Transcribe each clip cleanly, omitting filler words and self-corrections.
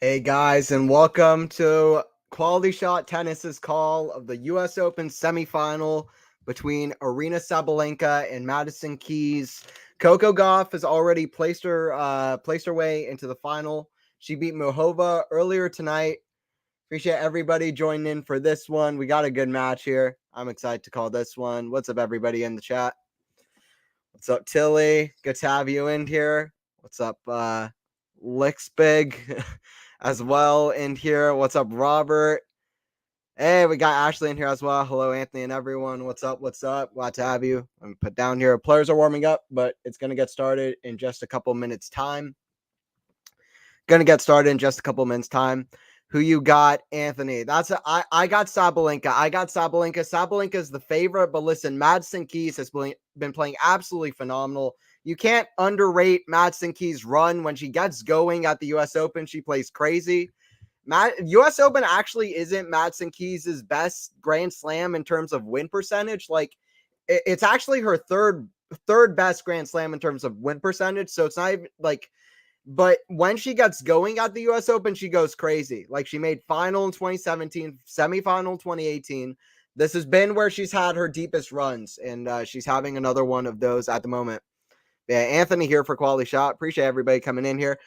Hey guys, and welcome to QualityShot Tennis's call of the U.S. Open semifinal between Aryna Sabalenka and Madison Keys. Coco Gauff has already placed her way into the final. She beat Muhova earlier tonight. Appreciate everybody joining in for this one. We got a good match here. I'm excited to call this one. What's up, everybody in the chat? What's up, Tilly? Good to have you in here. What's up, Licksbig as well in here? What's up, Robert? Hey, we got Ashley in here as well. Hello, Anthony and everyone. What's up? What's up? Glad to have you. I'm put down here. Players are warming up, but it's going to get started in just a couple minutes time. Who you got, Anthony? I got Sabalenka. Sabalenka is the favorite, but listen, Madison Keys has been playing absolutely phenomenal. You can't underrate Madison Keys' run. When she gets going at the U.S. Open, she plays crazy. U.S. Open actually isn't Madison Keys' best Grand Slam in terms of win percentage. Like, it's actually her third best Grand Slam in terms of win percentage. So it's not even like. But when she gets going at the U.S. Open, she goes crazy. Like, she made final in 2017, semifinal in 2018. This has been where she's had her deepest runs, and she's having another one of those at the moment. Yeah, Anthony here for QualityShot. Appreciate everybody coming in here.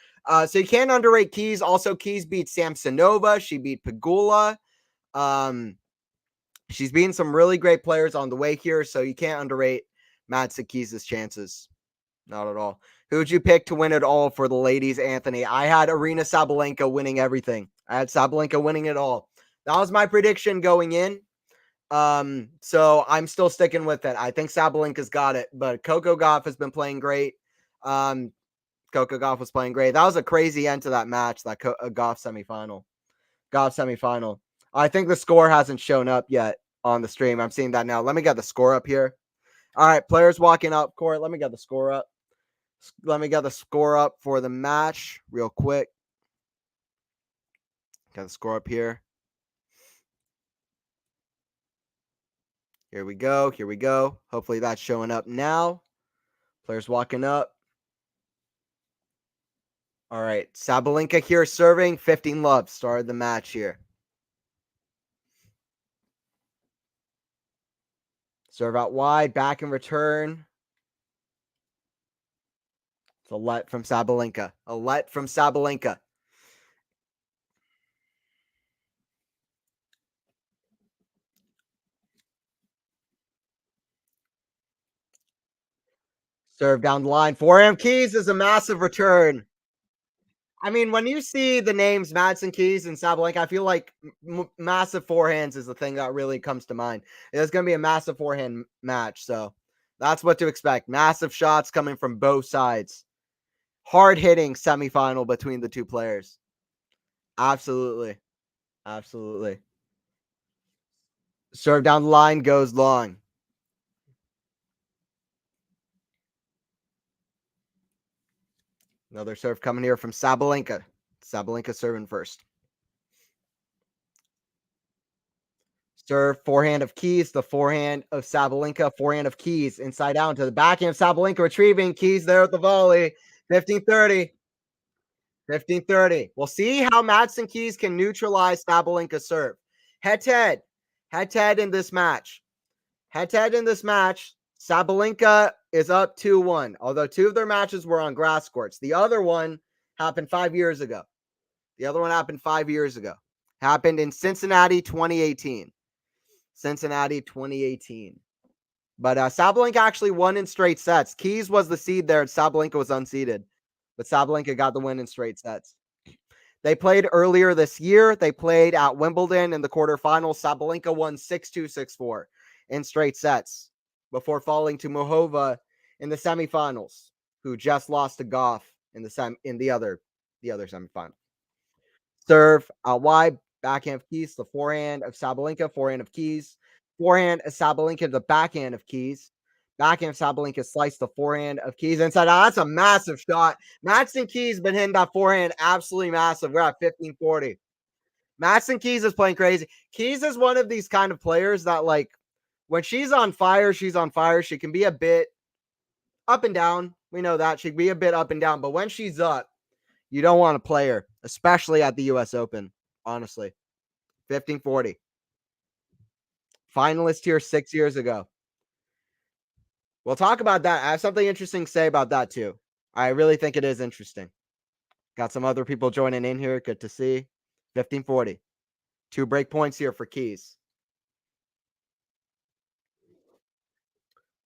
So you can't underrate Keys. Also, Keys beat Samsonova. She beat Pegula. She's beaten some really great players on the way here, so you can't underrate Madison Keys' chances. Not at all. Who'd you pick to win it all for the ladies, Anthony? I had Aryna Sabalenka winning everything. I had Sabalenka winning it all. That was my prediction going in. So I'm still sticking with it. I think Sabalenka's got it, but Coco Gauff has been playing great. Coco Gauff was playing great. That was a crazy end to that match, that Gauff semifinal. I think the score hasn't shown up yet on the stream. I'm seeing that now. Let me get the score up here. All right, players walking up court. Let me get the score up. For the match real quick. Got the score up here. Here we go. Hopefully that's showing up now. Players walking up. All right. Sabalenka here serving. 15 love. Started the match here. Serve out wide. Back in return. It's a let from Sabalenka. Serve down the line. Forehand Keys is a massive return. I mean, when you see the names Madison Keys and Sabalenka, I feel like massive forehands is the thing that really comes to mind. It's going to be a massive forehand match, so that's what to expect. Massive shots coming from both sides. Hard-hitting semifinal between the two players. Absolutely. Serve down the line, goes long. Another serve coming here from Sabalenka. Sabalenka serving first. Serve, forehand of Keys, the forehand of Sabalenka, forehand of Keys, inside out to the backhand of Sabalenka, retrieving Keys there at the volley. 15-30. We'll see how Madison Keys can neutralize Sabalenka's serve. Head-to-head in this match. Sabalenka is up 2-1, although two of their matches were on grass courts. The other one happened 5 years ago. Happened in Cincinnati 2018. But Sabalenka actually won in straight sets. Keys was the seed there, and Sabalenka was unseeded. But Sabalenka got the win in straight sets. They played earlier this year. They played at Wimbledon in the quarterfinals. Sabalenka won 6-2, 6-4 in straight sets before falling to Muhova in the semifinals, who just lost to Gauff in the other semifinal. Serve out wide, backhand of Keys, the forehand of Sabalenka, forehand of Keys. Forehand of Sabalenka, the backhand of Keys. Backhand of Sabalenka sliced the forehand of Keys inside. Oh, that's a massive shot. Madison Keys been hitting that forehand absolutely massive. We're at 15-40. Madison Keys is playing crazy. Keys is one of these kind of players that, like, when she's on fire, she's on fire. She can be a bit up and down. We know that. She can be a bit up and down. But when she's up, you don't want to play her, especially at the US Open, honestly. 1540. Finalist here 6 years ago. We'll talk about that. I have something interesting to say about that too. I really think it is interesting. Got some other people joining in here. Good to see. 1540. 2 break points here for Keys.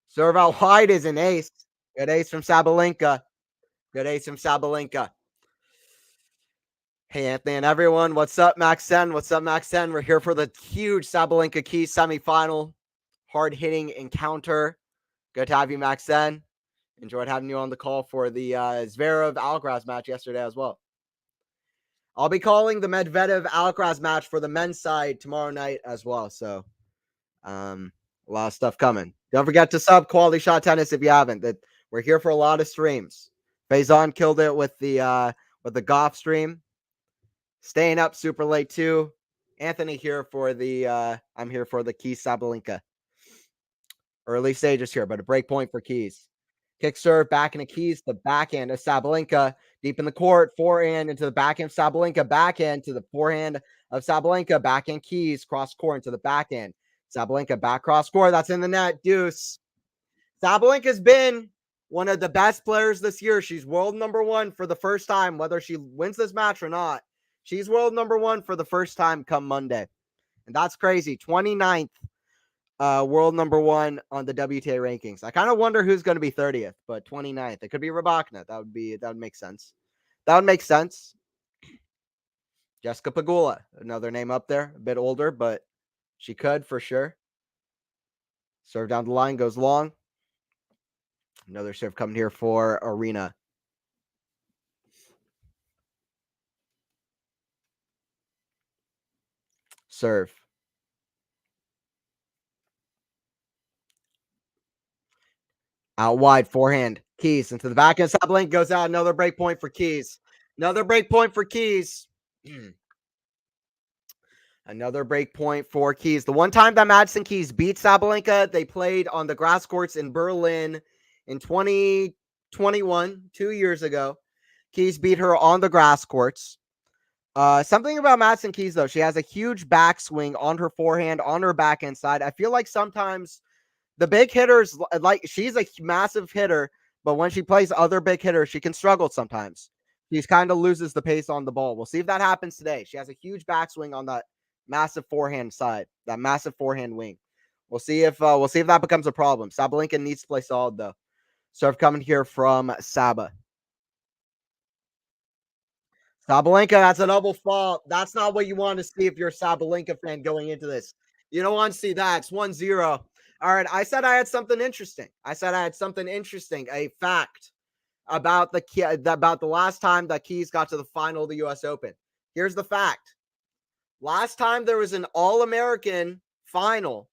Serve out wide is an ace. Good ace from Sabalenka. Good ace from Sabalenka. Hey, Anthony and everyone. What's up, Maxen? What's up, Maxen? We're here for the huge Sabalenka Keys semifinal. Hard hitting encounter. Good to have you, Maxen. Enjoyed having you on the call for the Zverev Alcaraz match yesterday as well. I'll be calling the Medvedev Alcaraz match for the men's side tomorrow night as well. So, a lot of stuff coming. Don't forget to sub Quality Shot Tennis if you haven't. That we're here for a lot of streams. Faison killed it with the golf stream. Staying up super late too. Anthony here for the I'm here for the Keys Sabalenka. Early stages here, but a break point for Keys. Kick serve, back into Keys, the backhand of Sabalenka, deep in the court, forehand into the backhand of Sabalenka, backhand to the forehand of Sabalenka, backhand Keys, cross court into the backhand. Sabalenka back cross court, that's in the net, deuce. Sabalenka's been one of the best players this year. She's world number one for the first time, whether she wins this match or not. She's world number one for the first time come Monday. And that's crazy. 29th world number one on the WTA rankings. I kind of wonder who's going to be 30th, but 29th. It could be Rybakina. That would make sense. That would make sense. Jessica Pegula, another name up there, a bit older, but she could for sure. Serve down the line, goes long. Another serve coming here for Aryna. Serve. Out wide, forehand. Keys into the back end. Sabalenka goes out. Another break point for Keys. Another break point for Keys. Another break point for Keys. The one time that Madison Keys beat Sabalenka, they played on the grass courts in Berlin in 2021, 2 years ago. Keys beat her on the grass courts. Something about Madison Keys, though, she has a huge backswing on her forehand, on her backhand side. I feel like sometimes the big hitters, like she's a massive hitter, but when she plays other big hitters, she can struggle sometimes. She kind of loses the pace on the ball. We'll see if that happens today. She has a huge backswing on that massive forehand side, that massive forehand wing. We'll see if that becomes a problem. Sabalenka needs to play solid though. Serve coming here from Saba. Sabalenka, that's a double fault. That's not what you want to see if you're a Sabalenka fan going into this. You don't want to see that. It's 1-0. All right, I said I had something interesting. A fact about the last time that Keys got to the final of the US Open. Here's the fact. Last time there was an All-American final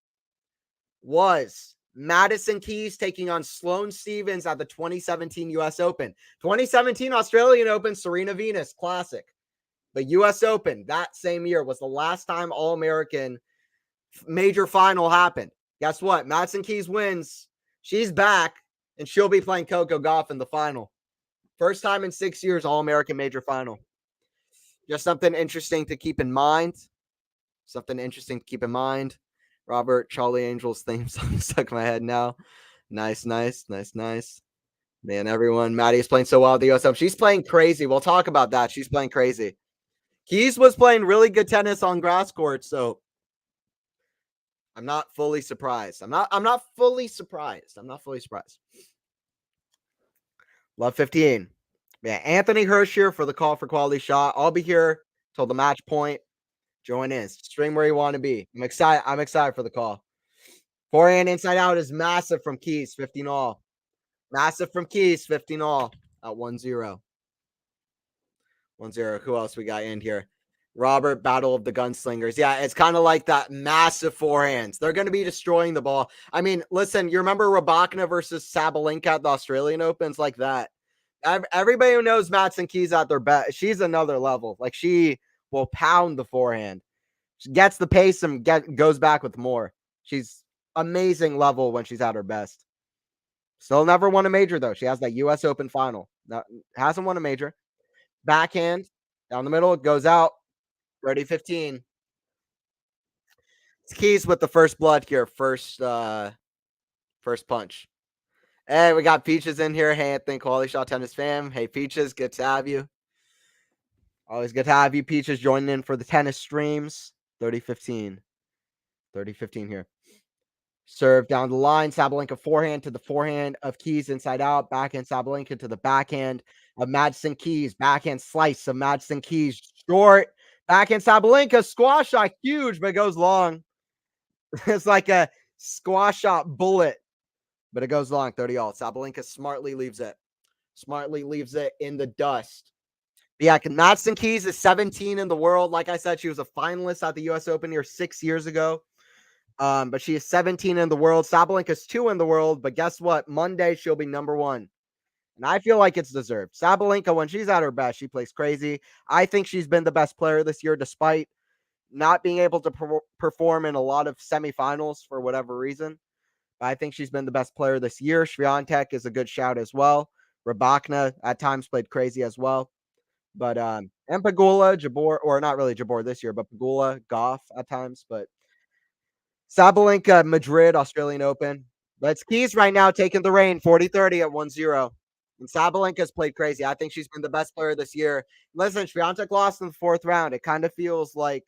was Madison Keys taking on Sloane Stephens at the 2017 US Open. 2017 Australian Open, Serena Venus Classic. The US Open that same year was the last time All-American major final happened. Guess what? Madison Keys wins. She's back, and she'll be playing Coco Gauff in the final. First time in 6 years, All-American major final. Just something interesting to keep in mind. Robert, Charlie Angel's theme song stuck in my head now. Nice. Man, everyone. Maddie is playing so well at the US Open. She's playing crazy. We'll talk about that. She's playing crazy. Keys was playing really good tennis on grass courts, so I'm not fully surprised. I'm not fully surprised. Love 15. Yeah, Anthony Hirsch here for the call for Quality Shot. I'll be here till the match point. Join in. Stream where you want to be. I'm excited for the call. Forehand inside out is massive from Keys, 15 all. Massive from Keys, 15 all at 1-0. 1-0. Who else we got in here? Robert, Battle of the Gunslingers. Yeah, it's kind of like that massive forehands. They're going to be destroying the ball. I mean, listen, you remember Rybakina versus Sabalenka at the Australian Opens like that? Everybody who knows Madison Keys at their best, she's another level. Like she will pound the forehand. She gets the pace and goes back with more. She's amazing level when she's at her best. Still never won a major though. She has that US Open final. Hasn't won a major. Backhand. Down the middle, it goes out. 30-15. It's Keys with the first blood here. First punch. Hey, we got Peaches in here. Hey, Anthony, QualityShot tennis fam. Hey, Peaches, good to have you. Always good to have you, Peaches, joining in for the tennis streams. 30-15. 30-15 here. Serve down the line. Sabalenka forehand to the forehand of Keys inside out. Backhand Sabalenka to the backhand of Madison Keys. Backhand slice of Madison Keys. Short. Backhand Sabalenka. Squash shot. Huge, but it goes long. It's like a squash shot bullet, but it goes long. 30 all. Sabalenka smartly leaves it. Smartly leaves it in the dust. Yeah, Madison Keys is 17 in the world. Like I said, she was a finalist at the US Open here 6 years ago. But she is 17 in the world. Sabalenka's 2 in the world, but guess what? Monday she'll be number 1. And I feel like it's deserved. Sabalenka, when she's at her best, she plays crazy. I think she's been the best player this year, despite not being able to perform in a lot of semifinals for whatever reason. But I think she's been the best player this year. Swiatek is a good shout as well. Rybakina at times played crazy as well. But and Pegula, Jabeur, or not really Jabeur this year, but Pegula, Goff at times. But Sabalenka, Madrid, Australian Open. But Keys right now taking the reign, 40-30 at 1-0. And Sabalenka's played crazy. I think she's been the best player this year. Listen, Swiatek lost in the 4th round. It kind of feels like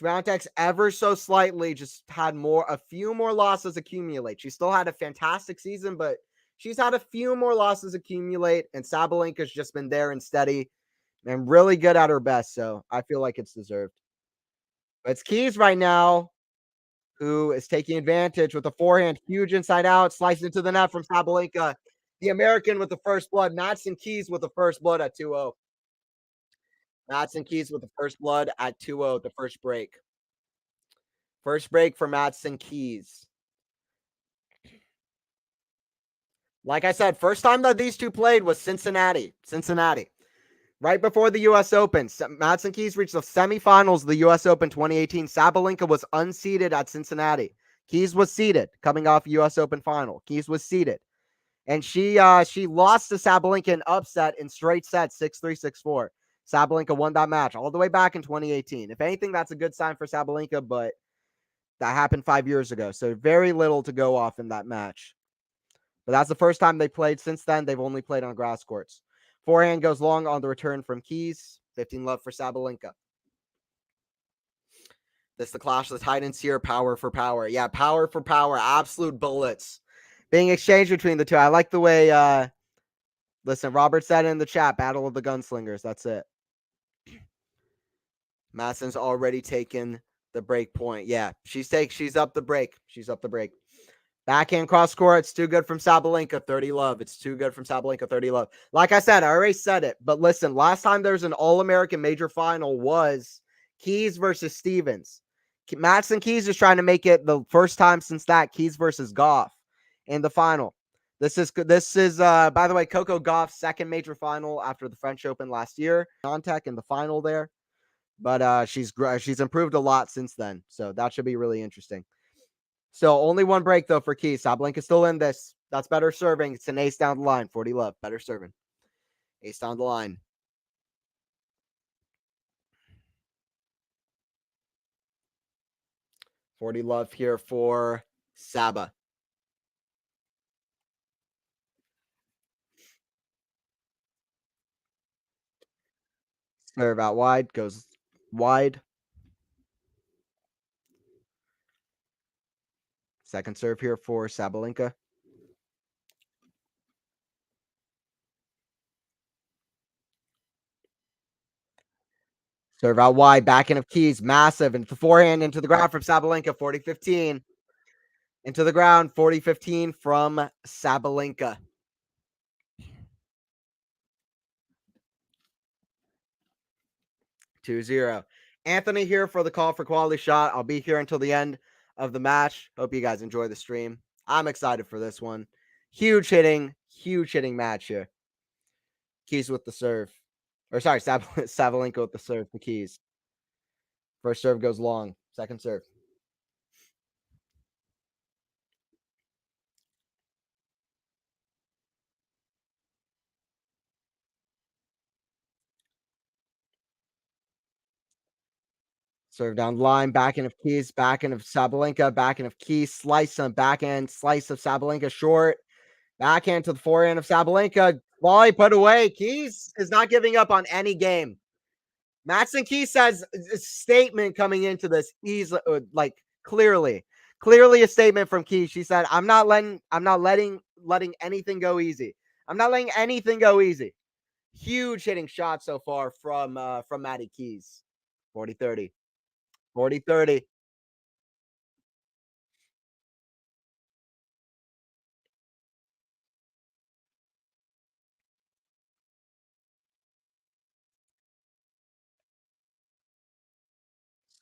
Swiatek's ever so slightly just had a few more losses accumulate. She still had a fantastic season, but she's had a few more losses accumulate, and Sabalenka's just been there and steady and really good at her best. So I feel like it's deserved. But it's Keys right now, who is taking advantage with the forehand, huge inside out, slice into the net from Sabalenka. The American with the first blood. Madison Keys with the first blood at 2-0. Madison Keys with the first blood at 2-0, the first break. First break for Madison Keys. Like I said, first time that these two played was Cincinnati. Right before the U.S. Open. Madison Keys reached the semifinals of the U.S. Open 2018. Sabalenka was unseeded at Cincinnati. Keys was seeded coming off U.S. Open final. Keys was seeded. And she lost to Sabalenka in upset in straight sets, 6-3, 6-4. Sabalenka won that match all the way back in 2018. If anything, that's a good sign for Sabalenka, but that happened 5 years ago. So very little to go off in that match. But that's the first time they played. Since then, they've only played on grass courts. Forehand goes long on the return from Keys. 15 love for Sabalenka. This the clash of the Titans here. Power for power. Yeah, power for power. Absolute bullets being exchanged between the two. I like the way, listen, Robert said in the chat, Battle of the Gunslingers. That's it. Madison's already taken the break point. Yeah, she's up the break. She's up the break. Backhand cross court. It's too good from Sabalenka. 30 love. It's too good from Sabalenka. 30 love. Like I said, I already said it. But listen, last time there was an All-American major final was Keys versus Stevens. Madison Keys is trying to make it the first time since that Keys versus Goff in the final. This is by the way, Coco Gauff's second major final after the French Open last year. Contact in the final there. But she's improved a lot since then. So that should be really interesting. So only one break, though, for Keys. Sabalenka's still in this. That's better serving. It's an ace down the line. 40 love. Better serving. Ace down the line. 40 love here for Saba. Serve out wide. Goes wide. Second serve here for Sabalenka. Serve out wide. Back end of Keys. Massive. And the forehand into the ground from Sabalenka. 40-15. Into the ground. 40-15 from Sabalenka. 2-0. Anthony here for the call for quality shot. I'll be here until the end of the match. Hope you guys enjoy the stream. I'm excited for this one. Huge hitting match here. Keys with the serve. Or sorry, Sabalenka with the serve for Keys. First serve goes long. Second serve. Serve down the line, backhand of Keys, backhand of Sabalenka, backhand of Keys, slice on backhand, slice of Sabalenka short, backhand to the forehand of Sabalenka, volley put away. Keys is not giving up on any game. Madison Keys says a statement coming into this. He's like clearly a statement from Keys. She said, I'm not letting anything go easy. I'm not letting anything go easy. Huge hitting shot so far from Maddie Keys. 40-30. 40-30.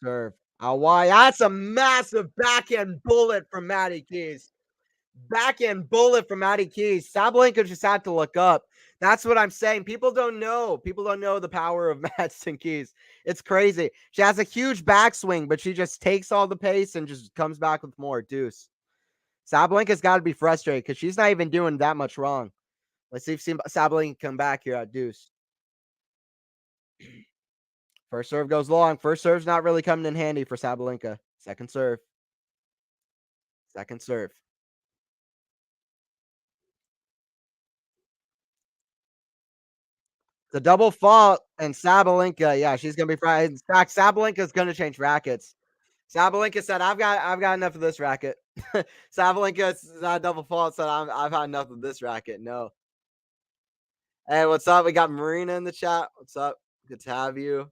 Serve. Out wide. That's a massive backhand bullet from Maddie Keys. Backhand bullet from Maddie Keys. Sabalenka just had to look up. That's what I'm saying. People don't know. People don't know the power of Madison Keys. It's crazy. She has a huge backswing, but she just takes all the pace and just comes back with more. Deuce. Sabalenka's got to be frustrated because she's not even doing that much wrong. Let's see if Sabalenka come back here at Deuce. First serve goes long. First serve's not really coming in handy for Sabalenka. Second serve. Second serve. The double fault and Sabalenka, yeah, she's gonna be fried. In fact, Sabalenka's gonna change rackets. Sabalenka said, I've got enough of this racket." Sabalenka's double fault said, I've had enough of this racket." No. Hey, what's up? We got Marina in the chat. What's up? Good to have you.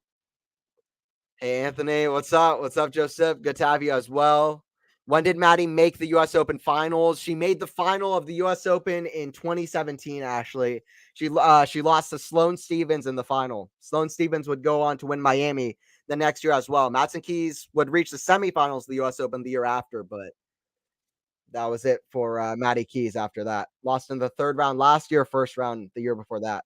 Hey, Anthony. What's up? What's up, Joseph? Good to have you as well. When did Maddie make the U.S. Open finals? She made the final of the U.S. Open in 2017, Ashley. She lost to Sloane Stephens in the final. Sloane Stephens would go on to win Miami the next year as well. Madison Keys would reach the semifinals of the U.S. Open the year after, but that was it for Maddie Keys after that. Lost in the third round last year, first round the year before that.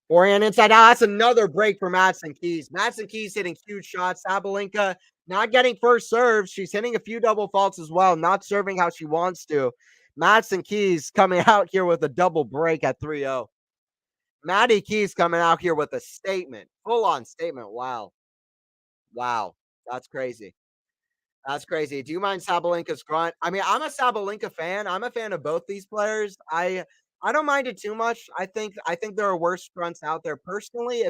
Forehand inside out. That's another break for Madison Keys. Madison Keys hitting huge shots. Sabalenka not getting first serves. She's hitting a few double faults as well, not serving how she wants to. Madison Keys coming out here with a double break at 3-0. Maddie Keys coming out here with a statement, full on statement. Wow. Wow. That's crazy. That's crazy. Do you mind Sabalenka's grunt? I mean, I'm a Sabalenka fan. I'm a fan of both these players. I don't mind it too much. I think there are worse grunts out there personally.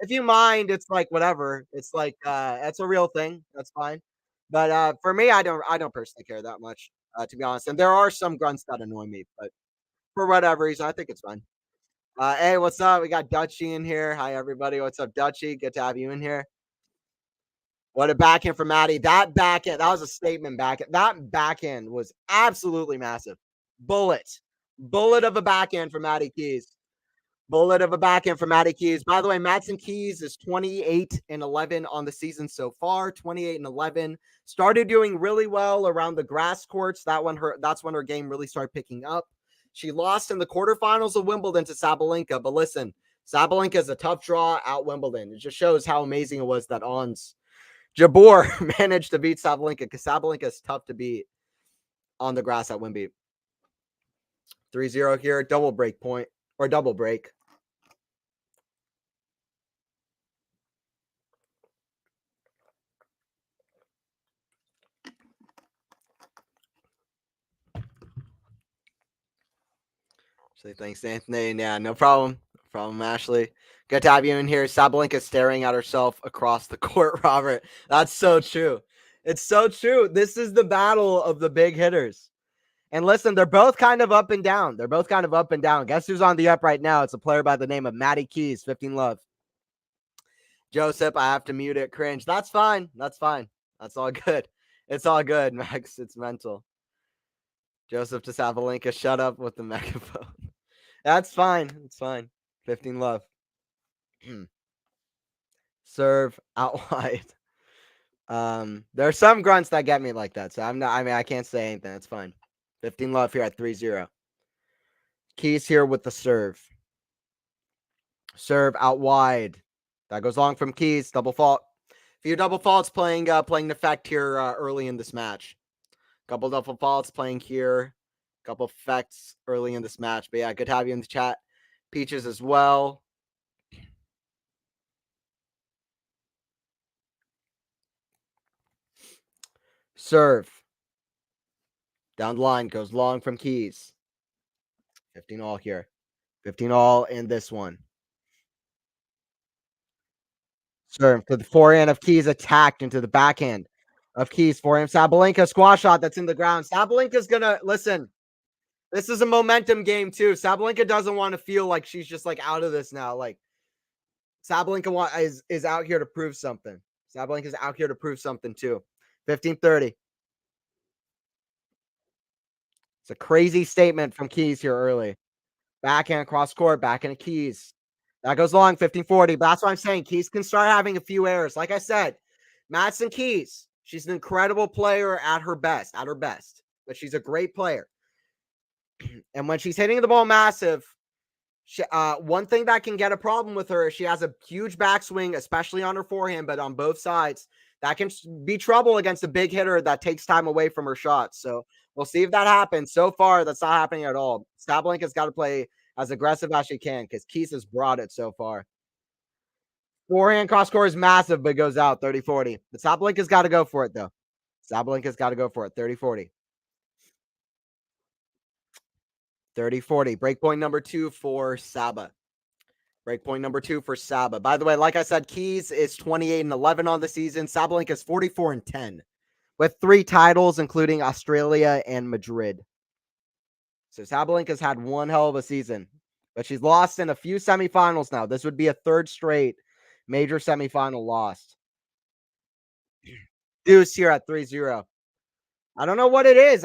If you mind, it's like whatever. It's like it's a real thing. That's fine. But for me, I don't personally care that much, to be honest. And there are some grunts that annoy me, but for whatever reason, I think it's fine. Hey, what's up? We got Dutchy in here. Hi everybody. What's up, Dutchy? Good to have you in here. What a backhand from Maddie. That backhand, that was a statement backhand. That backhand was absolutely massive. Bullet. Bullet of a backhand from Maddie Keys. Bullet of a backhand from Maddie Keys. By the way, Madison Keys is 28-11 on the season so far. 28-11. Started doing really well around the grass courts. That's when her game really started picking up. She lost in the quarterfinals of Wimbledon to Sabalenka. But listen, Sabalenka is a tough draw at Wimbledon. It just shows how amazing it was that Ons Jabeur managed to beat Sabalenka because Sabalenka is tough to beat on the grass at Wimby. 3-0 here, double break point or double break. Say thanks, Anthony. Yeah, no problem. No problem, Ashley. Good to have you in here. Sabalenka staring at herself across the court, Robert. That's so true. It's so true. This is the battle of the big hitters. And listen, they're both kind of up and down. They're both kind of up and down. Guess who's on the up right now? It's a player by the name of Maddie Keys, 15 love. Joseph, I have to mute it. Cringe. That's fine. That's fine. That's all good. It's all good, Max. It's mental. Joseph to Sabalenka, shut up with the megaphone. That's fine. It's fine. 15 love. Serve out wide. There are some grunts that get me like that. So I can't say anything. It's fine. 15 love here at 3-0. Keys here with the serve. Serve out wide. That goes long from Keys. Double fault. Few double faults playing effect here early in this match. Couple double faults playing here. Couple effects early in this match. But yeah, good to have you in the chat. Peaches as well. Serve. Down the line, goes long from Keys. 15 all here. 15 all in this one. Serve to the forehand of Keys, attacked into the backhand of Keys. Forehand Sabalenka, squash shot that's in the ground. Sabalenka's gonna listen. This is a momentum game too. Sabalenka doesn't want to feel like she's just like out of this now. Like Sabalenka is out here to prove something. Sabalenka's out here to prove something too. 15-30. It's a crazy statement from Keys here early. Backhand cross court, backhand Keys. That goes long, 15-40. But that's what I'm saying. Keys can start having a few errors. Like I said, Madison Keys, she's an incredible player at her best, but she's a great player. And when she's hitting the ball massive, one thing that can get a problem with her is she has a huge backswing, especially on her forehand, but on both sides. That can be trouble against a big hitter that takes time away from her shots. So we'll see if that happens. So far, that's not happening at all. Sabalenka's got to play as aggressive as she can because Keys has brought it so far. Forehand cross court is massive, but goes out 30-40. But Sabalenka's got to go for it, though. Sabalenka's got to go for it 30-40. 30-40. Breakpoint number 2 for Saba. Breakpoint number 2 for Saba. By the way, like I said, Keys is 28-11 on the season. Sabalenka is 44-10 with 3 titles, including Australia and Madrid. So Sabalenka's had one hell of a season, but she's lost in a few semifinals now. This would be a third straight major semifinal loss. Deuce here at 3-0. I don't know what it is.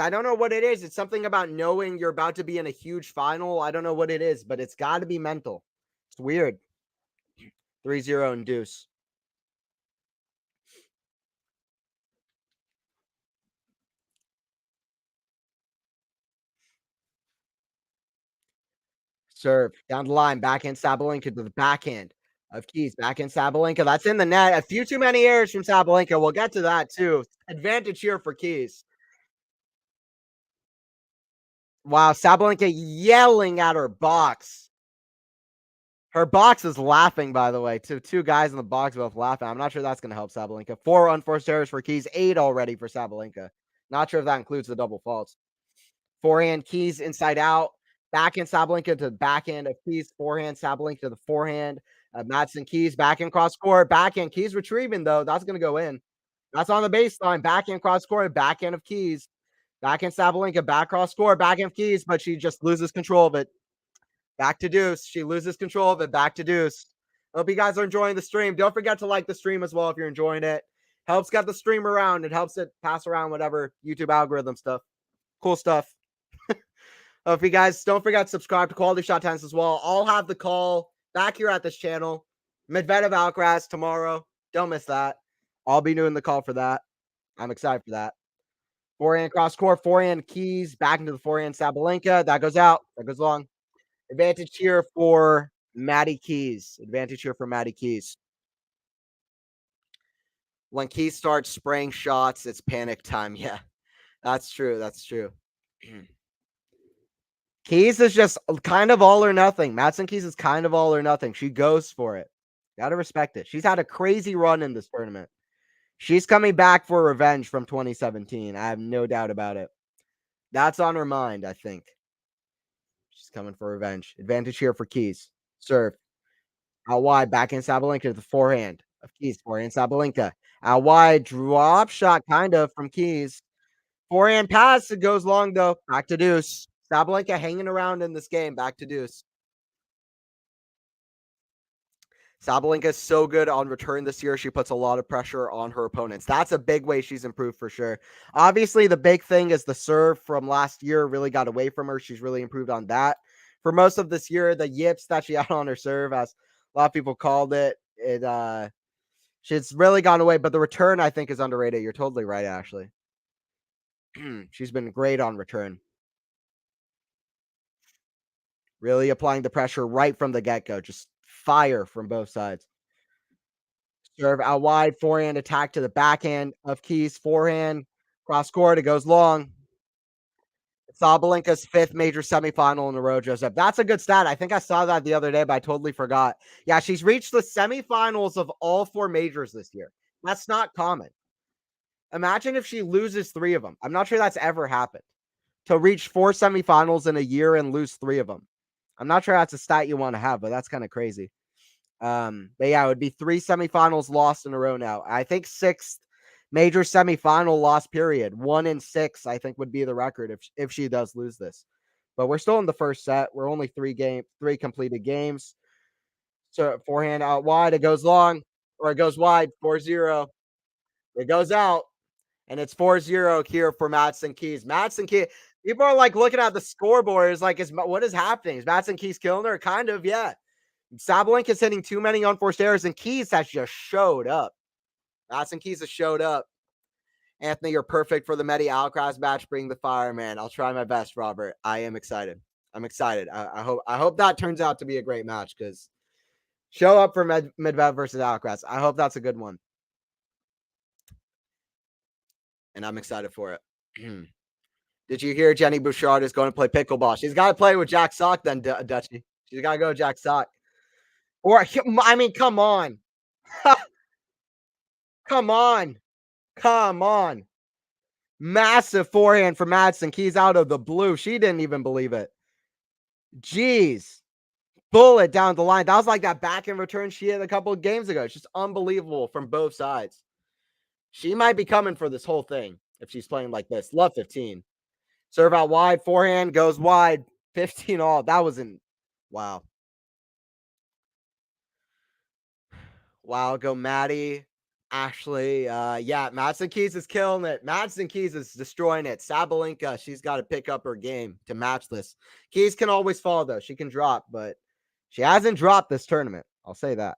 It's something about knowing you're about to be in a huge final. I don't know what it is, but it's got to be mental. It's weird. 3-0 and deuce. Serve down the line, backhand Sabalenka to the backhand of Keys, backhand Sabalenka. That's in the net. A few too many errors from Sabalenka. We'll get to that too. Advantage here for Keys. Wow, Sabalenka yelling at her box. Her box is laughing, by the way. Two guys in the box both laughing. I'm not sure that's going to help Sabalenka. 4 unforced errors for Keys, 8 already for Sabalenka. Not sure if that includes the double faults. Forehand Keys inside out. Backhand Sabalenka to the backhand of Keys. Forehand Sabalenka to the forehand. Madison Keys backhand cross court. Backhand Keys retrieving though. That's going to go in. That's on the baseline. Backhand cross court. Backhand of Keys. Backhand Sabalenka back cross court. Backhand of Keys, but she just loses control of it. Back to deuce. She loses control of it. Back to deuce. Hope you guys are enjoying the stream. Don't forget to like the stream as well if you're enjoying it. Helps get the stream around. It helps it pass around whatever YouTube algorithm stuff. Cool stuff. If you guys don't forget to subscribe to Quality Shot Tennis as well. I'll have the call back here at this channel. Medvedev Alcaraz tomorrow. Don't miss that. I'll be doing the call for that. I'm excited for that. Forehand cross court, forehand Keys, back into the forehand Sabalenka. That goes out. That goes long. Advantage here for Maddie Keys. Advantage here for Maddie Keys. When Keys starts spraying shots, it's panic time. Yeah, that's true. That's true. Keys is just kind of all or nothing. Madison Keys is kind of all or nothing. She goes for it. Gotta respect it. She's had a crazy run in this tournament. She's coming back for revenge from 2017. I have no doubt about it. That's on her mind, I think. She's coming for revenge. Advantage here for Keys. Serve. Out wide, backhand Sabalenka to the forehand of Keys. Forehand Sabalenka. Out wide, drop shot kind of from Keys. Forehand pass. It goes long though. Back to deuce. Sabalenka hanging around in this game. Back to deuce. Sabalenka is so good on return this year. She puts a lot of pressure on her opponents. That's a big way she's improved for sure. Obviously, the big thing is the serve from last year really got away from her. She's really improved on that. For most of this year, the yips that she had on her serve, as a lot of people called it, she's really gone away. But the return, I think, is underrated. You're totally right, Ashley. She's been great on return. Really applying the pressure right from the get-go. Just fire from both sides. Serve out wide, forehand attack to the backhand of Keys, forehand, cross court, it goes long. Sabalenka's 5th major semifinal in a row, Joseph. That's a good stat. I think I saw that the other day, but I totally forgot. Yeah, she's reached the semifinals of all 4 majors this year. That's not common. Imagine if she loses 3 of them. I'm not sure that's ever happened. To reach 4 semifinals in a year and lose 3 of them. I'm not sure that's a stat you want to have, but that's kind of crazy. But yeah, it would be 3 semifinals lost in a row now. I think 6th major semifinal loss period. 1 in 6, I think, would be the record if she does lose this. But we're still in the first set. We're only 3 completed games. So forehand out wide, it goes long, or it goes wide, 4-0. It goes out, and it's 4-0 here for Madison Keys. Madison Keys, people are like looking at the scoreboard. It's like, what is happening? Is Madison Keys killing her? Kind of, yeah. Sabalenka is hitting too many unforced errors, and Keys has just showed up. Madison Keys has showed up. Anthony, you're perfect for the Medi Alcaraz match. Bring the fire, man. I'll try my best, Robert. I am excited. I'm excited. I hope that turns out to be a great match because show up for Medvedev versus Alcaraz. I hope that's a good one. And I'm excited for it. Did you hear Jenny Bouchard is going to play pickleball? She's got to play with Jack Sock then, Dutchie. She's got to go with Jack Sock. Or, I mean, come on. Come on. Come on. Massive forehand for Madison Keys out of the blue. She didn't even believe it. Jeez. Bullet down the line. That was like that back end return she had a couple of games ago. It's just unbelievable from both sides. She might be coming for this whole thing if she's playing like this. Love 15. Serve out wide. Forehand goes wide. 15 all. That was wow. Wow. Go Maddie. Ashley. Yeah, Madison Keys is killing it. Madison Keys is destroying it. Sabalenka, she's got to pick up her game to match this. Keys can always fall, though. She can drop, but she hasn't dropped this tournament. I'll say that.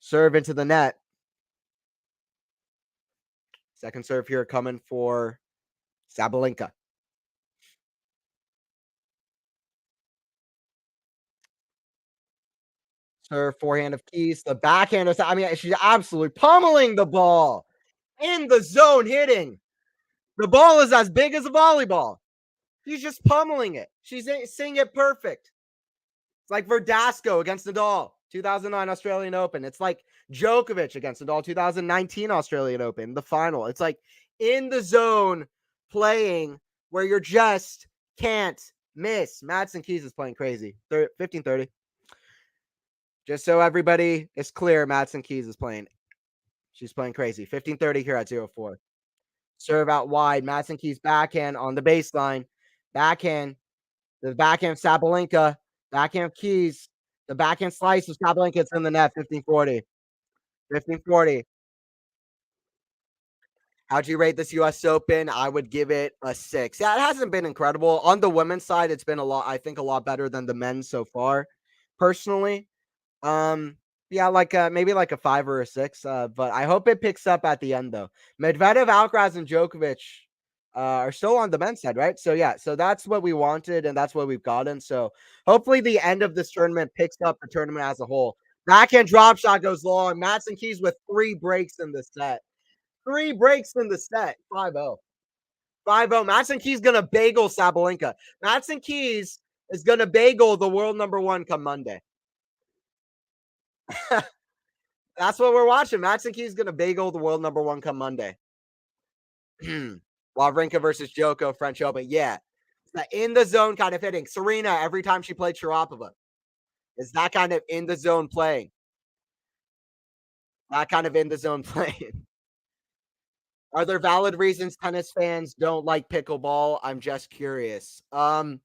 Serve into the net. Second serve here coming for Sabalenka. Serve forehand of Keys. The backhand of, I mean, she's absolutely pummeling the ball in the zone hitting. The ball is as big as a volleyball. She's just pummeling it. She's seeing it perfect. It's like Verdasco against Nadal, 2009 Australian Open. It's like Djokovic against Nadal, 2019 Australian Open, the final. It's like in the zone playing where you're just can't miss. Madison Keys is playing crazy. 15-30. Just so everybody is clear, Madison Keys is playing. She's playing crazy. 15-30 here at 0-4. Serve out wide. Madison Keys backhand on the baseline. Backhand. The backhand Sabalenka. Backhand Keys. The backhand slice of Sabalenka. It's in the net. 15-40. 15-40. How'd you rate this U.S. Open? I would give it a 6. Yeah, it hasn't been incredible. On the women's side, it's been I think a lot better than the men's so far, personally. Yeah, like maybe like a 5 or a 6. But I hope it picks up at the end though. Medvedev, Alcaraz, and Djokovic are still on the men's side, right? So yeah, so that's what we wanted and that's what we've gotten. So hopefully the end of this tournament picks up the tournament as a whole. Backhand drop shot goes long. Madison Keys with 3 breaks in the set. 3 breaks in the set. 5-0. 5-0. Madison Keys gonna bagel Sabalenka. Madison Keys is gonna bagel the world number 1 come Monday. That's what we're watching. Madison Keys gonna bagel the world number 1 come Monday. Wawrinka versus Joko, French Open. Yeah. In the zone kind of hitting. Serena, every time she played Sharapova, is that kind of in the zone playing. That kind of in the zone playing. Are there valid reasons tennis fans don't like pickleball? I'm just curious. That's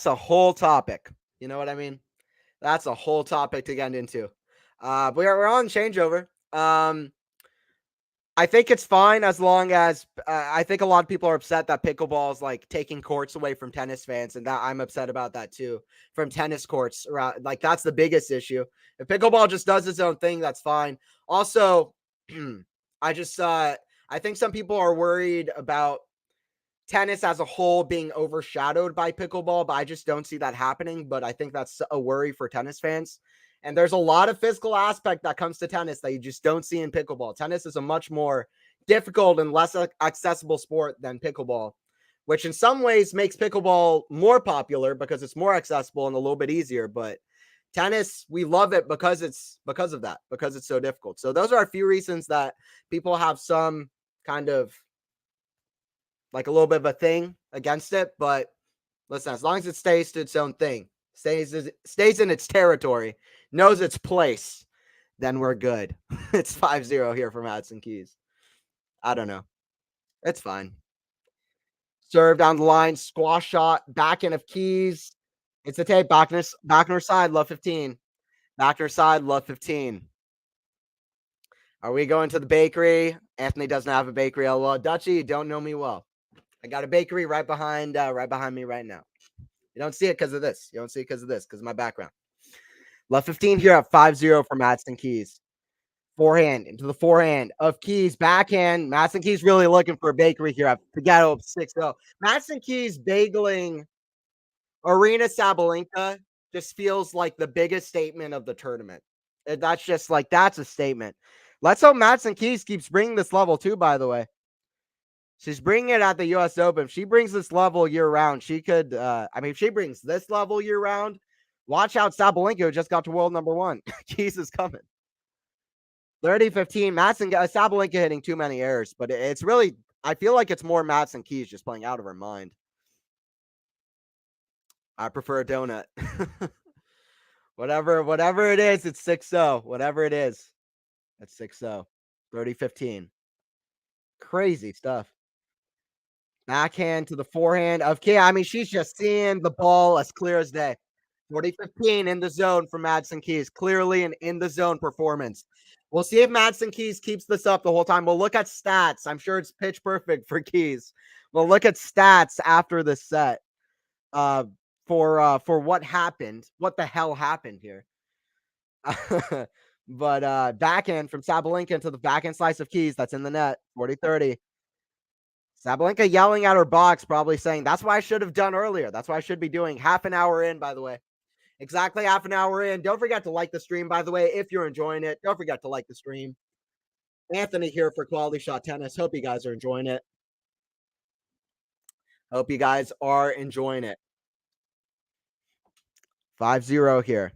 a whole topic. You know what I mean? That's a whole topic to get into. We're on changeover. I think it's fine as long as I think a lot of people are upset that pickleball is like taking courts away from tennis fans, and that I'm upset about that too. From tennis courts around, like that's the biggest issue. If pickleball just does its own thing, that's fine. Also, I think some people are worried about tennis as a whole being overshadowed by pickleball, but I just don't see that happening. But I think that's a worry for tennis fans. And there's a lot of physical aspect that comes to tennis that you just don't see in pickleball. Tennis is a much more difficult and less accessible sport than pickleball, which in some ways makes pickleball more popular because it's more accessible and a little bit easier. But Tennis, we love it because of that, because it's so difficult. So those are a few reasons that people have some kind of like a little bit of a thing against it. But listen, as long as it stays to its own thing, stays in its territory, knows its place, then we're good. It's 5-0 here for Madison Keys. I don't know. It's fine. Serve down the line, squash shot, back end of Keys. It's a tape, back on her side, love 15. Back on her side, love 15. Are we going to the bakery? Anthony doesn't have a bakery. Oh, well, Dutchy, you don't know me well. I got a bakery right behind me right now. You don't see it because of this. You don't see it because of this, because of my background. Love 15 here at 5-0 for Madison Keys. Forehand into the forehand of Keys. Backhand. Madison Keys really looking for a bakery here at Bagel 6-0. Madison Keys bageling Aryna Sabalenka just feels like the biggest statement of the tournament. That's just like, that's a statement. Let's hope Madison Keys keeps bringing this level too, by the way. She's bringing it at the U.S. Open. If she brings this level year round, she could, if she brings this level year round, watch out Sabalenka, who just got to world number 1. Keys is coming. 30-15. Madison, Sabalenka hitting too many errors, but it's really, I feel like it's more Madison Keys just playing out of her mind. I prefer a donut. Whatever it is, it's 6-0. Whatever it is, it's 6-0. 30-15. Crazy stuff. Backhand to the forehand of Key. I mean, she's just seeing the ball as clear as day. 40-15 in the zone for Madison Keys. Clearly an in the zone performance. We'll see if Madison Keys keeps this up the whole time. We'll look at stats. I'm sure it's pitch perfect for Keys. We'll look at stats after the set for what happened. What the hell happened here? But backhand from Sabalenka into the backhand slice of Keys. That's in the net. 40-30. Sabalenka yelling at her box, probably saying, that's what I should have done earlier. That's what I should be doing. Half an hour in, by the way. Exactly half an hour in. Don't forget to like the stream, by the way, if you're enjoying it. Don't forget to like the stream. Anthony here for QualityShot Tennis. Hope you guys are enjoying it. Hope you guys are enjoying it. 5-0 here.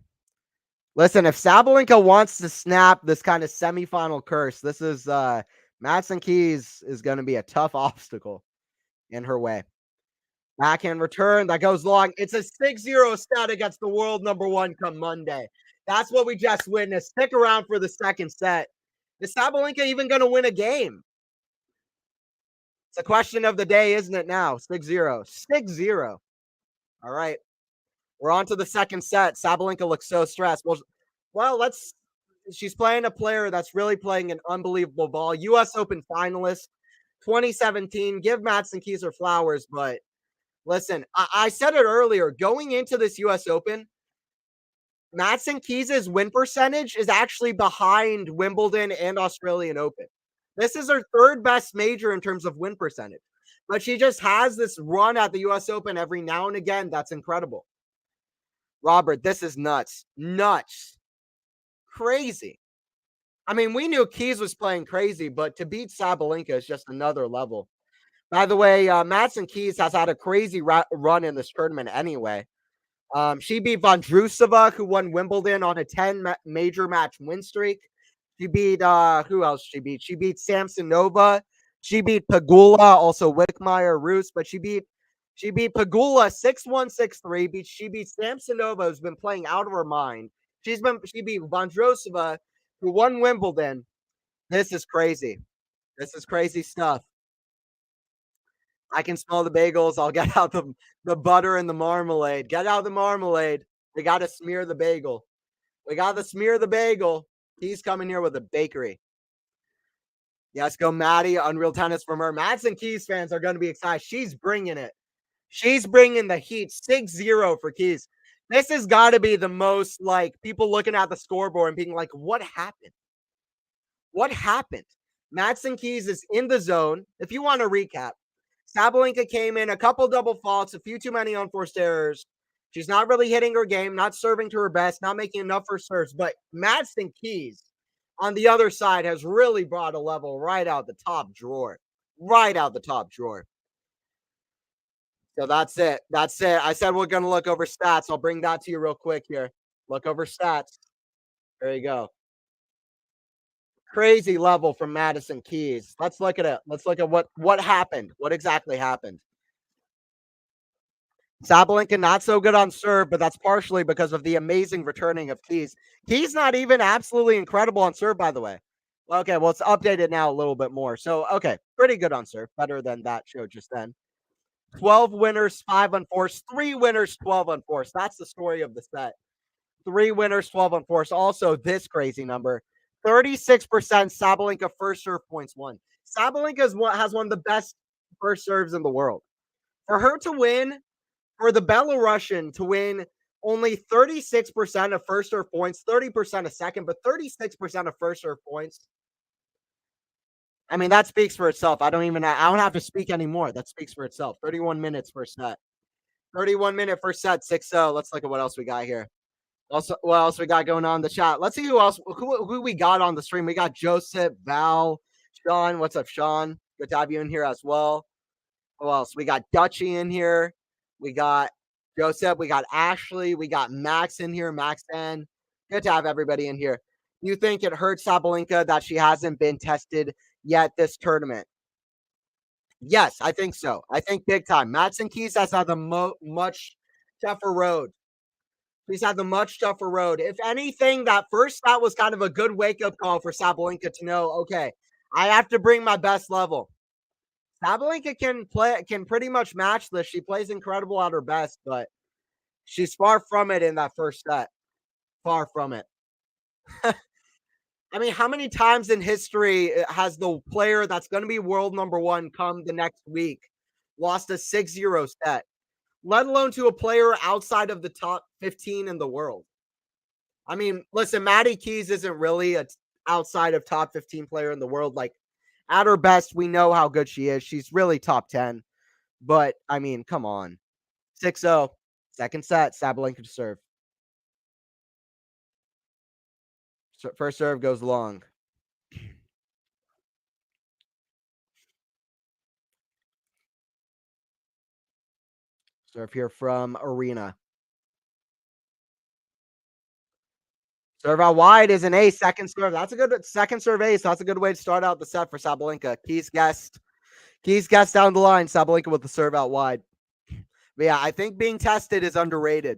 Listen, if Sabalenka wants to snap this kind of semifinal curse, this is Madison Keys is going to be a tough obstacle in her way. Backhand return that goes long. It's a 6-0 stat against the world number 1 come Monday. That's what we just witnessed. Stick around for the second set. Is Sabalenka even going to win a game? It's a question of the day, isn't it now? 6-0. 6-0. All right. We're on to the second set. Sabalenka looks so stressed. Well, she's playing a player that's really playing an unbelievable ball. U.S. Open finalist, 2017. Give Madison Keys her flowers, but listen, I said it earlier. Going into this U.S. Open, Madison Keys' win percentage is actually behind Wimbledon and Australian Open. This is her third best major in terms of win percentage. But she just has this run at the U.S. Open every now and again. That's incredible. Robert, this is nuts. Nuts. Crazy. I mean, we knew Keys was playing crazy, but to beat Sabalenka is just another level. By the way, Madison Keys has had a crazy run in this tournament anyway. She beat Vondrousova, who won Wimbledon on a 10 major match win streak. She beat, who else she beat? She beat Samsonova. She beat Pegula, also Wickmeyer, Roos, but she beat Pegula 6-1, 6-3. She beat Samsonova, who's been playing out of her mind. She beat Vondrousova, who won Wimbledon. This is crazy. This is crazy stuff. I can smell the bagels. I'll get out the butter and the marmalade. Get out the marmalade. We got to smear the bagel. We got to smear the bagel. He's coming here with a bakery. Yes, go Maddie. Unreal Tennis from her. Madison Keys fans are going to be excited. She's bringing it. She's bringing the heat. 6-0 for Keys. This has got to be the most, like, people looking at the scoreboard and being like, what happened? What happened? Madison Keys is in the zone. If you want to recap, Sabalenka came in, a couple double faults, a few too many unforced errors. She's not really hitting her game, not serving to her best, not making enough for serves. But Madison Keys on the other side has really brought a level right out the top drawer. Right out the top drawer. So that's it. That's it. I said we're going to look over stats. I'll bring that to you real quick here. Look over stats. There you go. Crazy level from Madison Keys. Let's look at it. Let's look at what happened. What exactly happened? Sabalenka not so good on serve, but that's partially because of the amazing returning of Keys. Keys not even absolutely incredible on serve, by the way. Okay, well, it's updated now a little bit more. So, okay, pretty good on serve, better than that show just then. 12 winners, 5 unforced, 3 winners, 12 unforced. That's the story of the set. 3 winners, 12 unforced. Also, this crazy number 36% Sabalenka first serve points won. Sabalenka has one of the best first serves in the world. For her to win, for the Belarusian to win only 36% of first serve points, 30% of second, but 36% of first serve points. I mean, that speaks for itself. I don't have to speak anymore. That speaks for itself. 31 minutes per set. 31-minute first set, 6-0. Let's look at what else we got here. Also, what else we got going on in the chat? Let's see who we got on the stream. We got Joseph, Val, Sean. What's up, Sean? Good to have you in here as well. Who else? We got Dutchy in here. We got Joseph. We got Ashley. We got Max in here. Max N. Good to have everybody in here. You think it hurts Sabalenka that she hasn't been tested yet this tournament? Yes, I think so. I think big time. Madison Keys has had the much tougher road. She's had the much tougher road. If anything, that was kind of a good wake up call for Sabalenka to know, okay, I have to bring my best level. Sabalenka can pretty much match this. She plays incredible at her best, but she's far from it in that first set. Far from it. I mean, how many times in history has the player that's going to be world number one come the next week, lost a 6-0 set, let alone to a player outside of the top 15 in the world? I mean, listen, Maddie Keys isn't really a outside of top 15 player in the world. Like, at her best, we know how good she is. She's really top 10. But, I mean, come on. 6-0, second set, Sabalenka to serve. First serve goes long. Serve here from Aryna. Serve out wide is an ace. Second serve. That's a good second serve ace. That's a good way to start out the set for Sabalenka. Keys guessed. Keys guessed down the line. Sabalenka with the serve out wide. But yeah, I think being tested is underrated.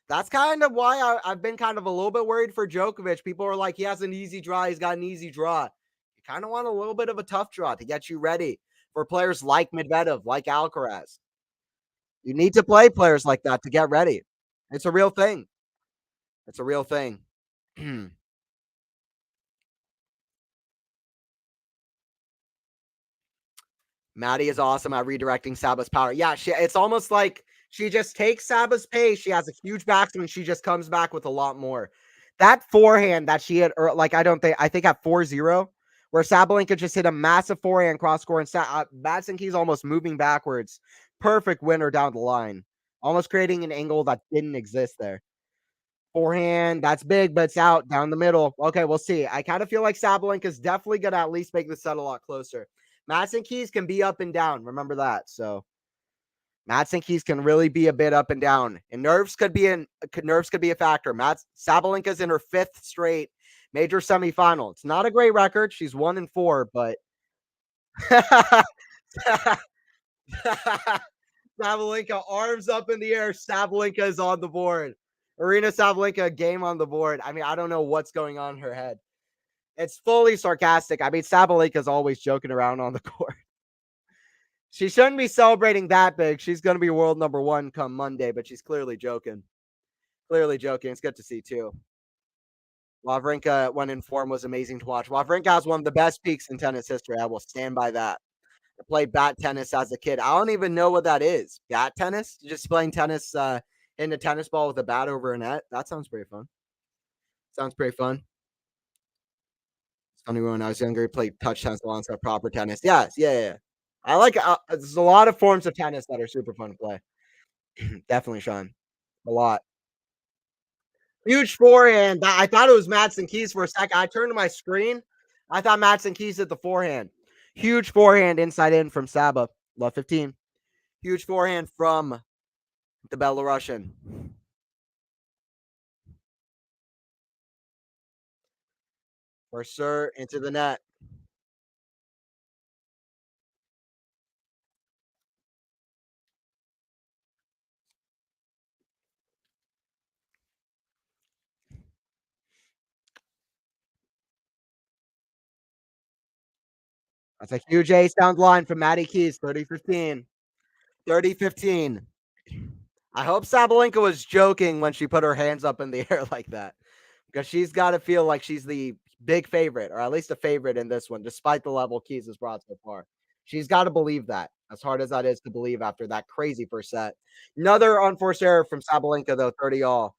That's kind of why I've been kind of a little bit worried for Djokovic. People are like, he has an easy draw. He's got an easy draw. You kind of want a little bit of a tough draw to get you ready for players like Medvedev, like Alcaraz. You need to play players like that to get ready. It's a real thing. It's a real thing. Maddie is awesome at redirecting Saba's power. Yeah, it's almost like she just takes Saba's pace. She has a huge backswing. She just comes back with a lot more. That forehand that she had, or like, I think at 4-0, where Sabalenka just hit a massive forehand cross score and Madison Keys almost moving backwards. Perfect winner down the line. Almost creating an angle that didn't exist there. Forehand, that's big, but it's out down the middle. Okay, we'll see. I kind of feel like Sabalenka is definitely going to at least make the set a lot closer. Madison Keys can be up and down. Remember that. So Madison Keys can really be a bit up and down, and nerves could be a factor. Sabalenka's in her 5th straight major semifinal. It's not a great record. She's 1-4, but Sabalenka arms up in the air. Sabalenka is on the board. Aryna Sabalenka game on the board. I mean, I don't know what's going on in her head. It's fully sarcastic. I mean, Sabalenka is always joking around on the court. She shouldn't be celebrating that big. She's going to be world number one come Monday, but she's clearly joking. Clearly joking. It's good to see, too. Wawrinka, when in form, was amazing to watch. Wawrinka has one of the best peaks in tennis history. I will stand by that. I played bat tennis as a kid. I don't even know what that is. Bat tennis? Just playing tennis in a tennis ball with a bat over a net? That sounds pretty fun. Sounds pretty fun. It's funny when I was younger, I played touch tennis alongside proper tennis. Yes, yeah. I like there's a lot of forms of tennis that are super fun to play. Definitely, Sean. A lot. Huge forehand. I thought it was Madison Keys for a second. I turned to my screen. I thought Madison Keys hit the forehand. Huge forehand inside in from Saba. Love 15. Huge forehand from the Belarusian. For sure, into the net. That's a huge ace down the line from Maddie Keys, 30-15. 30-15. I hope Sabalenka was joking when she put her hands up in the air like that, because she's got to feel like she's the big favorite, or at least a favorite in this one, despite the level Keys has brought so far. She's got to believe that, as hard as that is to believe after that crazy first set. Another unforced error from Sabalenka, though, 30 all.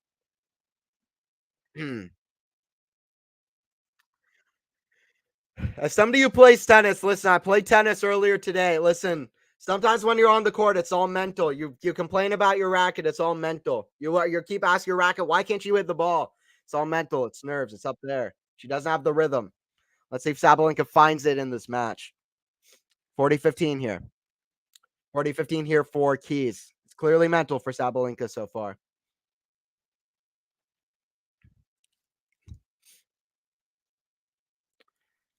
As somebody who plays tennis, listen, I played tennis earlier today. Listen, sometimes when you're on the court, it's all mental. You complain about your racket, it's all mental. You keep asking your racket, why can't you hit the ball? It's all mental. It's nerves. It's up there. She doesn't have the rhythm. Let's see if Sabalenka finds it in this match. 40-15 here. 40-15 here for Keys. It's clearly mental for Sabalenka so far.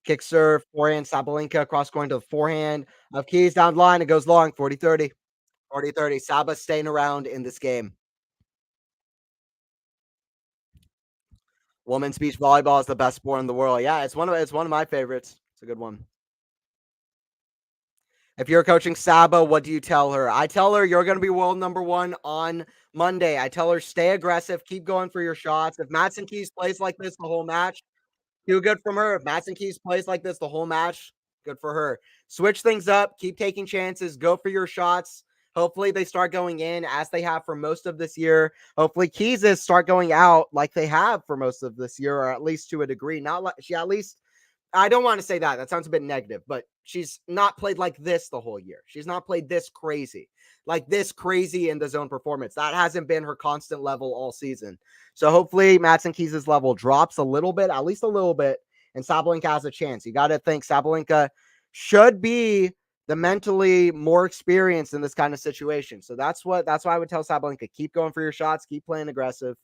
Kick serve, forehand, Sabalenka cross going to the forehand of Keys down the line. It goes long, 40-30. 40-30. Saba staying around in this game. Women's beach volleyball is the best sport in the world. Yeah, it's one of my favorites. It's a good one. If you're coaching Saba, what do you tell her? I tell her you're going to be world number one on Monday. I tell her stay aggressive, keep going for your shots. If Madison Keys plays like this the whole match, too good from her. If Madison Keys plays like this the whole match, good for her. Switch things up, keep taking chances, go for your shots. Hopefully they start going in as they have for most of this year. Hopefully Keys is start going out like they have for most of this year, or at least to a degree. Not like she at least I don't want to say that. That sounds a bit negative, but she's not played like this the whole year. She's not played this crazy, like this crazy in the zone performance. That hasn't been her constant level all season. So hopefully Madison Keys' level drops a little bit, at least a little bit, and Sabalenka has a chance. You got to think Sabalenka should be the mentally more experienced in this kind of situation. So that's why I would tell Sabalenka, keep going for your shots, keep playing aggressive.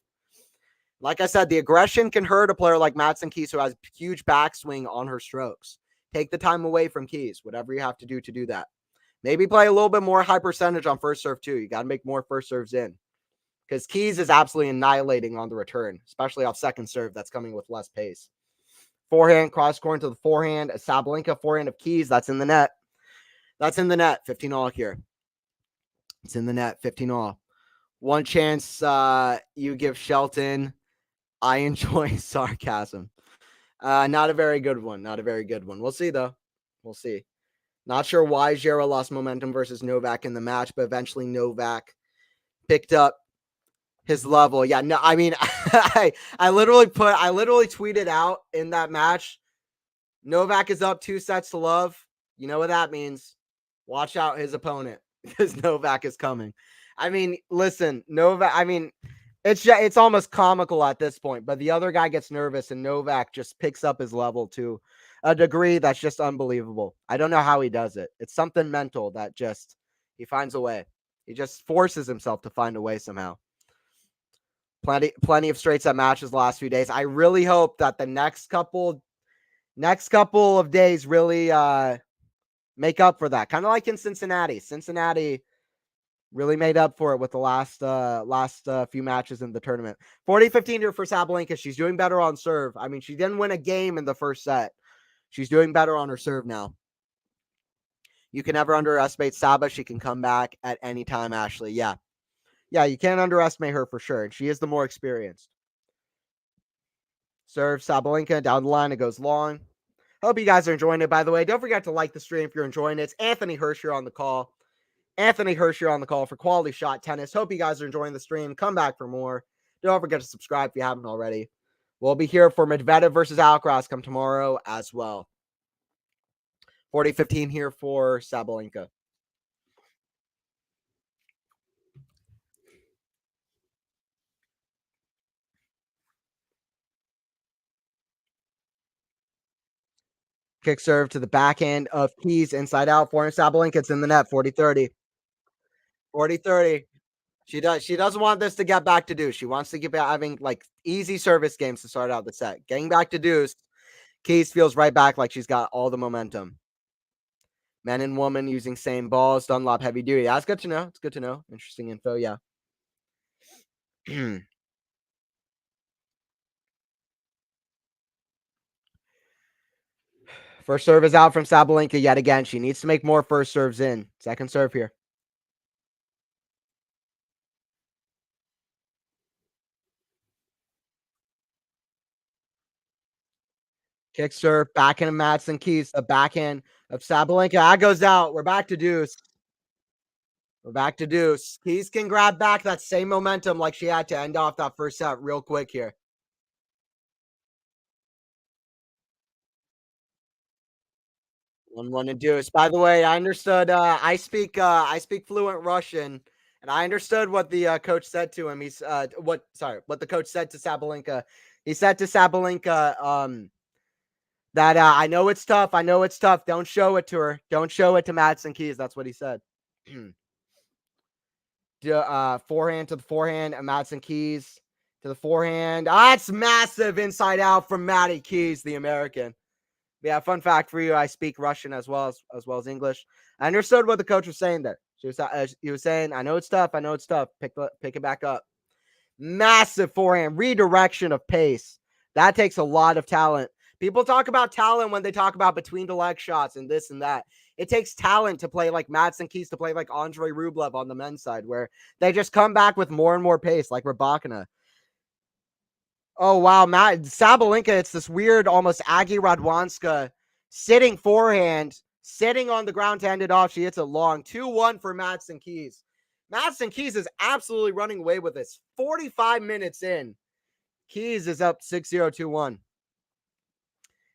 Like I said, the aggression can hurt a player like Madison Keys, who has huge backswing on her strokes. Take the time away from Keys, whatever you have to do that. Maybe play a little bit more high percentage on first serve, too. You got to make more first serves in, because Keys is absolutely annihilating on the return, especially off second serve that's coming with less pace. Forehand, cross court to the forehand. A Sabalenka forehand of Keys. That's in the net. That's in the net. 15 all here. It's in the net. 15 all. One chance you give Shelton. I enjoy sarcasm. Not a very good one. Not a very good one. We'll see, though. We'll see. Not sure why Jero lost momentum versus Novak in the match, but eventually Novak picked up his level. Yeah, no, I mean, I literally tweeted out in that match, Novak is up 2 sets to love. You know what that means. Watch out his opponent, because Novak is coming. I mean, listen, Novak, I mean, it's almost comical at this point, but the other guy gets nervous and Novak just picks up his level to a degree that's just unbelievable. I don't know how he does it. It's something mental that just he finds a way. He just forces himself to find a way somehow. Plenty of straight set matches the last few days. I really hope that the next couple of days really make up for that. Kind of like in Cincinnati. Cincinnati really made up for it with the last few matches in the tournament. 40-15 here for Sabalenka. She's doing better on serve. I mean, she didn't win a game in the first set. She's doing better on her serve now. You can never underestimate Saba. She can come back at any time, Ashley. Yeah. Yeah, you can't underestimate her for sure. And she is the more experienced. Serve Sabalenka down the line. It goes long. Hope you guys are enjoying it, by the way. Don't forget to like the stream if you're enjoying it. It's Anthony Hirsch here on the call. Anthony Hirsch here on the call for Quality Shot Tennis. Hope you guys are enjoying the stream. Come back for more. Don't forget to subscribe if you haven't already. We'll be here for Medvedev versus Alcaraz come tomorrow as well. 40-15 here for Sabalenka. Kick serve to the backhand of Keys inside out for Sabalenka. It's in the net. 40-30. 40-30. She doesn't want this to get back to deuce. She wants to get back having like easy service games to start out the set. Getting back to deuce. Keys feels right back like she's got all the momentum. Men and women using same balls, Dunlop heavy duty. That's good to know. It's good to know. Interesting info. Yeah. First serve is out from Sabalenka yet again. She needs to make more first serves in. Second serve here. Kick serve, backhand of Madison Keys, the backhand of Sabalenka. That goes out. We're back to deuce. We're back to deuce. Keys can grab back that same momentum like she had to end off that first set real quick here. 1-1 and deuce. By the way, I understood. I speak fluent Russian, and I understood what the coach said to him. He's what the coach said to Sabalenka. He said to Sabalenka, that I know it's tough. I know it's tough. Don't show it to her. Don't show it to Madison Keys. That's what he said. Forehand to the forehand, and Madison Keys to the forehand. That's massive inside out from Maddie Keys, the American. Yeah, fun fact for you: I speak Russian as well as English. I understood what the coach was saying there. He was saying, "I know it's tough. I know it's tough. Pick it back up." Massive forehand redirection of pace. That takes a lot of talent. People talk about talent when they talk about between the leg shots and this and that. It takes talent to play like Madison Keys, to play like Andrei Rublev on the men's side, where they just come back with more and more pace, like Rybakina. Oh, wow. Sabalenka, it's this weird, almost Aggie Radwanska sitting forehand, sitting on the ground to end it off. She hits it long. 2-1 for Madison Keys. Madison Keys is absolutely running away with this. 45 minutes in. Keys is up 6-0, 2-1.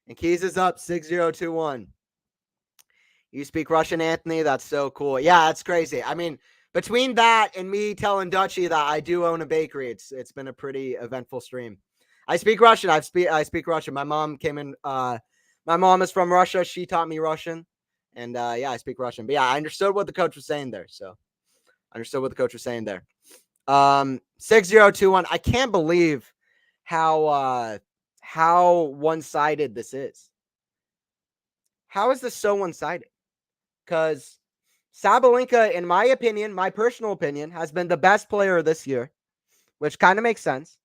And Keys is up 6-0, 2-1. You speak Russian, Anthony? That's so cool. Yeah, that's crazy. I mean, between that and me telling Dutchie that I do own a bakery, it's been a pretty eventful stream. I speak Russian. I speak Russian. My mom came in. My mom is from Russia. She taught me Russian, and yeah, I speak Russian. But yeah, I understood what the coach was saying there. So I understood what the coach was saying there. 6-0, 2-1. I can't believe how one-sided this is. How is this so one-sided? Because Sabalenka, in my opinion, my personal opinion, has been the best player this year, which kind of makes sense.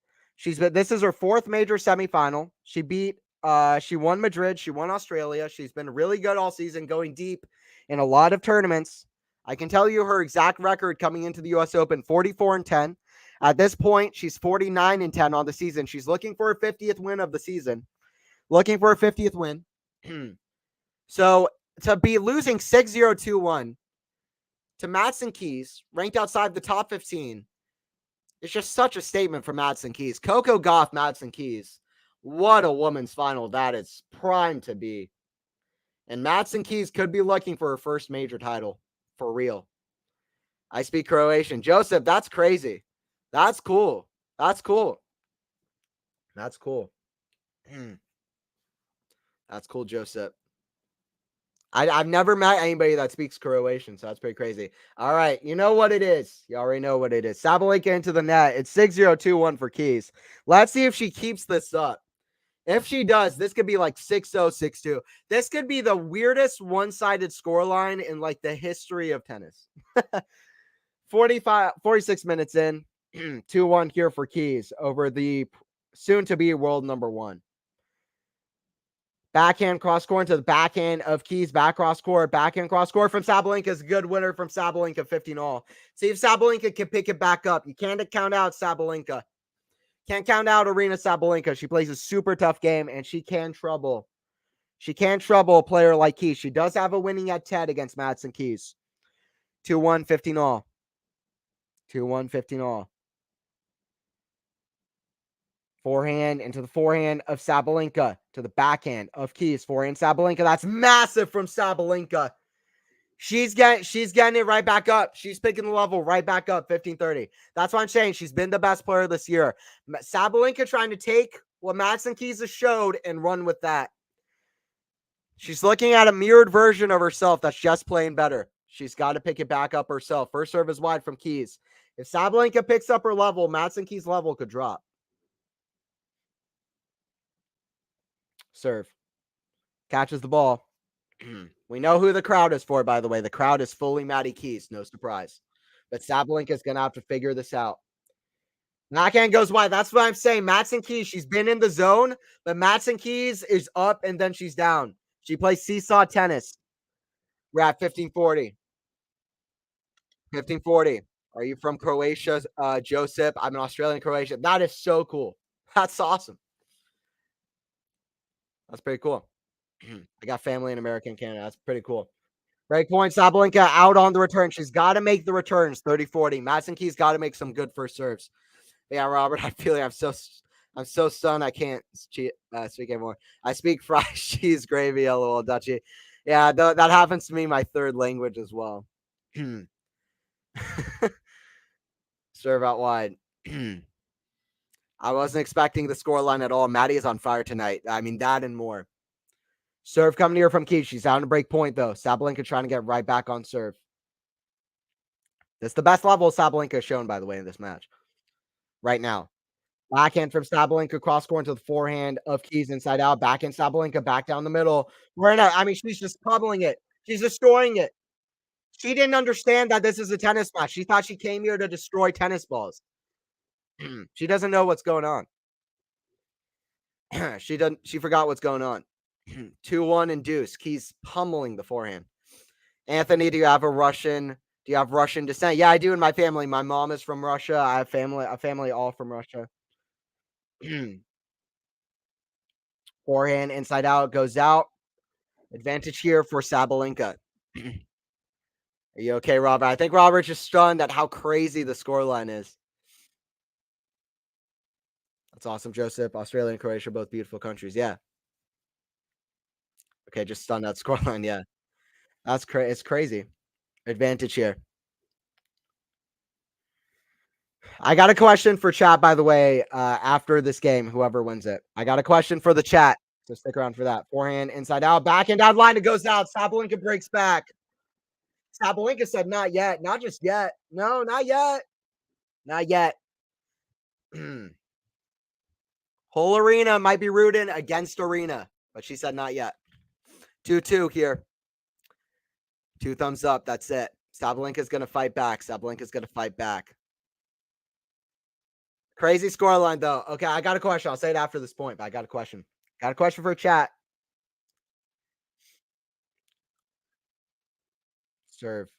This is her fourth major semifinal. She won Madrid, she won Australia. She's been really good all season, going deep in a lot of tournaments. I can tell you her exact record coming into the US Open: 44-10. At this point, she's 49-10 on the season. She's looking for her 50th win of the season. Looking for her 50th win. So to be losing 6-0, 2-1 to Madison Keys, ranked outside the top 15, it's just such a statement for Madison Keys. Coco Gauff, Madison Keys. What a women's final that is primed to be. And Madison Keys could be looking for her first major title. For real. I speak Croatian. Joseph, that's crazy. That's cool. That's cool. That's cool. That's cool, Joseph. I've never met anybody that speaks Croatian, so that's pretty crazy. All right, you know what it is. You already know what it is. Sabalenka into the net. It's 6-0, 2-1 for Keys. Let's see if she keeps this up. If she does, this could be like 6-0, 6-2. This could be the weirdest one-sided scoreline in like the history of tennis. 46 minutes in, 2-1 here for Keys over the soon-to-be world number one. Backhand cross court into the backhand of Keys, back cross court, backhand cross court from Sabalenka is a good winner from Sabalenka, 15-all. See if Sabalenka can pick it back up. You can't count out Sabalenka. Can't count out Aryna Sabalenka. She plays a super tough game, and she can trouble. She can trouble a player like Keys. She does have a winning at TED against Madison Keys. 2-1, 15-all. 2-1, 15-all. Forehand into the forehand of Sabalenka to the backhand of Keys. Forehand Sabalenka. That's massive from Sabalenka. She's getting it right back up. She's picking the level right back up, 15-30. That's what I'm saying. She's been the best player this year. Sabalenka trying to take what Madison Keys has showed and run with that. She's looking at a mirrored version of herself that's just playing better. She's got to pick it back up herself. First serve is wide from Keys. If Sabalenka picks up her level, Madison Keys' level could drop. Serve. Catches the ball. We know who the crowd is for, by the way. The crowd is fully Maddie Keys. No surprise. But Sabalenka is going to have to figure this out. Backhand goes wide. That's what I'm saying. Madison Keys, she's been in the zone, but Madison Keys is up and then she's down. She plays seesaw tennis. We're at 1540. 1540. Are you from Croatia, Joseph? I'm an Australian Croatian. That is so cool. That's awesome. That's pretty cool. I got family in America and Canada. That's pretty cool. Break point. Sabalenka out on the return. She's got to make the returns. 30-40. Madison Keys got to make some good first serves. Yeah, Robert, I feel like I'm so stunned I can't speak anymore. I speak fried cheese gravy, lol, Dutchy. Yeah, that happens to me my third language as well. Serve out wide. I wasn't expecting the scoreline at all. Maddie is on fire tonight. I mean, that and more. Serve coming here from Keith. She's down to break point, though. Sabalenka trying to get right back on serve. That's the best level Sabalenka has shown, by the way, in this match. Right now. Backhand from Sabalenka, cross court into the forehand of Keys inside out. Backhand Sabalenka back down the middle. I mean, she's just pummeling it. She's destroying it. She didn't understand that this is a tennis match. She thought she came here to destroy tennis balls. She doesn't know what's going on. She forgot what's going on. 2-1 and deuce. Keys pummeling the forehand. Anthony, do you have Russian descent? Yeah, I do in my family. My mom is from Russia. I have a family all from Russia. Forehand inside out goes out. Advantage here for Sabalenka. Are you okay, Robert? I think Robert's just stunned at how crazy the scoreline is. That's awesome, Joseph. Australia and Croatia, both beautiful countries. Yeah. Okay, just stunned that scoreline. Yeah. It's crazy. Advantage here. I got a question for chat, by the way, after this game, whoever wins it. I got a question for the chat. So stick around for that. Forehand, inside out, backhand down line. It goes out. Sabalenka breaks back. Sabalenka said, not yet. Not just yet. No, not yet. Not yet. Whole Aryna might be rooting against Aryna, but she said not yet. 2-2 here. 2 thumbs up. That's it. Sabalenka's going to fight back. Crazy scoreline, though. Okay, I got a question. I'll say it after this point, but I got a question. Got a question for chat. Serve.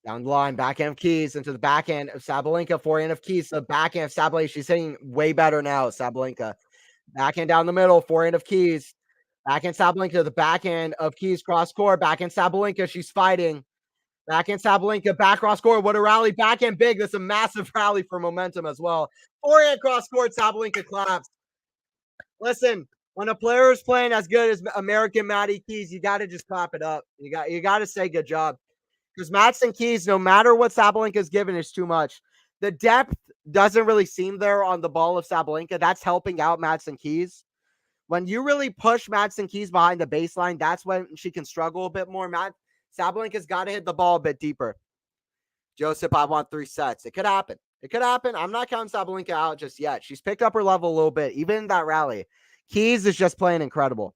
Down the line, backhand of Keys into the backhand of Sabalenka, forehand of Keys, the backhand of Sabalenka. She's hitting way better now, Sabalenka. Backhand down the middle, forehand of Keys. Backhand Sabalenka, the backhand of Keys, cross court. Backhand Sabalenka, she's fighting. Backhand Sabalenka, back cross court. What a rally. Backhand big. That's a massive rally for momentum as well. Forehand cross court, Sabalenka claps. Listen, when a player is playing as good as American Maddie Keys, you got to just clap it up. You got to say good job. Because Madison Keys, no matter what Sabalenka is given, is too much. The depth doesn't really seem there on the ball of Sabalenka. That's helping out Madison Keys. When you really push Madison Keys behind the baseline, that's when she can struggle a bit more. Sabalenka's got to hit the ball a bit deeper. Joseph, I want 3 sets. It could happen. I'm not counting Sabalenka out just yet. She's picked up her level a little bit, even in that rally. Keys is just playing incredible.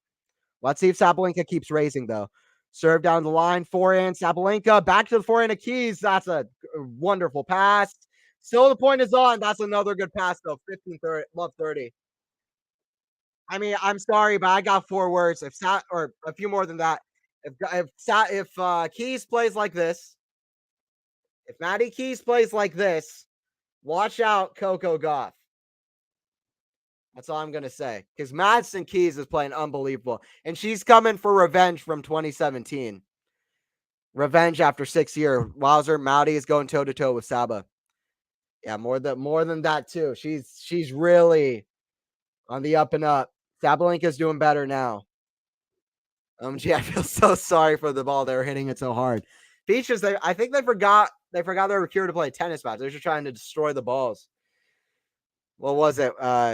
Let's see if Sabalenka keeps raising, though. Serve down the line, forehand, Sabalenka, back to the forehand of Keys. That's a wonderful pass. Still, the point is on. That's another good pass, though. 15-30, love 30. I mean, I'm sorry, but I got 4 words. Or a few more than that. If Keys plays like this, if Maddie Keys plays like this, watch out, Coco Gauff. That's all I'm going to say. Because Madison Keys is playing unbelievable. And she's coming for revenge from 2017. Revenge after 6 years. Wowzer, Maddie is going toe-to-toe with Saba. Yeah, more than that, too. She's really on the up and up. Sabalenka's doing better now. Gee, I feel so sorry for the ball. They were hitting it so hard. Features, I think they forgot they were here to play a tennis match. They're just trying to destroy the balls. What was it?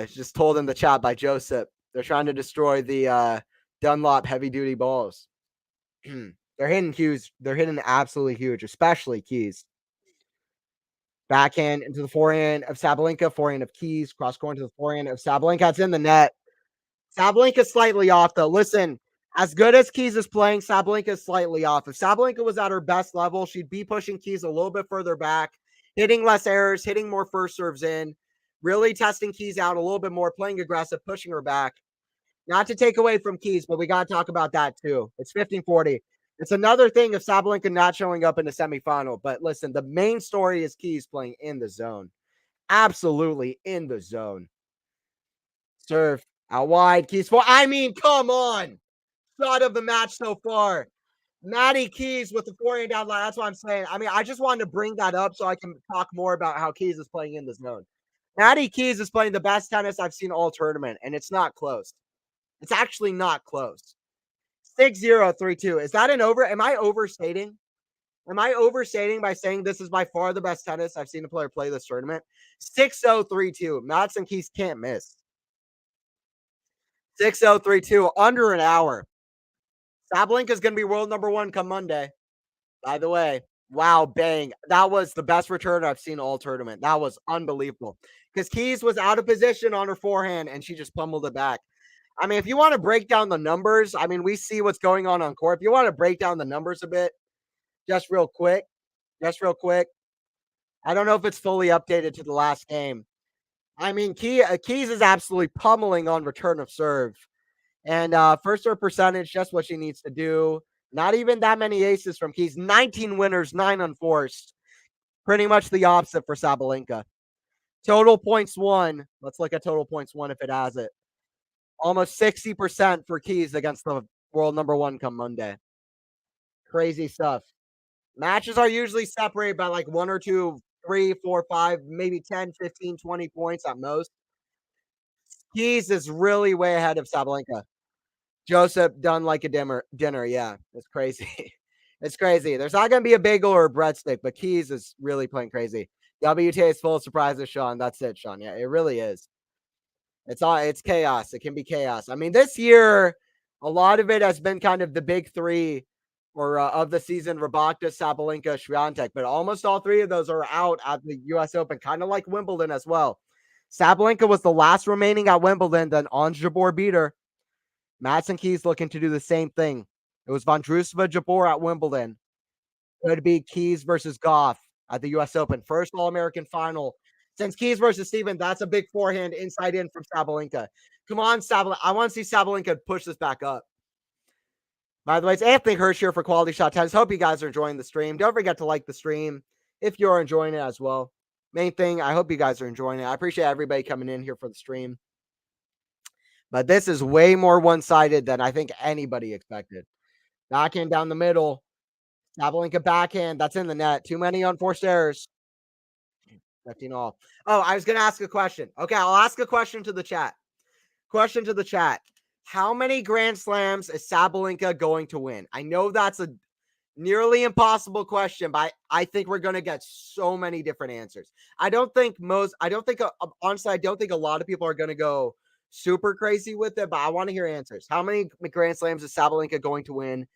Just told in the chat by Joseph. They're trying to destroy the Dunlop heavy duty balls. They're hitting huge. They're hitting absolutely huge, especially Keys. Backhand into the forehand of Sabalenka, forehand of Keys, cross court into the forehand of Sabalenka. It's in the net. Sabalenka's slightly off, though. Listen, as good as Keys is playing, Sabalenka's slightly off. If Sabalenka was at her best level, she'd be pushing Keys a little bit further back, hitting less errors, hitting more first serves in, really testing Keys out a little bit more, playing aggressive, pushing her back. Not to take away from Keys, but we got to talk about that too. It's 15-40. It's another thing of Sabalenka not showing up in the semifinal. But listen, the main story is Keys playing in the zone. Absolutely in the zone. Serve out wide. Keys for. I mean, come on. Shot of the match so far. Maddie Keys with the forehand down line. That's what I'm saying. I mean, I just wanted to bring that up so I can talk more about how Keys is playing in the zone. Maddie Keys is playing the best tennis I've seen all tournament, and it's not close. It's actually not close. 6-0, 3-2. Is that an over? Am I overstating? Am I overstating by saying this is by far the best tennis I've seen a player play this tournament? 6-0, 3-2. Madison Keys can't miss. 6-0, 3-2. Under an hour. Sabalenka is going to be world number one come Monday. By the way, wow, bang. That was the best return I've seen all tournament. That was unbelievable. Because Keys was out of position on her forehand and she just pummeled it back. I mean, if you want to break down the numbers, I mean, we see what's going on court. If you want to break down the numbers a bit, just real quick, I don't know if it's fully updated to the last game. I mean, Keys is absolutely pummeling on return of serve. And first serve percentage, just what she needs to do. Not even that many aces from Keys. 19 winners, 9 unforced. Pretty much the opposite for Sabalenka. Total points won. Let's look at total points won if it has it. Almost 60% for Keys against the world number one come Monday. Crazy stuff. Matches are usually separated by like 1 or 2, 3, 4, 5, maybe 10, 15, 20 points at most. Keys is really way ahead of Sabalenka. Joseph done like a dinner. Yeah, it's crazy. It's crazy. There's not going to be a bagel or a breadstick, but Keys is really playing crazy. WTA is full of surprises, Sean. That's it, Sean. Yeah, it really is. It's chaos. It can be chaos. I mean, this year, a lot of it has been kind of the big three or of the season: Rabakta, Sabalenka, Swiatek. But almost all three of those are out at the U.S. Open, kind of like Wimbledon as well. Sabalenka was the last remaining at Wimbledon. Then Ons Jabeur beat her. Madison Keys looking to do the same thing. It was Vondrousova Jabeur at Wimbledon. Could be Keys versus Goff at the U.S. Open. First All-American final. Since Keys versus Steven, that's a big forehand inside in from Sabalenka. Come on, Sabalenka. I want to see Sabalenka push this back up. By the way, it's Anthony Hirsch here for Quality Shot Tennis. Hope you guys are enjoying the stream. Don't forget to like the stream if you're enjoying it as well. Main thing, I hope you guys are enjoying it. I appreciate everybody coming in here for the stream. But this is way more one-sided than I think anybody expected. Backhand down the middle. Sabalenka backhand. That's in the net. Too many unforced errors. 15 all. Oh, I was going to ask a question. Okay, I'll ask a question to the chat. Question to the chat. How many Grand Slams is Sabalenka going to win? I know that's a nearly impossible question, but I think we're going to get so many different answers. honestly, I don't think a lot of people are going to go super crazy with it, but I want to hear answers. How many Grand Slams is Sabalenka going to win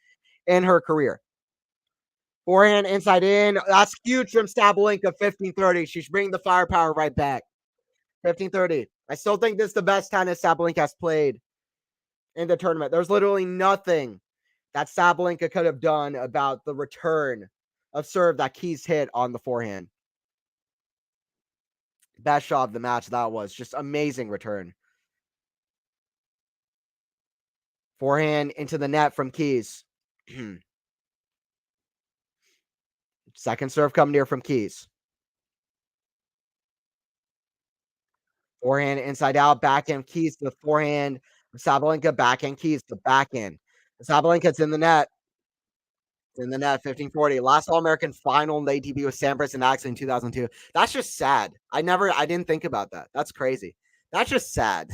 in her career? Forehand inside in. That's huge from Sabalenka. 15-30. She's bringing the firepower right back. 15-30. I still think this is the best tennis Sabalenka has played in the tournament. There's literally nothing that Sabalenka could have done about the return of serve that Keys hit on the forehand. Best shot of the match that was. Just amazing return. Forehand into the net from Keys. Second serve come near from Keys. Forehand inside out, backhand Keys to the forehand. Sabalenka backhand Keys to backhand. Sabalenka's in the net. In the net, 15-40. Last All-American final in the ATP with Sampras and Axel in 2002. That's just sad. I didn't think about that. That's crazy. That's just sad.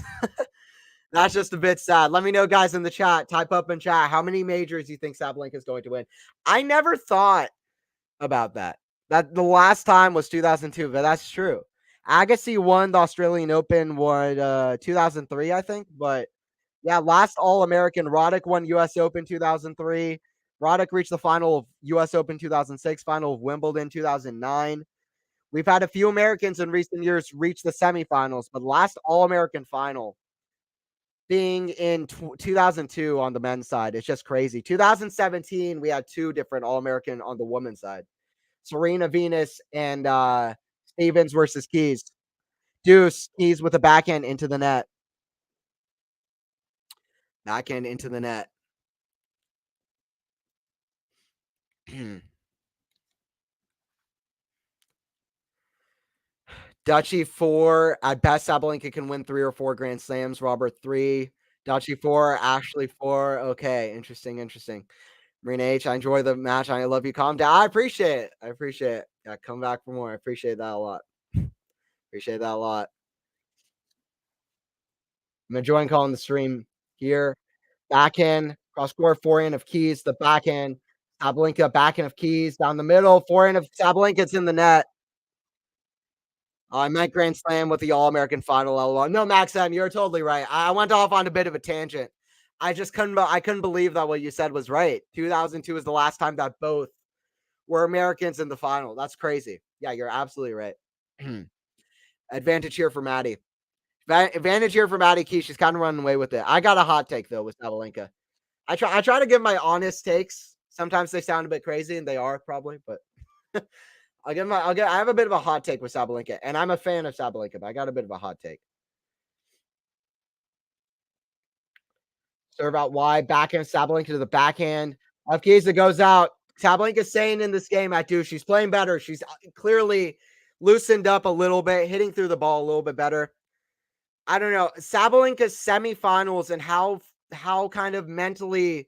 That's just a bit sad. Let me know, guys, in the chat. Type up in chat how many majors you think Sabalenka is going to win. I never thought about that. That the last time was 2002, but that's true. Agassi won the Australian Open 2003, I think. But yeah, last All-American, Roddick won US Open 2003. Roddick reached the final of US Open 2006, final of Wimbledon 2009. We've had a few Americans in recent years reach the semifinals, but last All-American final being in 2002 on the men's side. It's just crazy. 2017, we had two different All American on the women's side. Serena Venus and Stevens versus Keys. Deuce Keys with a backhand into the net. Backhand into the net. Dutchy 4. At best, Sabalenka can win 3 or 4 Grand Slams. Robert 3. Dutchy 4. Ashley 4. Okay, interesting, interesting. Marina H, I enjoy the match. I love you. Calm down. I appreciate it. I appreciate it. Yeah, come back for more. I appreciate that a lot. Appreciate that a lot. I'm enjoying calling the stream here. Backhand, cross court, forehand of Keys, the backhand. Sabalenka, backhand of Keys, down the middle, forehand of Sabalenka, it's in the net. I meant Grand Slam with the All American final. LOL. No, Max, you're totally right. I went off on a bit of a tangent. I just couldn't believe that what you said was right. 2002 is the last time that both were Americans in the final. That's crazy. Yeah, you're absolutely right. Advantage here for Maddie. Advantage here for Maddie Key. She's kind of running away with it. I got a hot take though with Sabalenka. I try to give my honest takes. Sometimes they sound a bit crazy, and they are probably, but I have a bit of a hot take with Sabalenka, and I'm a fan of Sabalenka, but I got a bit of a hot take. Serve out wide, backhand Sabalenka to the backhand. Afkiza goes out. Sabalenka's saying in this game at Deuce, she's playing better. She's clearly loosened up a little bit, hitting through the ball a little bit better. I don't know. Sabalenka's semifinals and how kind of mentally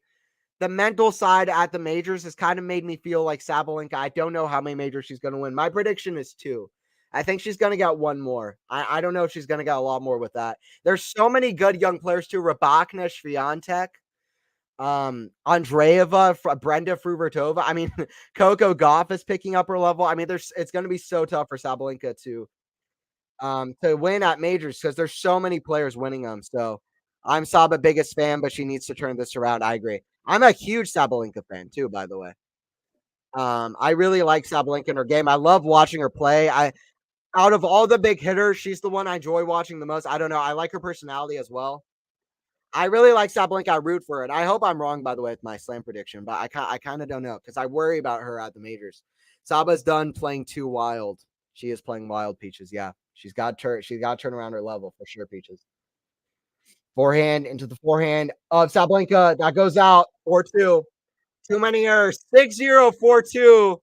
the mental side at the majors has kind of made me feel like Sabalenka. I don't know how many majors she's going to win. My prediction is 2. I think she's going to get one more. I don't know if she's going to get a lot more with that. There's so many good young players too. Rabakina, Swiatek, Andreeva, Brenda Fruvertova. I mean, Coco Gauff is picking up her level. I mean, it's going to be so tough for Sabalenka to win at majors because there's so many players winning them. So I'm Saba biggest fan, but she needs to turn this around. I agree. I'm a huge Sabalenka fan too, by the way. I really like Sabalenka in her game. I love watching her play. Out of all the big hitters, she's the one I enjoy watching the most. I don't know. I like her personality as well. I really like Sabalenka. I root for it. I hope I'm wrong, by the way, with my slam prediction, but I kind of don't know because I worry about her at the majors. Saba's done playing too wild. She is playing wild, Peaches. Yeah, she's got to turn around her level for sure, Peaches. Forehand into the forehand of Sabalenka. That goes out 4-2. Too many errors. 6-0, 4-2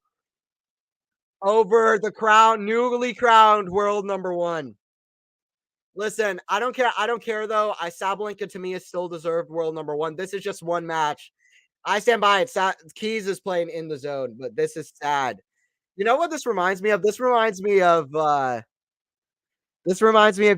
over the newly crowned world number 1. Listen, I don't care. I don't care though. Sabalenka to me is still deserved world number 1. This is just one match. I stand by it. Keys is playing in the zone, but this is sad. You know what this reminds me of? This reminds me of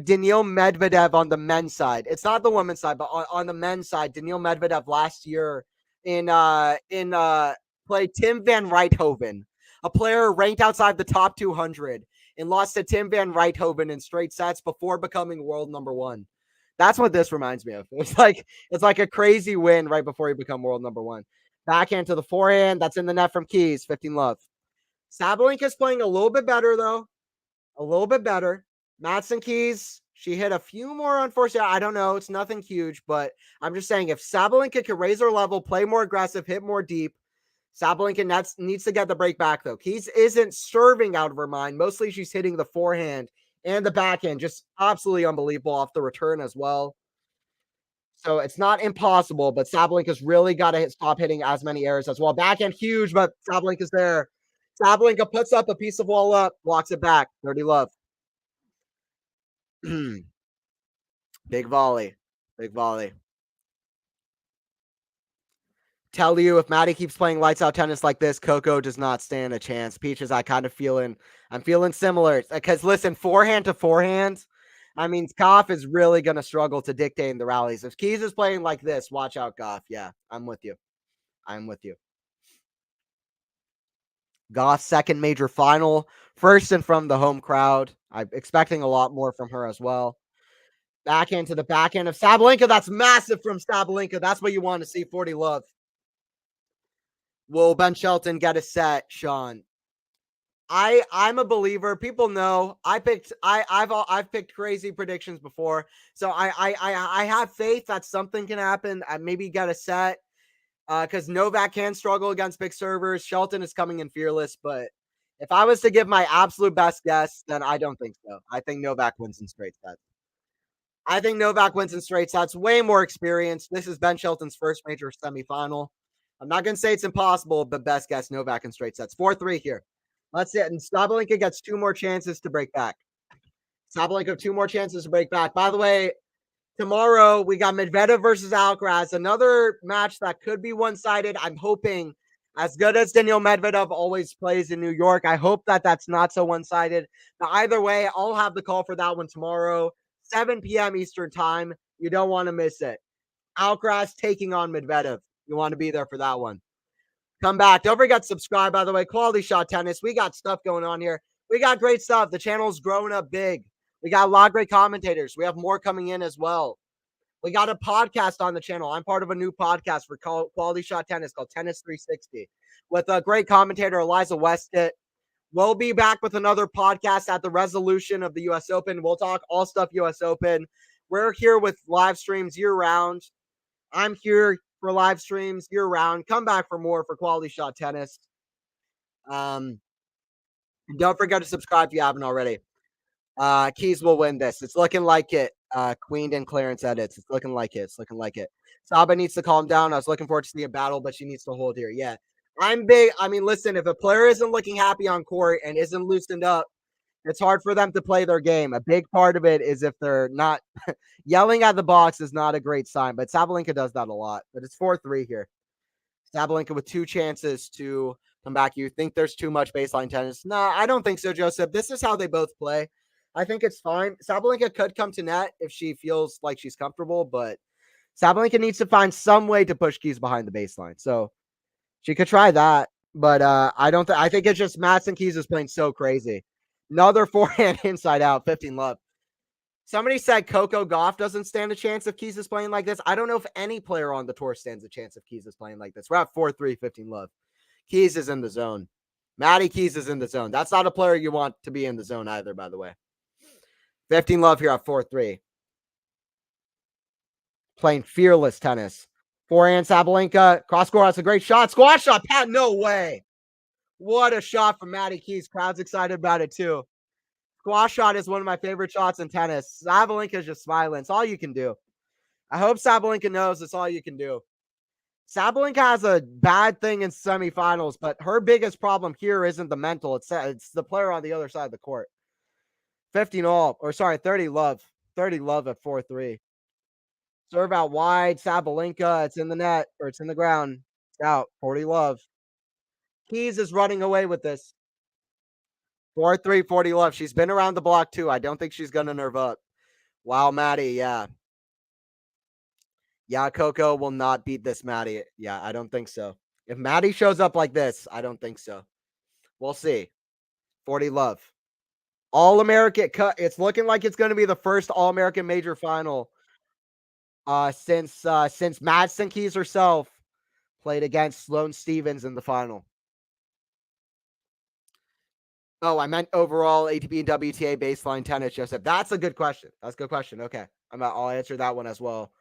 Daniil Medvedev on the men's side. It's not the women's side, but on the men's side, Daniil Medvedev last year in played Tim van Rijthoven, a player ranked outside the top 200, and lost to Tim van Rijthoven in straight sets before becoming world number 1. That's what this reminds me of. It's like a crazy win right before he become world number 1. Backhand to the forehand. That's in the net from Keys. 15 love. Sabalenka's playing a little bit better though. A little bit better. Madison Keys, she hit a few more unfortunate. I don't know. It's nothing huge, but I'm just saying if Sabalenka can raise her level, play more aggressive, hit more deep, Sabalenka needs to get the break back though. Keys isn't serving out of her mind. Mostly she's hitting the forehand and the backhand. Just absolutely unbelievable off the return as well. So it's not impossible, but Sabalenka's really got to stop hitting as many errors as well. Backhand huge, but Sabalenka's there. Sabalenka puts up a piece of wall up, blocks it back. Dirty love. Big volley. Big volley. Tell you if Maddie keeps playing lights out tennis like this, Coco does not stand a chance. Peaches, I'm feeling similar. Because listen, forehand to forehand, I mean, Goff is really going to struggle to dictate in the rallies. If Keys is playing like this, watch out, Goff. Yeah, I'm with you. I'm with you. Goff's second major final, first and from the home crowd. I'm expecting a lot more from her as well. Backhand to the backhand of Sabalenka. That's massive from Sabalenka. That's what you want to see. 40 love. Will Ben Shelton get a set, Sean? I'm a believer. People know I've picked crazy predictions before. So I have faith that something can happen. I maybe get a set. Because Novak can struggle against big servers. Shelton is coming in fearless, but if I was to give my absolute best guess, then I don't think so. I think Novak wins in straight sets. I think Novak wins in straight sets. Way more experience. This is Ben Shelton's first major semifinal. I'm not going to say it's impossible, but best guess Novak in straight sets. 4-3 here. Let's see it. And Sabalenka gets two more chances to break back. Sabalenka, two more chances to break back. By the way, tomorrow we got Medvedev versus Alcaraz, another match that could be one-sided. I'm hoping, as good as Daniil Medvedev always plays in New York, I hope that that's not so one-sided. But either way, I'll have the call for that one tomorrow, 7 p.m. Eastern time. You don't want to miss it. Alcaraz taking on Medvedev. You want to be there for that one. Come back. Don't forget to subscribe, by the way. Quality Shot Tennis. We got stuff going on here. We got great stuff. The channel's growing up big. We got a lot of great commentators. We have more coming in as well. We got a podcast on the channel. I'm part of a new podcast for Quality Shot Tennis called Tennis 360 with a great commentator, Eliza Westett. We'll be back with another podcast at the resolution of the U.S. Open. We'll talk all stuff U.S. Open. We're here with live streams year round. I'm here for live streams year round. Come back for more for Quality Shot Tennis. Don't forget to subscribe if you haven't already. Keys will win this. It's looking like it. Queen and Clarence edits. It's looking like it. It's looking like it. Saba needs to calm down. I was looking forward to seeing a battle, but she needs to hold here. Yeah. I'm big. I mean, listen, if a player isn't looking happy on court and isn't loosened up, it's hard for them to play their game. A big part of it is if they're not yelling at the box is not a great sign, but Sabalenka does that a lot. But it's 4-3 here. Sabalenka with two chances to come back. You think there's too much baseline tennis? No, I don't think so, Joseph. This is how they both play. I think it's fine. Sabalenka could come to net if she feels like she's comfortable, but Sabalenka needs to find some way to push Keys behind the baseline. So she could try that, but I don't. I think it's just Madison Keys is playing so crazy. Another forehand inside out, 15 love. Somebody said Coco Gauff doesn't stand a chance if Keys is playing like this. I don't know if any player on the tour stands a chance if Keys is playing like this. We're at 4-3, 15 love. Keys is in the zone. Maddie Keys is in the zone. That's not a player you want to be in the zone either, by the way. 15 love here at 4-3. Playing fearless tennis. Forehand Sabalenka. Cross court. That's a great shot. Squash shot. Pat, no way. What a shot from Maddie Keys. Crowd's excited about it too. Squash shot is one of my favorite shots in tennis. Sabalenka is just smiling. It's all you can do. I hope Sabalenka knows it's all you can do. Sabalenka has a bad thing in semifinals, but her biggest problem here isn't the mental. It's the player on the other side of the court. 15 all, or sorry, 30 love. 30 love at 4-3. Serve out wide. Sabalenka. It's in the net, or it's in the ground. It's out. 40 love. Keys is running away with this. 4-3, 40 love. She's been around the block too. I don't think she's going to nerve up. Wow, Maddie. Yeah. Yeah, Coco will not beat this Maddie. Yeah, I don't think so. If Maddie shows up like this, I don't think so. We'll see. 40 love. All-American cut. It's looking like it's going to be the first All-American major final since Madison Keys herself played against Sloane Stephens in the final. Oh, I meant overall ATP and WTA baseline tennis, Joseph. That's a good question. That's a good question. Okay. I'll answer that one as well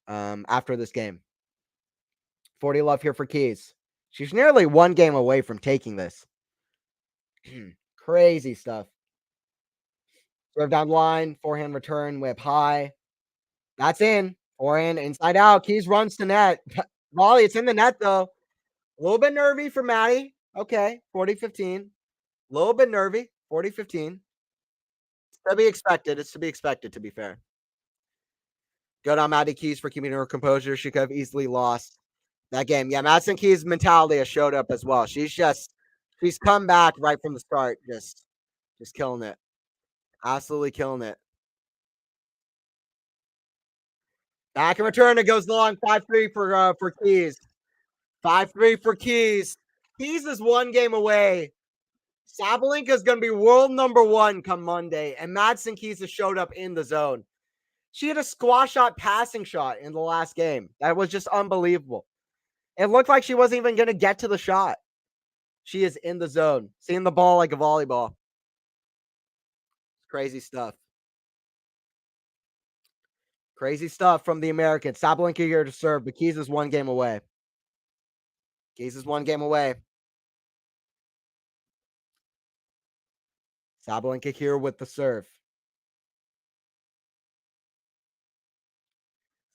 after this game. 40 love here for Keys. She's nearly one game away from taking this. Crazy stuff. Serve down the line, forehand return, whip high. That's in. Forehand inside out. Keys runs to net. Volley, it's in the net though. A little bit nervy for Maddie. Okay, 40-15. A little bit nervy. 40-15. It's to be expected. It's to be expected, to be fair. Good on Maddie Keys for keeping her composure. She could have easily lost that game. Yeah, Madison Keys' mentality has showed up as well. She's come back right from the start. Just killing it. Absolutely killing it. Back in return, it goes long. 5-3 for Keys. 5-3 for Keys. Keys is one game away. Sabalenka is going to be world number one come Monday, and Madison Keys has showed up in the zone. She had a squash shot passing shot in the last game. That was just unbelievable. It looked like she wasn't even going to get to the shot. She is in the zone, seeing the ball like a volleyball. Crazy stuff. Crazy stuff from the Americans. Sabalenka here to serve, but Keys is 1 game away. Keys is 1 game away. Sabalenka here with the serve.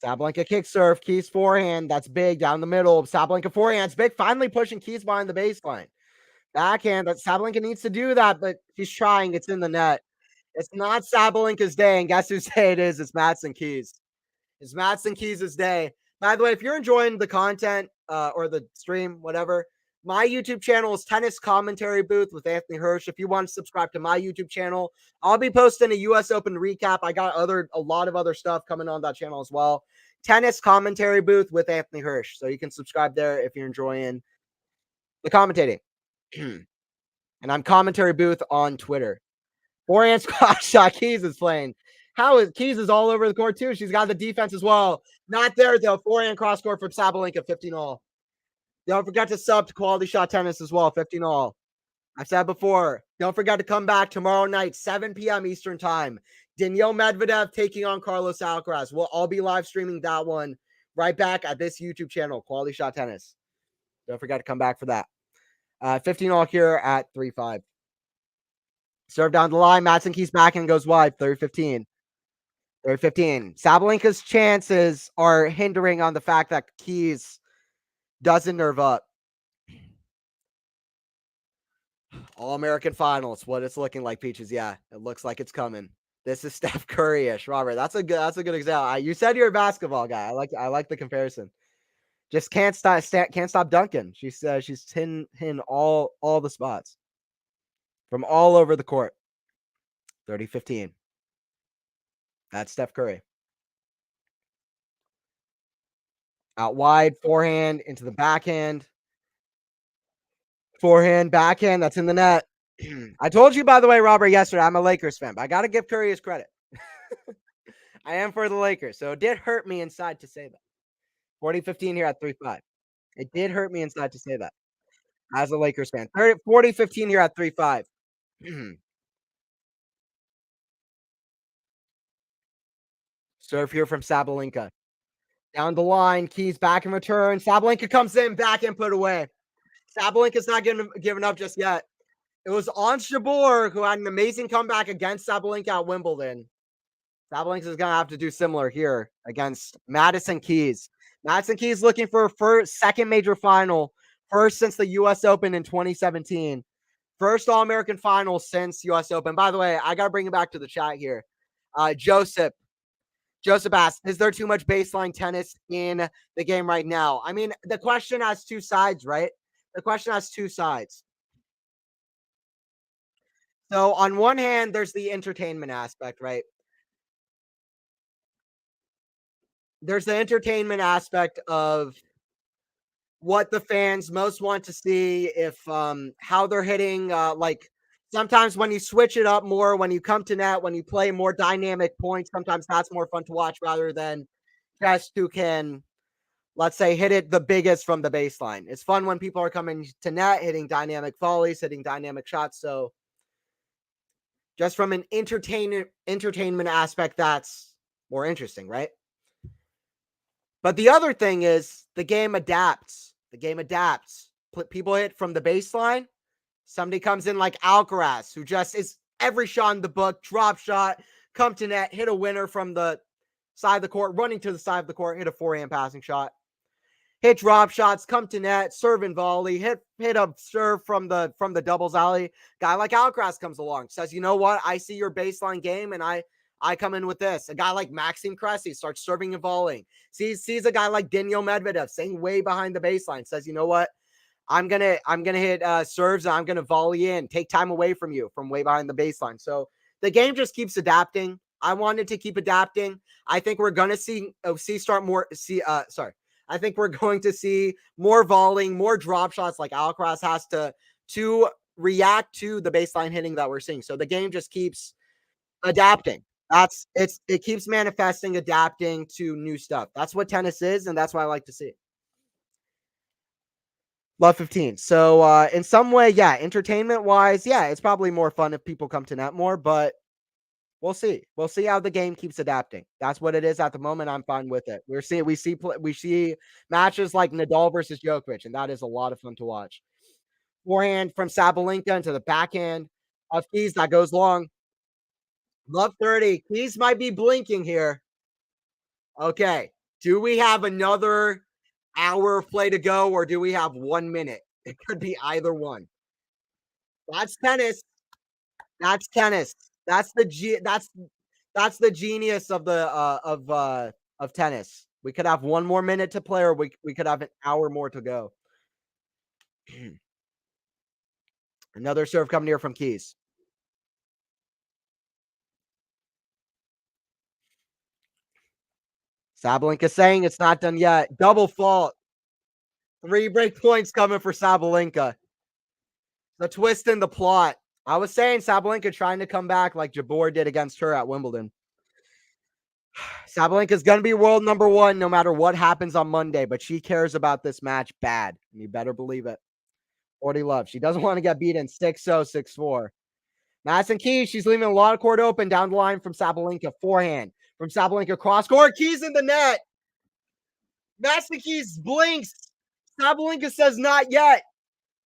Sabalenka kick serve. Keys forehand. That's big down the middle. Sabalenka forehand. It's big. Finally pushing Keys behind the baseline. Backhand. That Sabalenka needs to do that, but she's trying. It's in the net. It's not Sabalenka's day, and guess whose day it is? It's Madison Keys. It's Madison Keys' day. By the way, if you're enjoying the content or the stream, whatever, my YouTube channel is Tennis Commentary Booth with Anthony Hirsch. If you want to subscribe to my YouTube channel, I'll be posting a US Open recap. I got a lot of other stuff coming on that channel as well. Tennis Commentary Booth with Anthony Hirsch. So you can subscribe there if you're enjoying the commentating. And I'm Commentary Booth on Twitter. Forehand squash shot. Keys is playing. Keys is all over the court too. She's got the defense as well. Not there though. Forehand cross court from Sabalenka, 15-all. Don't forget to sub to QualityShot Tennis as well, 15-all. I've said before, don't forget to come back tomorrow night, 7 p.m. Eastern time. Daniil Medvedev taking on Carlos Alcaraz. We'll all be live streaming that one right back at this YouTube channel, QualityShot Tennis. Don't forget to come back for that. 15-all here at 3-5. Serve down the line. Madison Keys back and goes wide. 3-15. 3-15. Sabalenka's chances are hindering on the fact that Keys doesn't nerve up. All-American finals. What it's looking like, Peaches. Yeah, it looks like it's coming. This is Steph Curry-ish. Robert, that's a good example. You said you're a basketball guy. I like the comparison. Just can't stop dunking. She's hitting all the spots from all over the court. 30-15. That's Steph Curry. Out wide, forehand into the backhand. Forehand, backhand, that's in the net. I told you, by the way, Robert, yesterday, I'm a Lakers fan, but I got to give Curry his credit. I am for the Lakers, so it did hurt me inside to say that. 40-15 here at 3-5. It did hurt me inside to say that as a Lakers fan. 40-15 here at 3-5. Serve here from Sabalenka. Down the line, Keys back in return. Sabalenka comes in, back and put away. Sabalenka's not giving up just yet. It was Ons Jabeur who had an amazing comeback against Sabalenka at Wimbledon. Sabalenka is going to have to do similar here against Madison Keys. Madison Keys looking for her second major final, first since the U.S. Open in 2017. First All-American final since U.S. Open. By the way, I got to bring it back to the chat here. Joseph asks, is there too much baseline tennis in the game right now? I mean, the question has two sides, right? The question has two sides. So on one hand, there's the entertainment aspect, right? There's the entertainment aspect of what the fans most want to see, if how they're hitting. Like sometimes when you switch it up more, when you come to net, when you play more dynamic points, sometimes that's more fun to watch rather than just who can, let's say, hit it the biggest from the baseline. It's fun when people are coming to net, hitting dynamic volleys, hitting dynamic shots. So just from an entertainment aspect, that's more interesting, right? But the other thing is the game adapts. The game adapts. People hit from the baseline. Somebody comes in like Alcaraz, who just is every shot in the book, drop shot, come to net, hit a winner from the side of the court, running to the side of the court, hit a forehand passing shot, hit drop shots, come to net, serve and volley, hit a serve from the doubles alley. Guy like Alcaraz comes along, says, you know what? I see your baseline game, and I come in with this. A guy like Maxime Cressy starts serving and volleying. Sees a guy like Daniil Medvedev staying way behind the baseline. Says, you know what? I'm gonna hit serves, and I'm gonna volley in, take time away from you from way behind the baseline. So the game just keeps adapting. I wanted to keep adapting. I think we're gonna see I think we're going to see more volleying, more drop shots like Alcaraz has to react to the baseline hitting that we're seeing. So the game just keeps adapting. It keeps manifesting, adapting to new stuff. That's what tennis is, and that's what I like to see. Love 15. So in some way, yeah, entertainment wise, yeah, it's probably more fun if people come to net more, but we'll see. We'll see how the game keeps adapting. That's what it is at the moment. I'm fine with it. We see matches like Nadal versus Djokovic, and that is a lot of fun to watch. Forehand from Sabalenka into the backhand of Keys that goes long. Love 30. Keys might be blinking here. Okay. Do we have another hour of play to go, or do we have 1 minute? It could be either one. That's tennis. That's tennis. That's the genius of the of tennis. We could have 1 more minute to play, or we could have an hour more to go. Another serve coming here from Keys. Sabalenka saying it's not done yet. Double fault. 3 break points coming for Sabalenka. The twist in the plot. I was saying Sabalenka trying to come back like Jabeur did against her at Wimbledon. Sabalenka's going to be world number 1 no matter what happens on Monday, but she cares about this match bad. You better believe it. 40 love. She doesn't want to get beaten 6-0, 6-4. Madison Keys, she's leaving a lot of court open down the line from Sabalenka. Forehand from Sabalenka. Cross court. Keys in the net. Madison Keys blinks. Sabalenka says not yet.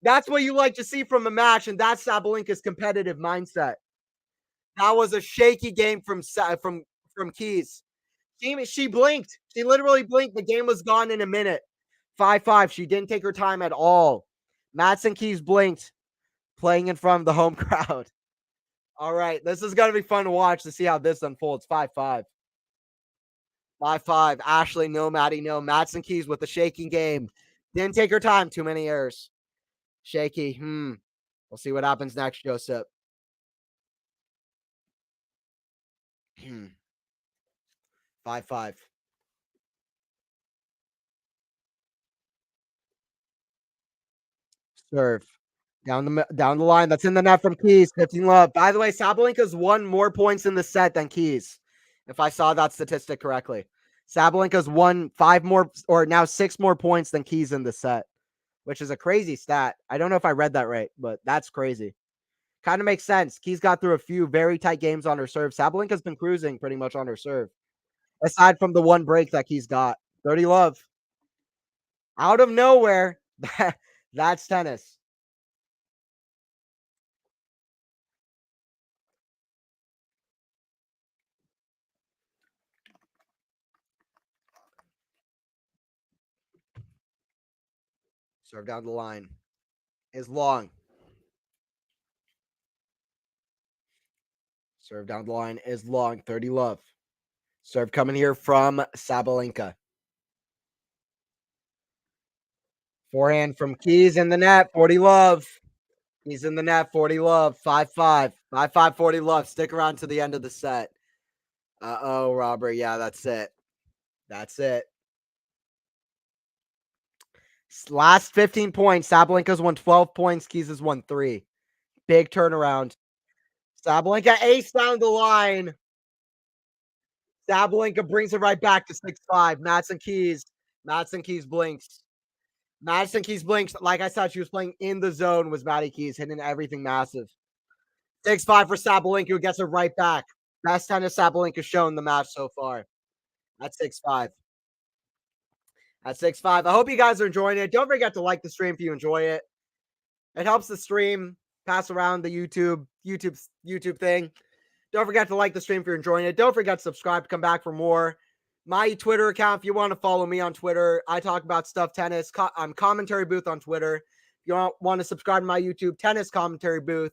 That's what you like to see from a match, and that's Sabalenka's competitive mindset. That was a shaky game from Keys. She blinked. She literally blinked. The game was gone in a minute. 5-5. She didn't take her time at all. Madison Keys blinked, playing in front of the home crowd. All right. This is going to be fun to watch to see how this unfolds. 5-5. 5-5. Ashley, no. Maddie, no. Madison Keys with the shaking game. Didn't take her time. Too many errors. Shaky. We'll see what happens next, Joseph. 5-5. Serve. Down the line. That's in the net from Keys. 15 love. By the way, Sabalenka's won more points in the set than Keys, if I saw that statistic correctly. Sabalenka's won 5 more, or now 6 more points than Keys in the set, which is a crazy stat. I don't know if I read that right, but that's crazy. Kind of makes sense. Keys got through a few very tight games on her serve. Sabalenka's been cruising pretty much on her serve, aside from the one break that Keys got. 30 love. Out of nowhere. That's tennis. Serve down the line is long. Serve down the line is long. 30 love. Serve coming here from Sabalenka. Forehand from Keys in the net. 40 love. He's in the net. 40 love. 5-5. 5-5, 40 love. Stick around to the end of the set. Uh-oh, Robert. Yeah, that's it. That's it. Last 15 points. Sabalenka's won 12 points. Keys has won 3. Big turnaround. Sabalenka ace down the line. Sabalenka brings it right back to 6-5. Madison Keys blinks. Madison Keys blinks. Like I said, she was playing in the zone with Maddie Keys, hitting everything massive. 6-5 for Sabalenka, who gets it right back. Best tennis Sabalenka's shown the match so far. That's 6-5. At 6-5. I hope you guys are enjoying it. Don't forget to like the stream if you enjoy it. It helps the stream pass around the YouTube thing. Don't forget to like the stream if you're enjoying it. Don't forget to subscribe to come back for more. My Twitter account, if you want to follow me on Twitter, I talk about stuff tennis. I'm Commentary Booth on Twitter. If you want to subscribe to my YouTube, Tennis Commentary Booth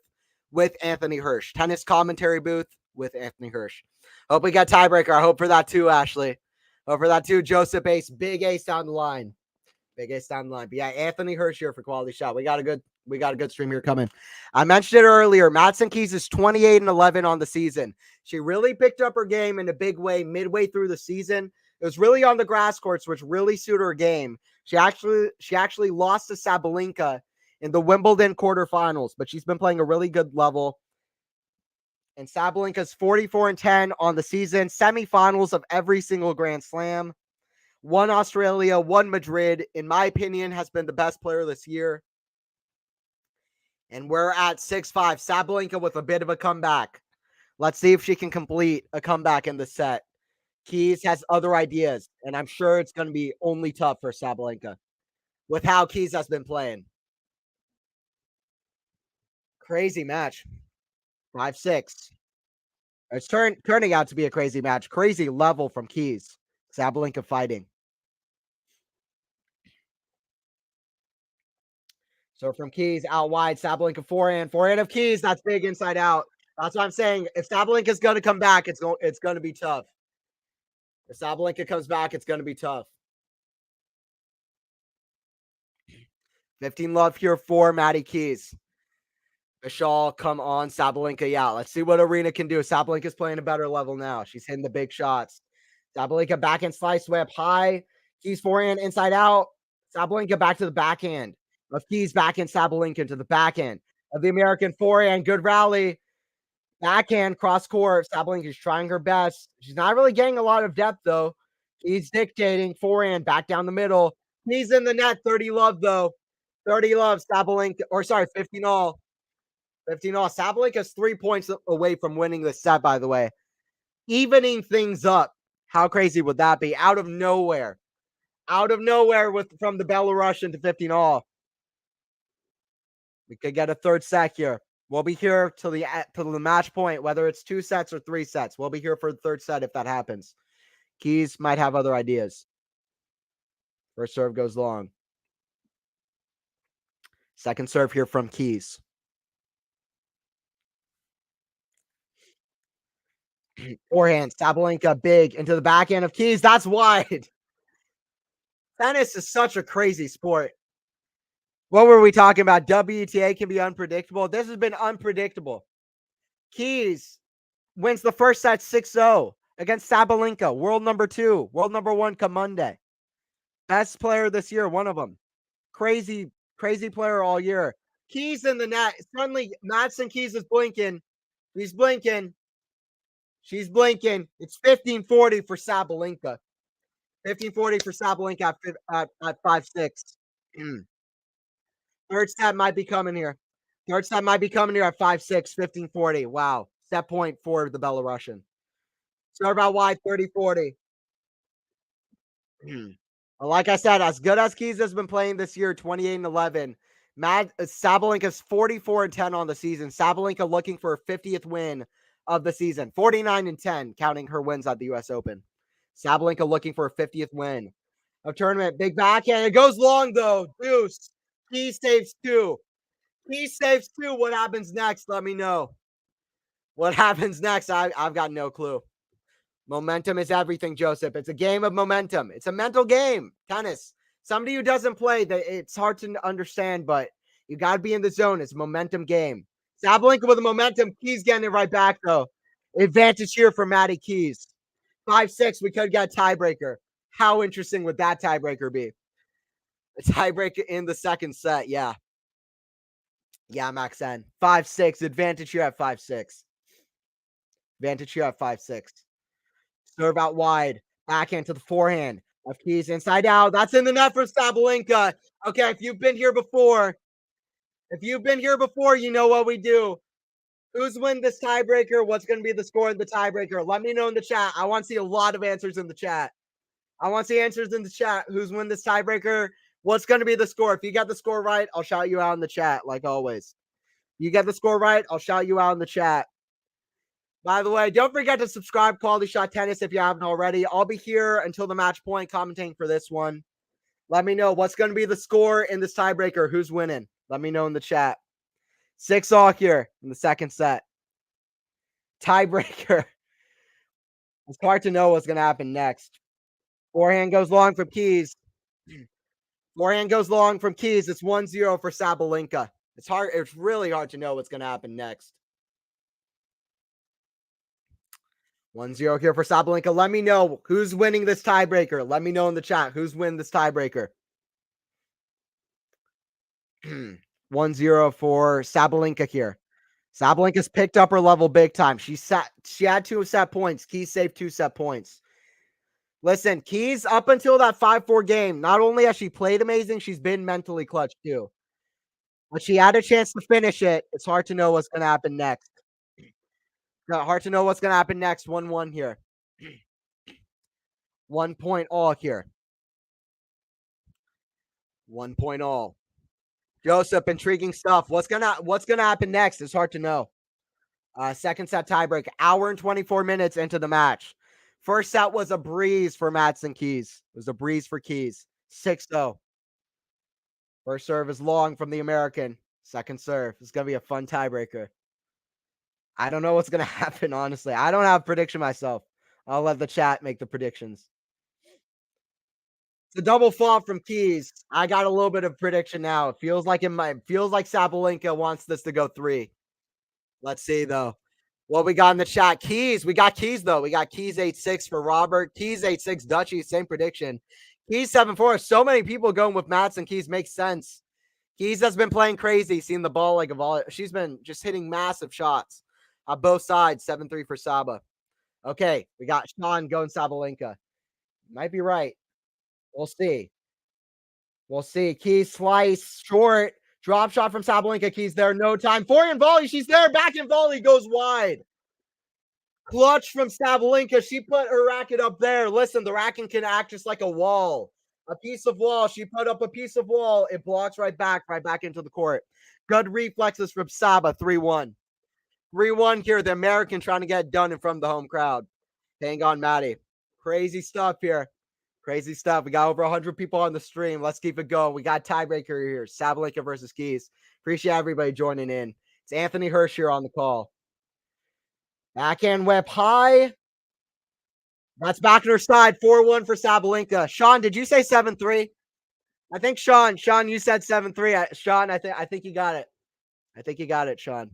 with Anthony Hirsch. Tennis Commentary Booth with Anthony Hirsch. Hope we got tiebreaker. I hope for that too, Ashley. Hope for that too, Joseph Ace. Big ace down the line. Big ace down the line. But yeah, Anthony Hirsch here for Quality Shot. We got a good stream here coming. I mentioned it earlier. Madison Keys is 28-11 on the season. She really picked up her game in a big way midway through the season. It was really on the grass courts, which really suited her game. She actually lost to Sabalenka in the Wimbledon quarterfinals, but she's been playing a really good level. And Sabalenka's 44-10 on the season, semifinals of every single Grand Slam. one Australia, one Madrid. In my opinion, has been the best player this year. And we're at 6-5. Sabalenka with a bit of a comeback. Let's see if she can complete a comeback in the set. Keys has other ideas, and I'm sure it's going to be only tough for Sabalenka with how Keys has been playing. Crazy match. 5-6. It's turning out to be a crazy match. Crazy level from Keys. Sabalenka fighting. So from Keys out wide, Sabalenka forehand of Keys. That's big inside out. That's what I'm saying. If Sabalenka's going to come back, it's going to be tough. If Sabalenka comes back, it's going to be tough. 15 love here for Maddie Keys. Vishal, come on, Sabalenka. Yeah, let's see what Aryna can do. Sabalenka's playing a better level now. She's hitting the big shots. Sabalenka backhand slice whip high. Keys forehand inside out. Sabalenka back to the backhand. Of Keys backhand Sabalenka to the backhand of the American forehand. Good rally. Backhand cross court. Sabalenka's trying her best. She's not really getting a lot of depth though. Keys dictating forehand back down the middle. Keys in the net. 30 love though. 30 love. Sabalenka, or sorry, 15 all. 15 all. Sabalenka's 3 points away from winning the set, by the way. Evening things up. How crazy would that be? Out of nowhere. Out of nowhere from the Belarusian to 15 all. We could get a third set here. We'll be here till the match point, whether it's 2 sets or 3 sets. We'll be here for the third set if that happens. Keys might have other ideas. First serve goes long. Second serve here from Keys. Forehand, Sabalenka big into the backhand of Keys. That's wide. Tennis is such a crazy sport. What were we talking about? WTA can be unpredictable. This has been unpredictable. Keys wins the first set 6-0 against Sabalenka, world number 2, world number 1 come Monday. Best player this year, one of them. Crazy player all year. Keys in the net. Suddenly, Madison Keys is blinking. He's blinking. She's blinking. It's 15-40 for Sabalenka. 15-40 for Sabalenka at 5-6. Third set might be coming here. Third set might be coming here at 5-6, 15-40. Wow. Set point for the Belarusian. Serve out wide, 30-40. Like I said, as good as Keys has been playing this year, 28-11. Sabalenka's 44-10 on the season. Sabalenka looking for her 50th win of the season. 49-10, counting her wins at the U.S. Open. Sabalenka looking for her 50th win of tournament. Big backhand. It goes long, though. Deuce. Keys saves 2. Keys saves 2. What happens next? Let me know. What happens next? I've got no clue. Momentum is everything, Joseph. It's a game of momentum. It's a mental game. Tennis. Somebody who doesn't play, it's hard to understand, but you got to be in the zone. It's a momentum game. Sabalenka with a momentum. Keys getting it right back, though. Advantage here for Maddie Keys. 5-6. We could get a tiebreaker. How interesting would that tiebreaker be? A tiebreaker in the second set. Yeah. Yeah, Max N. 5-6. Advantage here at 5-6. Advantage here at 5-6. Serve out wide. Backhand to the forehand of Keys inside out. That's in the net for Sabalenka. Okay, if you've been here before, you know what we do. Who's win this tiebreaker? What's going to be the score in the tiebreaker? Let me know in the chat. I want to see a lot of answers in the chat. Who's win this tiebreaker? What's going to be the score? If you get the score right, I'll shout you out in the chat, like always. You get the score right, I'll shout you out in the chat. By the way, don't forget to subscribe Quality Shot Tennis if you haven't already. I'll be here until the match point commentating for this one. Let me know what's going to be the score in this tiebreaker. Who's winning? Let me know in the chat. 6-all here in the second set. Tiebreaker. It's hard to know what's going to happen next. Forehand goes long from Keys. Forehand goes long from Keys. It's 1-0 for Sabalenka. It's hard. It's really hard to know what's going to happen next. 1-0 here for Sabalenka. Let me know who's winning this tiebreaker. Let me know in the chat who's winning this tiebreaker. 1-0 for Sabalenka here. Sabalenka's picked up her level big time. She had 2 set points. Keys saved 2 set points. Listen, Keys up until that 5-4 game, not only has she played amazing, she's been mentally clutch too. But she had a chance to finish it. It's hard to know what's going to happen next. Hard to know what's going to happen next. 1-1 here. 1 point all here. 1 point all. Joseph, intriguing stuff. What's gonna happen next? It's hard to know. Second set tiebreak, hour and 24 minutes into the match. First set was a breeze for Madison Keys. It was a breeze for Keys. 6-0. First serve is long from the American. Second serve. It's gonna be a fun tiebreaker. I don't know what's gonna happen, honestly. I don't have a prediction myself. I'll let the chat make the predictions. It's a double fault from Keys. I got a little bit of prediction now. It feels like Sabalenka wants this to go 3. Let's see though. What we got in the chat? Keys. We got Keys though. We got Keys 8-6 for Robert. Keys 8-6. Dutchy. Same prediction. Keys 7-4. So many people going with Madison Keys. Makes sense. Keys has been playing crazy. Seeing the ball like a volley. She's been just hitting massive shots on both sides. 7-3 for Saba. Okay. We got Sean going Sabalenka. Might be right. We'll see. We'll see. Keys slice short. Drop shot from Sabalenka. Keys there. No time. Forehand volley. She's there. Backhand volley goes wide. Clutch from Sabalenka. She put her racket up there. Listen, the racket can act just like a wall. A piece of wall. She put up a piece of wall. It blocks right back into the court. Good reflexes from Saba. 3-1. 3-1 here. The American trying to get it done in front of the home crowd. Hang on, Maddie. Crazy stuff here. Crazy stuff. We got over 100 people on the stream. Let's keep it going. We got tiebreaker here. Sabalenka versus Keys. Appreciate everybody joining in. It's Anthony Hirsch here on the call. Backhand whip high. That's back on her side. 4-1 for Sabalenka. Sean, did you say 7-3? I think Sean, you said 7-3. Sean, I think you got it. I think you got it, Sean.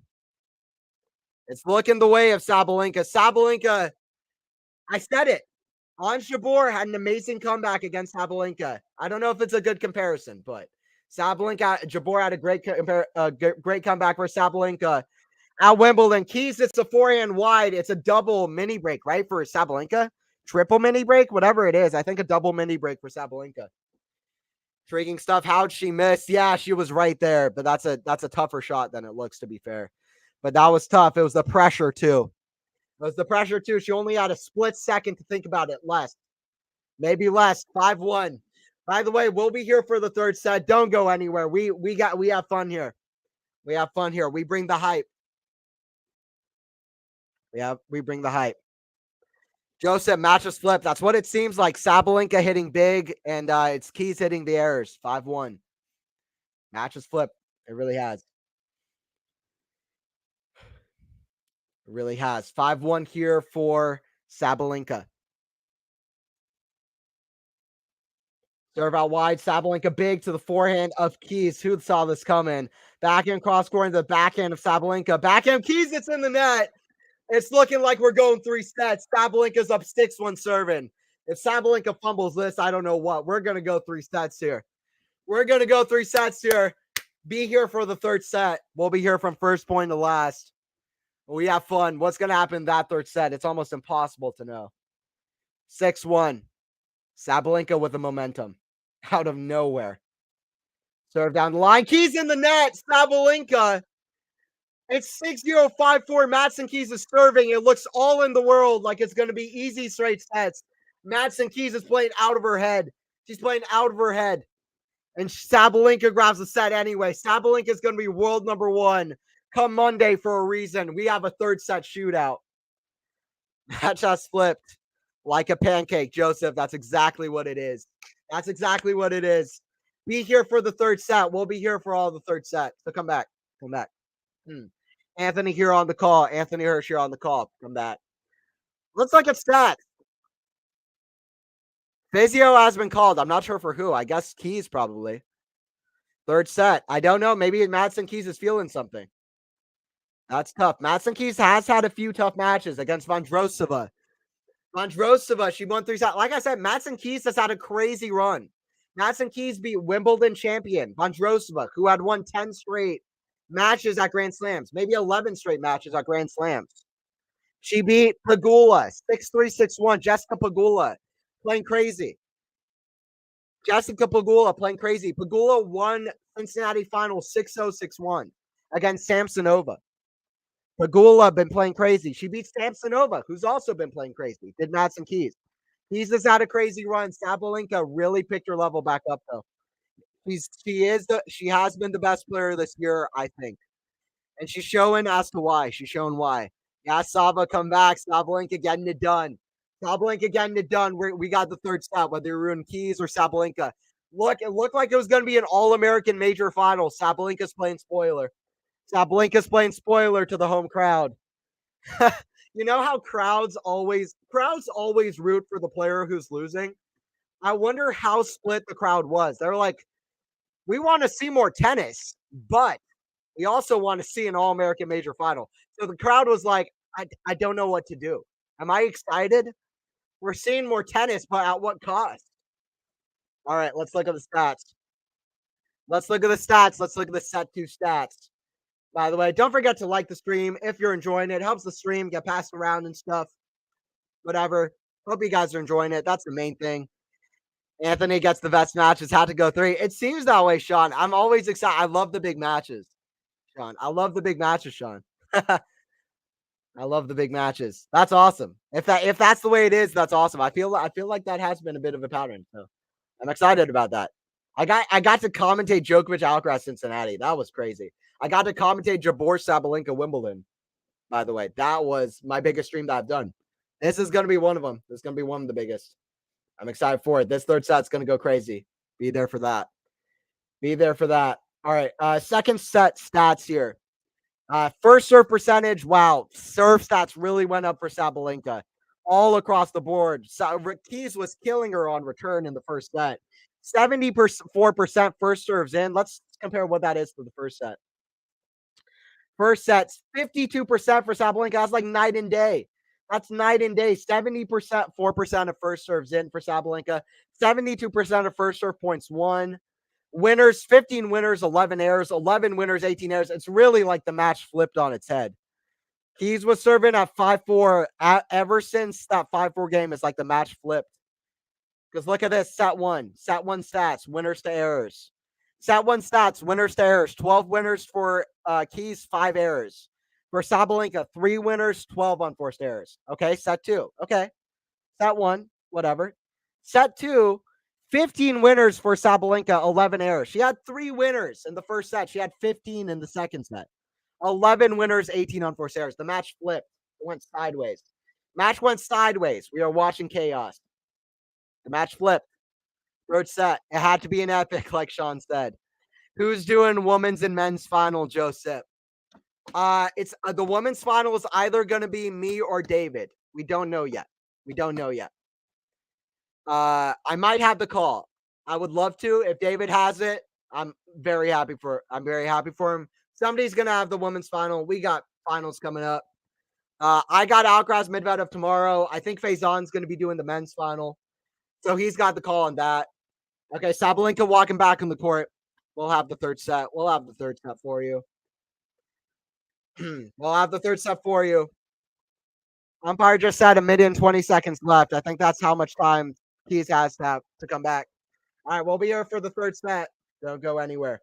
It's looking the way of Sabalenka. Sabalenka, I said it. Ons Jabeur had an amazing comeback against Sabalenka. I don't know if it's a good comparison, but Jabeur had a great comeback for Sabalenka at Wimbledon. Keys, it's a forehand wide. It's a double mini break, right, for Sabalenka? Triple mini break, whatever it is. I think a double mini break for Sabalenka. Intriguing stuff. How'd she miss? Yeah, she was right there, but that's a tougher shot than it looks, to be fair. But that was tough. It was the pressure too. She only had a split second to think about it less. Maybe less. 5-1. By the way, we'll be here for the third set. Don't go anywhere. We have fun here. We have fun here. We bring the hype. We bring the hype. Joseph, matches flip. That's what it seems like. Sabalenka hitting big, and it's Keys hitting the errors. 5-1. Matches flip. It really has. It really has. 5-1 here for Sabalenka. Serve out wide. Sabalenka big to the forehand of Keys. Who saw this coming? Backhand cross scoring the backhand of Sabalenka. Backhand Keys, it's in the net. It's looking like we're going 3 sets. Sabalenka's up 6-1 serving. If Sabalenka fumbles this, I don't know what. We're going to go 3 sets here. Be here for the third set. We'll be here from first point to last. We have fun. What's going to happen in that third set? It's almost impossible to know. 6-1. Sabalenka with the momentum. Out of nowhere. Serve down the line. Keys in the net. Sabalenka. It's 6-0, 5-4. Madison Keys is serving. It looks all in the world like it's going to be easy straight sets. Madison Keys is playing out of her head. She's playing out of her head. And Sabalenka grabs the set anyway. Sabalenka is going to be world number 1 come Monday for a reason. We have a third set shootout. Match has flipped like a pancake, Joseph. That's exactly what it is. Be here for the third set. We'll be here for all the third set. So come back. Anthony here on the call. Anthony Hirsch here on the call. Come back. Looks like it's set. Physio has been called. I'm not sure for who. I guess Keys probably. Third set. I don't know. Maybe Madison Keys is feeling something. That's tough. Madison Keys has had a few tough matches against Vondrousova. She won 3 sets. Like I said, Madison Keys has had a crazy run. Madison Keys beat Wimbledon champion Vondrousova, who had won 10 straight matches at Grand Slams, maybe 11 straight matches at Grand Slams. She beat Pegula 6-3, 6-1. Jessica Pegula. playing crazy. Jessica Pegula playing crazy. Pegula won Cincinnati final 6-0, 6-1 against Samsonova. Pegula been playing crazy. She beat Samsonova, who's also been playing crazy. Did Madison Keys. Keys has had a crazy run. Sabalenka really picked her level back up though. She has been the best player this year, I think. And she's showing as to why. She's showing why. Yeah, Saba come back. Sabalenka getting it done. Sabalenka getting it done. We got the third step, whether you're in Keys or Sabalenka. Look, it looked like it was going to be an All-American major final. Sabalenka's playing spoiler. Sabalenka's playing spoiler to the home crowd. You know how crowds always root for the player who's losing? I wonder how split the crowd was. They're like, we want to see more tennis, but we also want to see an All American major final. So the crowd was like, I don't know what to do. Am I excited? We're seeing more tennis, but at what cost? All right, let's look at the stats. Let's look at the stats. Let's look at the set two stats. By the way, don't forget to like the stream if you're enjoying it. It helps the stream get passed around and stuff. Whatever. Hope you guys are enjoying it. That's the main thing. Anthony gets the best matches. Had to go 3. It seems that way, Sean. I'm always excited. I love the big matches, Sean. I love the big matches, Sean. I love the big matches. That's awesome. If that's the way it is, that's awesome. I feel like that has been a bit of a pattern. So I'm excited about that. I got to commentate Djokovic Alcaraz Cincinnati. That was crazy. I got to commentate Jabor Sabalenka Wimbledon. By the way, that was my biggest stream that I've done. This is gonna be one of them. This is gonna be one of the biggest. I'm excited for it. This third set's gonna go crazy. Be there for that. Be there for that. All right. Second set stats here. First serve percentage. Wow. Serve stats really went up for Sabalenka all across the board. Keys was killing her on return in the first set. 74% first serves in. Let's compare what that is to the first set. First set's 52% for Sabalenka. That's like night and day. That's night and day. 70%, 4% of first serves in for Sabalenka. 72% of first serve points won. Winners, 15 winners, 11 errors, 11 winners, 18 errors. It's really like the match flipped on its head. Keys was serving at 5-4. Ever since that 5-4 game, it's like the match flipped. Because look at this, set one stats, winners to errors. Set one stats, winners to errors. 12 winners for Keys, 5 errors. For Sabalenka, 3 winners, 12 unforced errors. Okay, set two. Okay, set one, whatever. Set two, 15 winners for Sabalenka, 11 errors. She had 3 winners in the first set. She had 15 in the second set. 11 winners, 18 unforced errors. The match flipped. It went sideways. Match went sideways. We are watching chaos. The match flipped. Third set. It had to be an epic, like Sean said. Who's doing women's and men's final, Joseph? It's the women's final is either going to be me or David. We don't know yet. I might have the call. I would love to. If David has it, I'm very happy for him. Somebody's gonna have the women's final. We got finals coming up. I got Alcaraz Medvedev tomorrow. I think Faison's gonna be doing the men's final. So he's got the call on that. Okay, Sabalenka walking back on the court. We'll have the third set. For you. We'll have the third set for you. Umpire just said 1 minute and 20 seconds left. I think that's how much time Keys has to have to come back. All right, we'll be here for the third set. Don't go anywhere.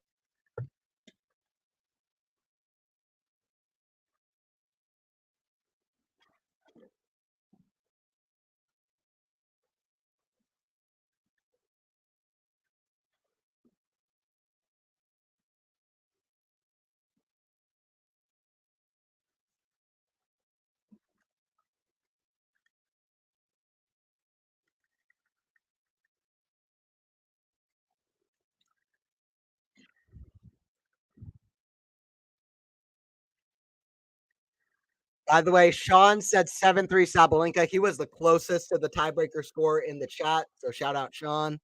By the way, Sean said 7-3 Sabalenka. He was the closest to the tiebreaker score in the chat. So shout out Sean.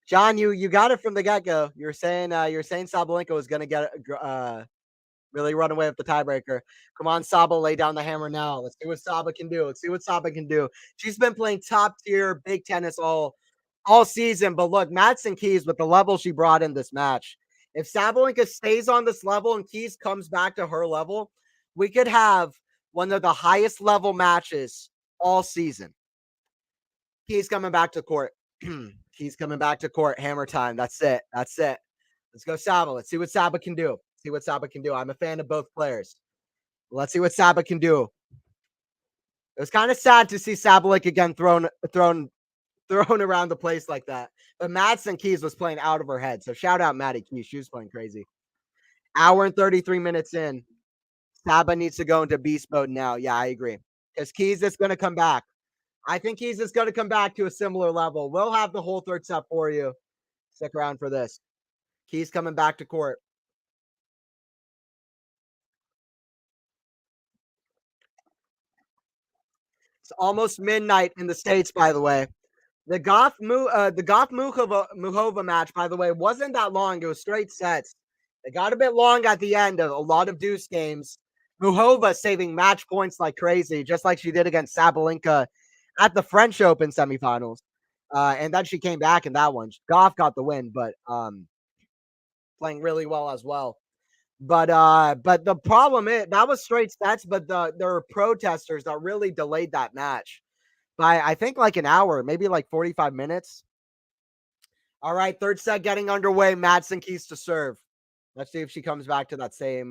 Sean, you got it from the get go. You're saying Sabalenka was gonna get really run away with the tiebreaker. Come on, Saba, lay down the hammer now. Let's see what Saba can do. She's been playing top tier big tennis all season. But look, Madison Keys with the level she brought in this match. If Sabalenka stays on this level and Keys comes back to her level, we could have one of the highest level matches all season. He's coming back to court. He's coming back to court. Hammer time. That's it. That's it. Let's go, Saba. Let's see what Saba can do. See what Saba can do. I'm a fan of both players. Let's see what Saba can do. It was kind of sad to see Sabalenka again thrown around the place like that. But Madison Keys was playing out of her head. So shout out Maddie Keys. She was playing crazy. Hour and 33 minutes in. Saba needs to go into beast mode now. Yeah, I agree. Because Keys is going to come back. I think Keys is going to come back to a similar level. We'll have the whole third set for you. Stick around for this. Keys coming back to court. It's almost midnight in the States, by the way. The Muhova match, by the way, wasn't that long. It was straight sets. It got a bit long at the end of a lot of deuce games. Muhova saving match points like crazy, just like she did against Sabalenka at the French Open semifinals. And then she came back in that one. Goff got the win, but playing really well as well. But the problem is that was straight sets, but there were protesters that really delayed that match by I think like an hour, maybe like 45 minutes. All right, third set getting underway. Madison Keys to serve. Let's see if she comes back to that same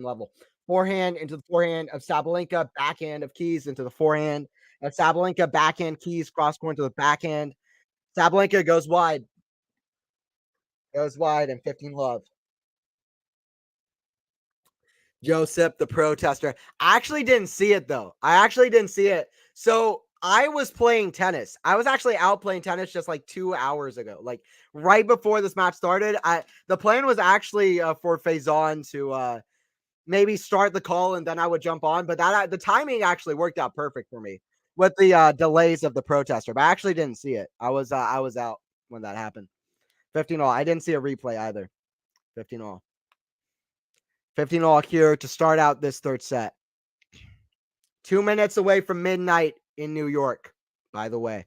level. Forehand into the forehand of Sabalenka, backhand of Keys into the forehand of Sabalenka, backhand Keys, cross court to the backhand. Sabalenka goes wide, and 15 love. Joseph, the protester. I actually didn't see it though. So I was playing tennis. I was actually out playing tennis just like 2 hours ago, like right before this match started. The plan was actually for Faison to maybe start the call and then I would jump on, but the timing actually worked out perfect for me with the delays of the protester. But I actually didn't see it. I was out when that happened. 15 all. I didn't see a replay either. 15 all. 15 all here to start out this third set. 2 minutes away from midnight in New York, by the way.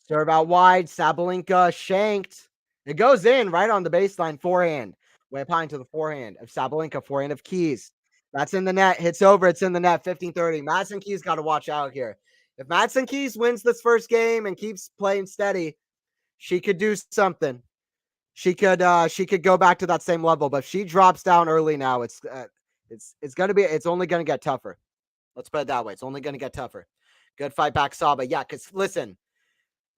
Serve out wide. Sabalenka shanked. It goes in right on the baseline forehand. Way up high into the forehand of Sabalenka, forehand of Keys. That's in the net. Hits over. It's in the net. 15-30. Madison Keys got to watch out here. If Madison Keys wins this first game and keeps playing steady, she could do something. She could go back to that same level, but if she drops down early now, it's only gonna get tougher. Let's put it that way. It's only gonna get tougher. Good fight back, Saba. Yeah, because listen,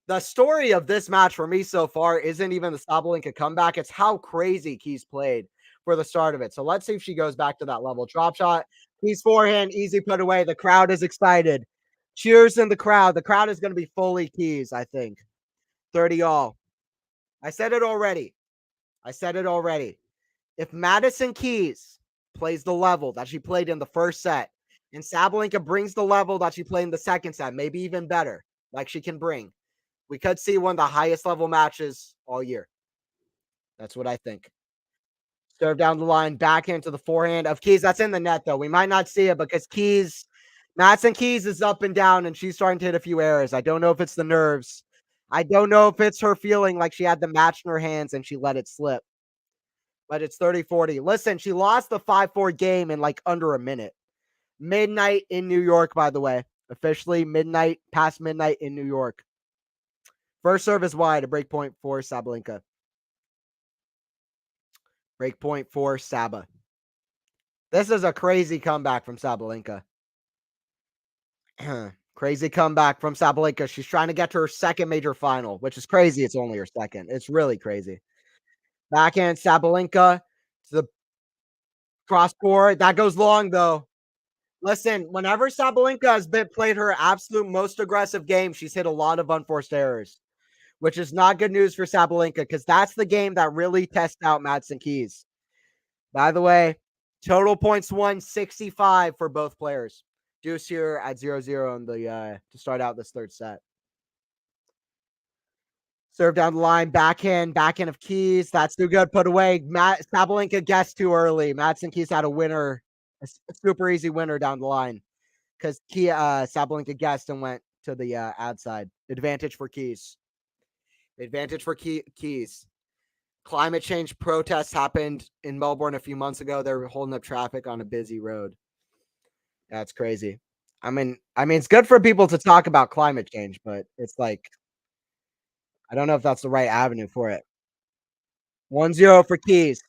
the story of this match for me so far isn't even the Sabalenka comeback. It's how crazy Keys played for the start of it. So let's see if she goes back to that level. Drop shot, Keys forehand, easy put away. The crowd is excited. Cheers in the crowd. The crowd is going to be fully Keys, I think. 30 all. I said it already. If Madison Keys plays the level that she played in the first set, and Sabalenka brings the level that she played in the second set, maybe even better, like she can bring, we could see one of the highest level matches all year. That's what I think. Serve down the line, backhand to the forehand of Keys. That's in the net, though. We might not see it because Madison Keys is up and down, and she's starting to hit a few errors. I don't know if it's the nerves. I don't know if it's her feeling like she had the match in her hands and she let it slip. But it's 30-40. Listen, she lost the 5-4 game in like under a minute. Midnight in New York, by the way. Officially past midnight in New York. First serve is wide, a break point for Sabalenka. Break point for Saba. This is a crazy comeback from Sabalenka. Crazy comeback from Sabalenka. She's trying to get to her second major final, which is crazy. It's only her second. It's really crazy. Backhand Sabalenka to the cross court. That goes long, though. Listen, whenever Sabalenka has played her absolute most aggressive game, she's hit a lot of unforced errors, which is not good news for Sabalenka because that's the game that really tests out Madison Keys. By the way, total points won 65 for both players. Deuce here at 0-0 in the to start out this third set. Serve down the line, backhand of Keys. That's too good. Put away. Sabalenka guessed too early. Madison Keys had a winner, a super easy winner down the line because Sabalenka guessed and went to the outside. Advantage for Keys. Keys. Climate change protests happened in Melbourne a few months ago. They were holding up traffic on a busy road. That's crazy. I mean, it's good for people to talk about climate change, but it's like I don't know if that's the right avenue for it. 1-0 for Keys.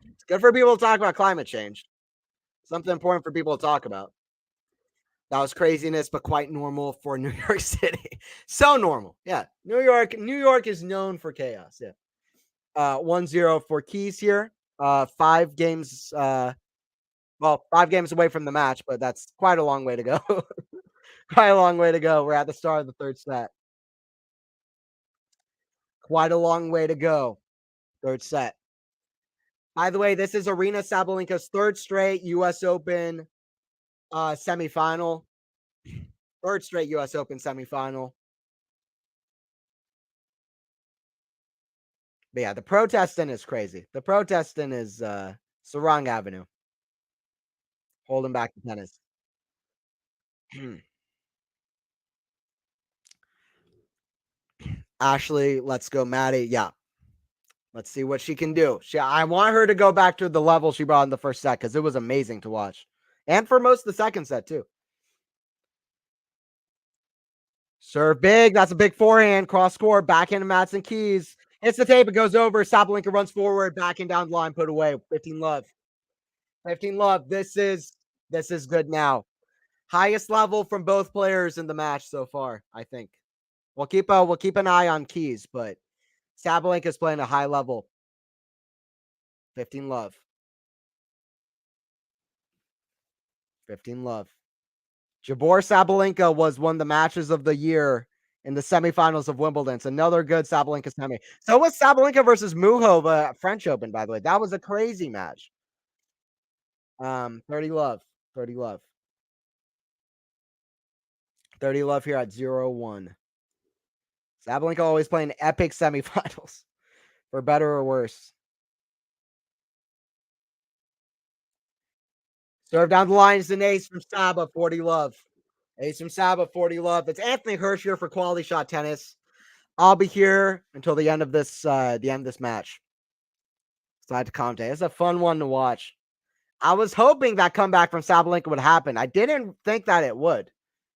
It's good for people to talk about climate change. Something important for people to talk about. That was craziness, but quite normal for New York City. So normal. Yeah. New York is known for chaos. Yeah. 1-0 for Keys here. 5 games, well, 5 games away from the match, but that's quite a long way to go. Quite a long way to go. We're at the start of the third set. Quite a long way to go. Third set. By the way, this is Aryna Sabalenka's third straight US Open semifinal. Third straight US Open semifinal. But yeah, the protesting is crazy. The protesting is it's the wrong avenue. Holding back the tennis. Ashley, let's go, Maddie. Yeah. Let's see what she can do. I want her to go back to the level she brought in the first set because it was amazing to watch. And for most of the second set, too. Serve big. That's a big forehand. Cross court. Backhand to Madison Keys. Hits the tape. It goes over. Sabalenka runs forward. Backhand down the line. Put away. 15 love. 15 love. This is good now. Highest level from both players in the match so far, I think. We'll keep an eye on Keys, but Sabalenka's playing a high level. 15 love. 15 love. Jabor Sabalenka was one of the matches of the year in the semifinals of Wimbledon. It's another good Sabalenka semi. So was Sabalenka versus Muhova French Open, by the way. That was a crazy match. 30 love. 30 love. 30 love here at 0-1. Sabalenka always playing epic semifinals, for better or worse. Serve down the line is an ace from Saba, 40 love. Ace from Saba, 40 love. It's Anthony Hirsch here for QualityShot Tennis. I'll be here until the end of this match. Side to Conte. It's a fun one to watch. I was hoping that comeback from Sabalenka would happen. I didn't think that it would.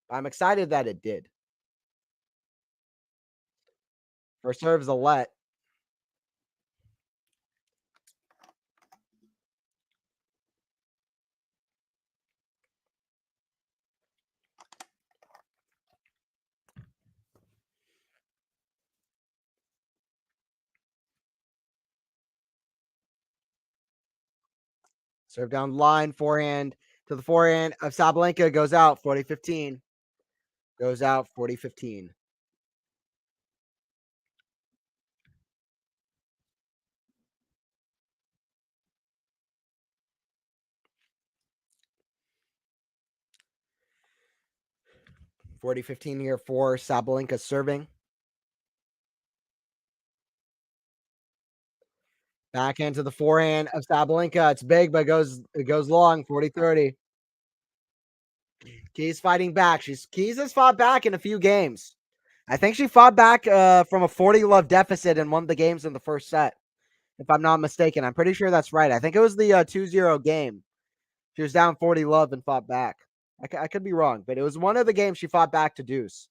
But I'm excited that it did. First serve is a let. Serve down the line, forehand to the forehand of Sabalenka goes out 40-15. Goes out 40-15. Here for Sabalenka serving. Backhand to the forehand of Sabalenka. It's big, but it goes long, 40-30. Keys fighting back. Keys has fought back in a few games. I think she fought back from a 40 love deficit in one of the games in the first set, if I'm not mistaken. I'm pretty sure that's right. I think it was the 2-0 game. She was down 40 love and fought back. I could be wrong, but it was one of the games she fought back to deuce.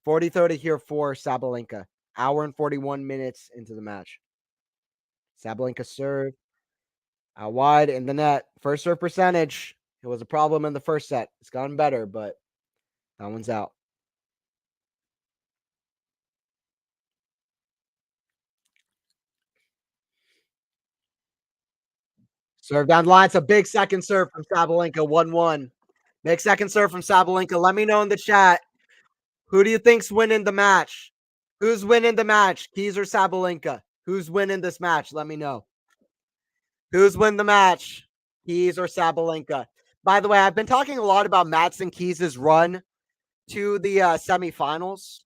40-30 here for Sabalenka. Hour and 41 minutes into the match. Sabalenka serve out wide in the net. First serve percentage. It was a problem in the first set. It's gotten better, but that one's out. Serve down the line. It's a big second serve from Sabalenka. 1-1. Big second serve from Sabalenka. Let me know in the chat. Who do you think's winning the match? Who's winning the match? Keys or Sabalenka? Who's winning this match? Let me know. Who's winning the match? Keys or Sabalenka? By the way, I've been talking a lot about Madison Keys' run to the semifinals.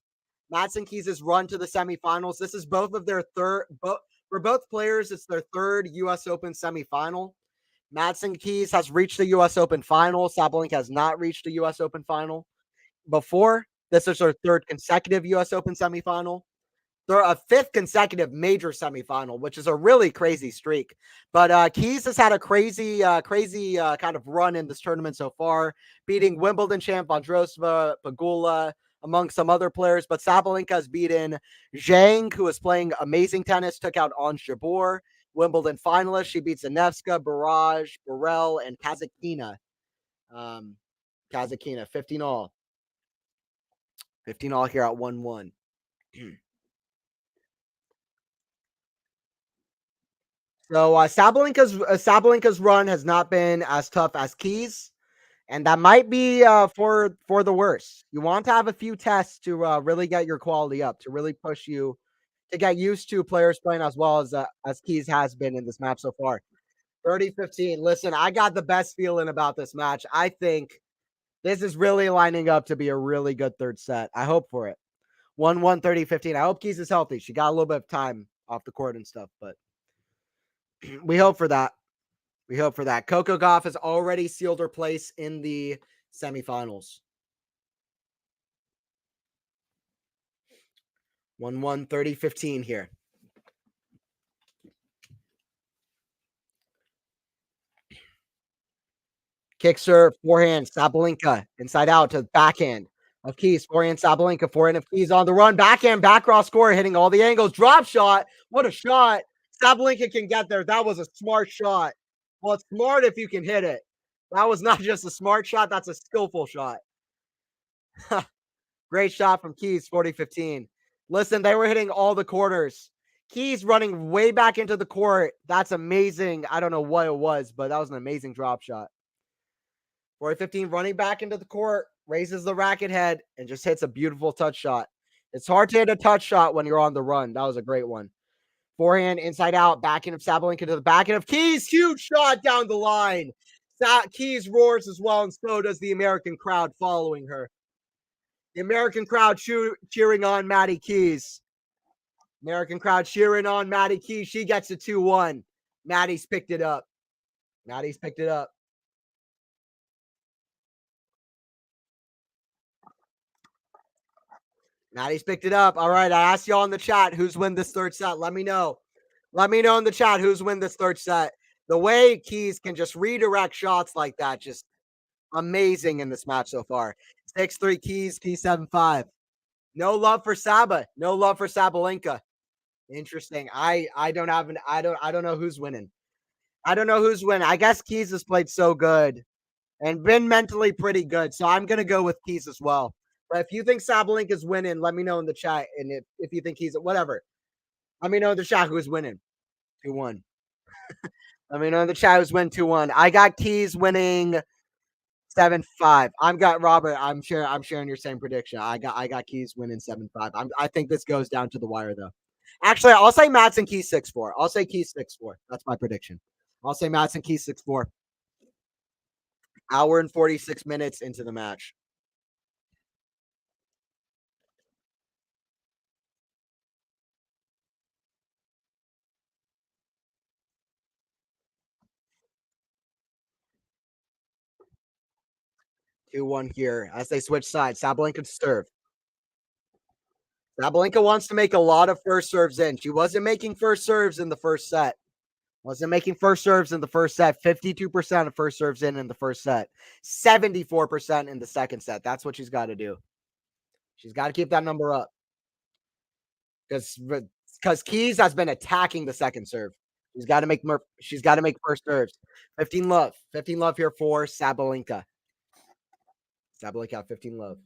Madison Keys' run to the semifinals. This is both of their third. For both players, it's their third U.S. Open semifinal. Madison Keys has reached the U.S. Open final. Sabalenka has not reached the U.S. Open final before. This is her third consecutive U.S. Open semifinal. a fifth consecutive major semifinal, which is a really crazy streak. But Keys has had a crazy kind of run in this tournament so far, beating Wimbledon champ Vondrousova, Pegula, among some other players. But Sabalenka has beaten Zhang, who is playing amazing tennis, took out Ons Jabeur, Wimbledon finalist. She beats Zanevska, Barrage, Burrell, and Kazakina. Um, Kazakina, 15 all. 15 all here at 1-1. So Sabalenka's run has not been as tough as Keys, and that might be for the worse. You want to have a few tests to really get your quality up, to really push you to get used to players playing as Keys has been in this match so far. 30-15. Listen, I got the best feeling about this match. I think this is really lining up to be a really good third set. I hope for it. 1-1, 30-15. I hope Keys is healthy. She got a little bit of time off the court and stuff, but we hope for that. We hope for that. Coco Gauff has already sealed her place in the semifinals. 1-1, 30-15 here. Kick serve, forehand, Sabalenka, inside out to backhand of Keys, forehand, Sabalenka, forehand of Keys on the run, backhand, back cross score, hitting all the angles, drop shot. What a shot. Sabalenka can get there. That was a smart shot. Well, it's smart if you can hit it. That was not just a smart shot, that's a skillful shot. Great shot from Keys, 40-15. Listen, they were hitting all the corners. Keys running way back into the court. That's amazing. I don't know what it was, but that was an amazing drop shot. 40-15, running back into the court, raises the racket head, and just hits a beautiful touch shot. It's hard to hit a touch shot when you're on the run. That was a great one. Forehand, inside out, backhand of Sabalenka to the backhand of Keys. Huge shot down the line. Keys roars as well, and so does the American crowd following her. The American crowd cheering on Maddie Keys. American crowd cheering on Maddie Keys. She gets a 2-1. Maddie's picked it up. Maddie's picked it up. Maddie's picked it up. All right. I asked y'all in the chat who's win this third set. Let me know. Let me know in the chat who's win this third set. The way Keys can just redirect shots like that, just amazing in this match so far. 6-3 Keys, Keys 7-5. No love for Saba. No love for Sabalenka. Interesting. I don't know who's winning. I don't know who's winning. I guess Keys has played so good and been mentally pretty good. So I'm gonna go with Keys as well. But if you think Sabalenka is winning, let me know in the chat. And if you think he's whatever, let me know in the chat who's winning. 2-1. Let me know in the chat who's winning 2-1. I got Keys winning 7-5. I'm got Robert. I'm sharing your same prediction. I got Keys winning 7-5. I think this goes down to the wire though. Actually, I'll say Madison Keys 6-4. I'll say Keys 6-4. That's my prediction. I'll say Madison Keys 6-4. Hour and 46 minutes into the match. Two one here as they switch sides. Sabalenka to serve. Sabalenka wants to make a lot of first serves in. She wasn't making first serves in the first set. Wasn't making first serves in the first set. 52% of first serves in the first set. 74% in the second set. That's what she's got to do. She's got to keep that number up. Because Keys has been attacking the second serve. She's got to make first serves. 15 love. 15 love here for Sabalenka. Sabalenka, 15 love.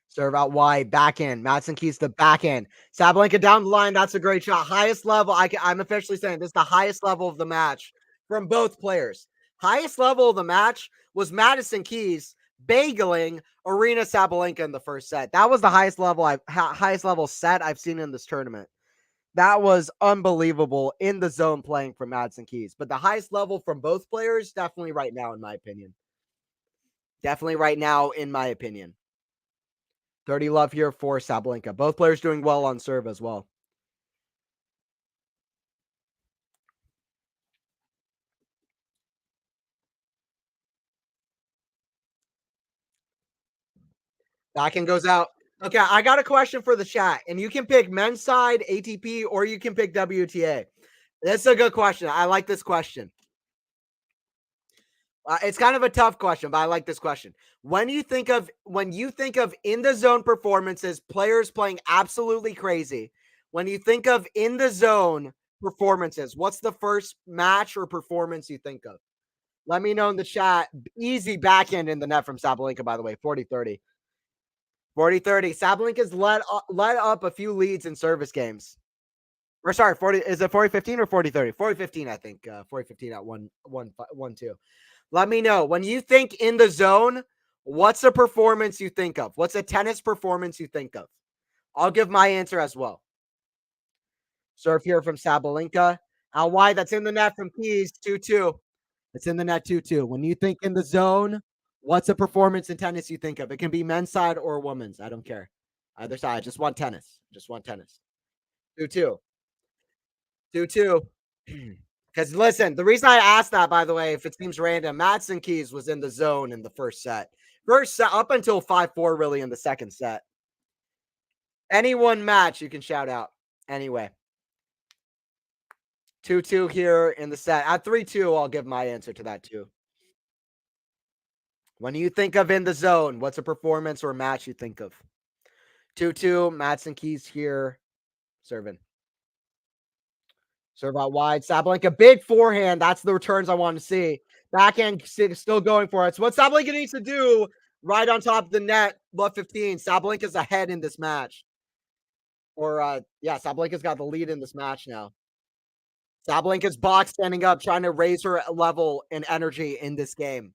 Serve out wide, backhand. Madison Keys the backhand. Sabalenka down the line. That's a great shot. Highest level. I'm officially saying this is the highest level of the match from both players. Highest level of the match was Madison Keys bageling Aryna Sabalenka in the first set. That was the highest level set I've seen in this tournament. That was unbelievable in the zone playing from Madison Keys. But the highest level from both players, definitely right now, in my opinion. Definitely right now, in my opinion. 30 love here for Sabalenka. Both players doing well on serve as well. Backend goes out. Okay, I got a question for the chat, and you can pick men's side, ATP, or you can pick WTA. That's a good question. I like this question. It's kind of a tough question, but I like this question. When you think of in the zone performances, players playing absolutely crazy. When you think of in the zone performances, what's the first match or performance you think of? Let me know in the chat. Easy backhand in the net from Sabalenka, by the way, 40-30. 40-30. Sabalenka's let up a few leads in service games. Or sorry, 40 is it 40-15 or 40-30? 40-15, I think. 40-15 at 1-2. Let me know. When you think in the zone, what's a performance you think of? What's a tennis performance you think of? I'll give my answer as well. Serve here from Sabalenka. Out wide, that's in the net from Keys, 2-2. It's in the net 2-2. When you think in the zone, what's a performance in tennis you think of? It can be men's side or women's. I don't care. Either side. I just want tennis. Just want tennis. 2-2. 2-2. Because listen, the reason I asked that, by the way, if it seems random, Madison Keys was in the zone in the first set. First set up until 5-4, really, in the second set. Any one match you can shout out. Anyway. 2-2 here in the set. At 3-2, I'll give my answer to that too. When you think of in the zone, what's a performance or match you think of? 2-2, Madison Keys here, serving. Serve out wide. Sabalenka, big forehand. That's the returns I want to see. Backhand still going for it. So what Sabalenka needs to do, right on top of the net, left 15. Sabalenka's ahead in this match. Or, Sabalenka's got the lead in this match now. Sabalenka's box standing up, trying to raise her level and energy in this game.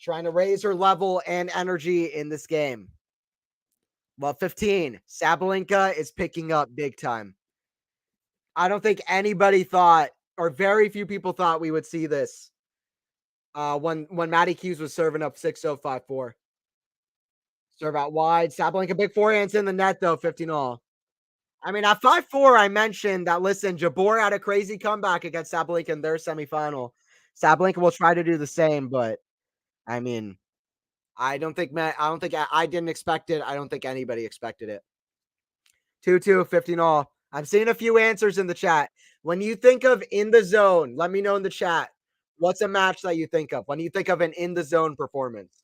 Trying to raise her level and energy in this game. Well, 15. Sabalenka is picking up big time. I don't think anybody thought, or very few people thought we would see this when Maddie Hughes was serving up 6-0, 5-4. Serve out wide. Sabalenka, big forehands in the net, though, 15-all. I mean, at 5-4, I mentioned that, listen, Jabeur had a crazy comeback against Sabalenka in their semifinal. Sabalenka will try to do the same, but, I mean, I didn't expect it. I don't think anybody expected it. 2-2, 15-all. I'm seeing a few answers in the chat. When you think of in the zone, let me know in the chat. What's a match that you think of when you think of an in the zone performance?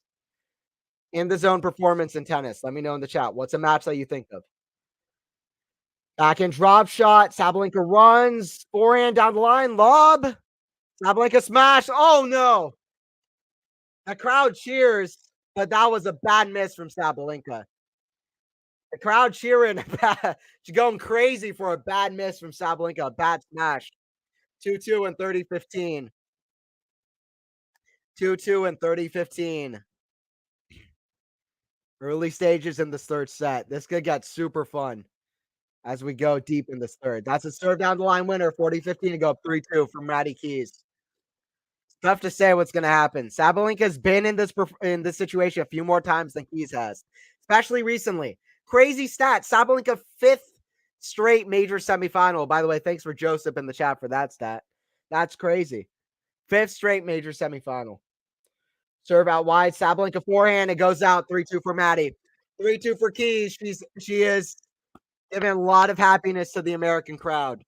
In the zone performance in tennis. Let me know in the chat. What's a match that you think of? Backhand drop shot. Sabalenka runs. Forehand down the line. Lob. Sabalenka smash. Oh, no. The crowd cheers, but that was a bad miss from Sabalenka. The crowd cheering, going crazy for a bad miss from Sabalenka, a bad smash. 2-2 and 30-15. 2-2 and 30-15. Early stages in this third set. This could get super fun as we go deep in this third. That's a serve down the line winner, 40-15 to go up 3-2 from Maddie Keys. It's tough to say what's going to happen. Sabalenka's been in this situation a few more times than Keys has, especially recently. Crazy stat. Sabalenka 5th straight major semifinal. By the way, thanks for Joseph in the chat for that stat. That's crazy. 5th straight major semifinal. Serve out wide. Sabalenka forehand. It goes out 3-2 for Maddie. 3-2 for Keys. She is giving a lot of happiness to the American crowd.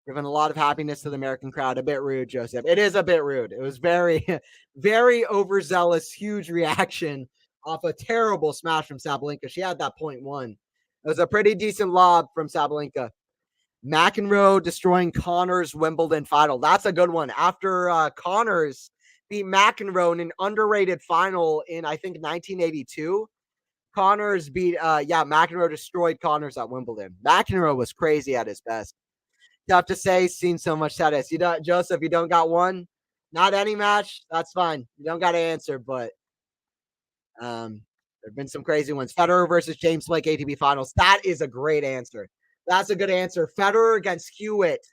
Giving a lot of happiness to the American crowd. A bit rude, Joseph. It is a bit rude. It was very, very overzealous, huge reaction off a terrible smash from Sabalenka. She had that 0.1. It was a pretty decent lob from Sabalenka. McEnroe destroying Connors Wimbledon final. That's a good one. After Connors beat McEnroe in an underrated final in, I think, 1982, Connors beat, McEnroe destroyed Connors at Wimbledon. McEnroe was crazy at his best. Tough to say, seen so much tennis. You don't, Joseph, you don't got one? Not any match? That's fine. You don't got to answer, but there have been some crazy ones. Federer versus James Blake ATP Finals. That is a great answer. That's a good answer. Federer against Hewitt.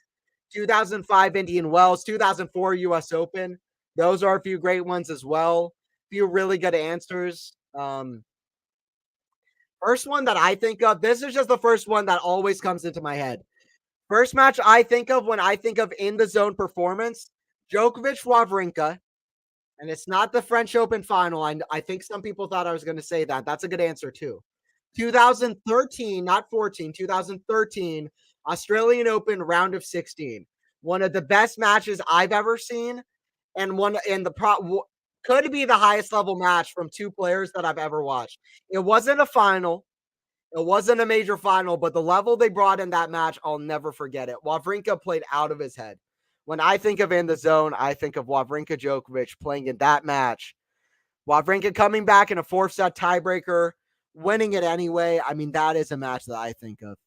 2005 Indian Wells. 2004 U.S. Open. Those are a few great ones as well. A few really good answers. First one that I think of, this is just the first one that always comes into my head. First match I think of when I think of in the zone performance, Djokovic Wawrinka. And it's not the French Open final. I think some people thought I was going to say that. That's a good answer too. 2013, not 14, 2013 Australian Open round of 16. One of the best matches I've ever seen, and one in the could be the highest level match from two players that I've ever watched. It wasn't a final. It wasn't a major final, but the level they brought in that match, I'll never forget it. Wawrinka played out of his head. When I think of In the Zone, I think of Wawrinka Djokovic playing in that match. Wawrinka coming back in a 4-set tiebreaker, winning it anyway. I mean, that is a match that I think of.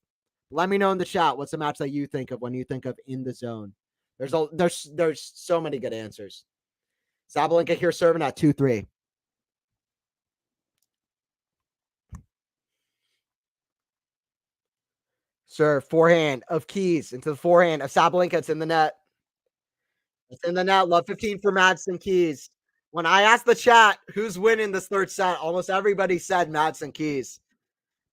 Let me know in the chat what's a match that you think of when you think of In the Zone. There's so many good answers. Sabalenka here serving at 2-3. Serve forehand of Keys into the forehand of Sabalenka. It's in the net. It's in the net. Love 15 for Madison Keys. When I asked the chat who's winning this third set, almost everybody said Madison Keys.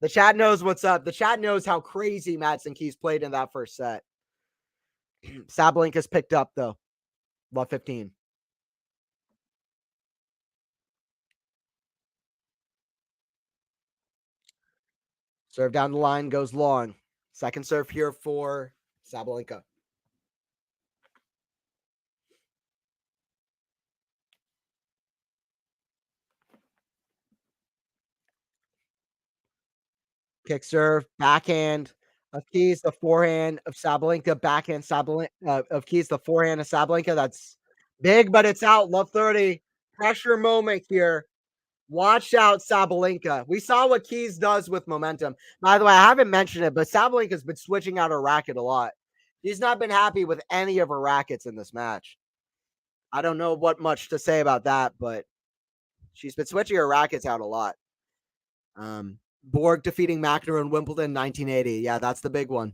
The chat knows what's up. The chat knows how crazy Madison Keys played in that first set. Sabalenka's picked up though. Love 15. Serve down the line goes long. Second serve here for Sabalenka. Kick serve, backhand of Keys, the forehand of Sabalenka, backhand Sabalenka of Keys, the forehand of Sabalenka. That's big, but it's out. Love 30. Pressure moment here. Watch out, Sabalenka. We saw what Keys does with momentum. By the way, I haven't mentioned it, but Sabalenka's been switching out her racket a lot. She's not been happy with any of her rackets in this match. I don't know what much to say about that, but she's been switching her rackets out a lot. Borg defeating McEnroe in Wimbledon 1980. Yeah, that's the big one.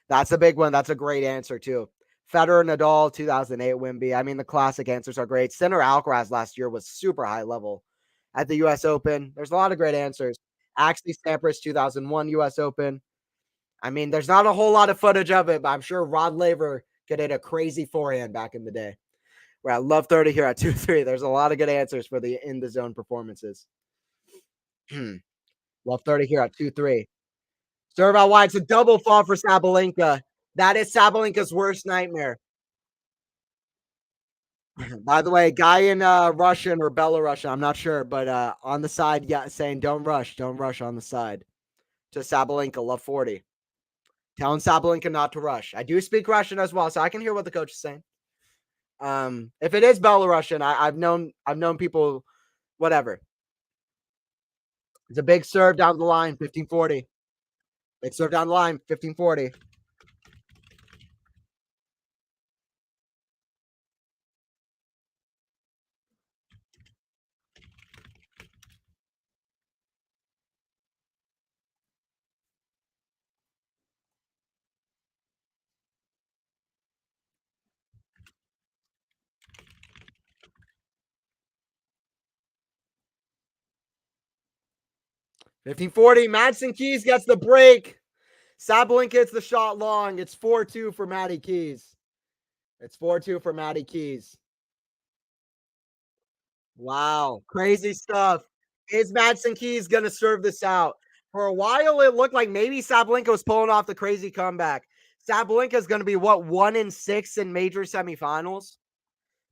That's a big one. That's a great answer, too. Federer, Nadal, 2008 Wimby. I mean, the classic answers are great. Sinner Alcaraz last year was super high level at the U.S. Open. There's a lot of great answers. Axel Sampras, 2001 U.S. Open. I mean, there's not a whole lot of footage of it, but I'm sure Rod Laver could hit a crazy forehand back in the day. We're at Love 30 here at 2-3. There's a lot of good answers for the in the zone performances. Love 30 here at 2-3. Serve out wide. It's a double fall for Sabalenka. That is Sabalenka's worst nightmare. By the way, guy in Russian or Belarusian, I'm not sure, but on the side, yeah, saying don't rush on the side to Sabalenka, love 40. Telling Sabalenka not to rush. I do speak Russian as well, so I can hear what the coach is saying. If it is Belarusian, I've known people, whatever. It's a big serve down the line, 15-40. Big serve down the line, 15-40. Madison Keys gets the break. Sabalenka hits the shot long. It's 4-2 for Maddie Keys. It's 4-2 for Maddie Keys. Wow. Crazy stuff. Is Madison Keys going to serve this out? For a while, it looked like maybe Sabalenka was pulling off the crazy comeback. Sabalenka is going to be, 1-6 in major semifinals?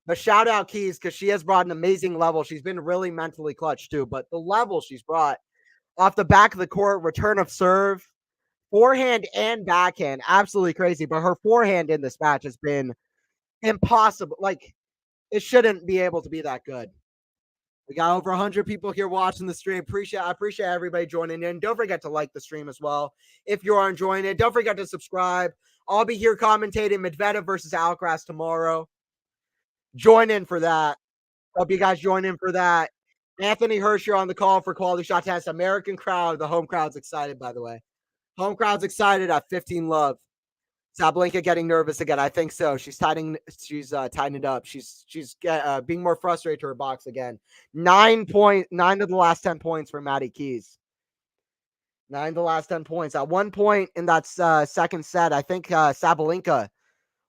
But shout out Keys because she has brought an amazing level. She's been really mentally clutch too. But the level she's brought off the back of the court, return of serve, forehand and backhand, absolutely crazy. But her forehand in this match has been impossible. Like, it shouldn't be able to be that good. We got over 100 people here watching the stream. I appreciate everybody joining in. Don't forget to like the stream as well if you are enjoying it. Don't forget to subscribe. I'll be here commentating Medvedev versus Alcaraz tomorrow. Join in for that. Hope you guys join in for that. Anthony Hersher on the call for QualityShot Test. American crowd. The home crowd's excited, by the way. Home crowd's excited at 15 love. Sabalenka getting nervous again. I think so. She's tightening it up. She's being more frustrated to her box again. 9 of the last 10 points for Maddie Keys. 9 of the last 10 points. At one point in that second set, I think Sabalenka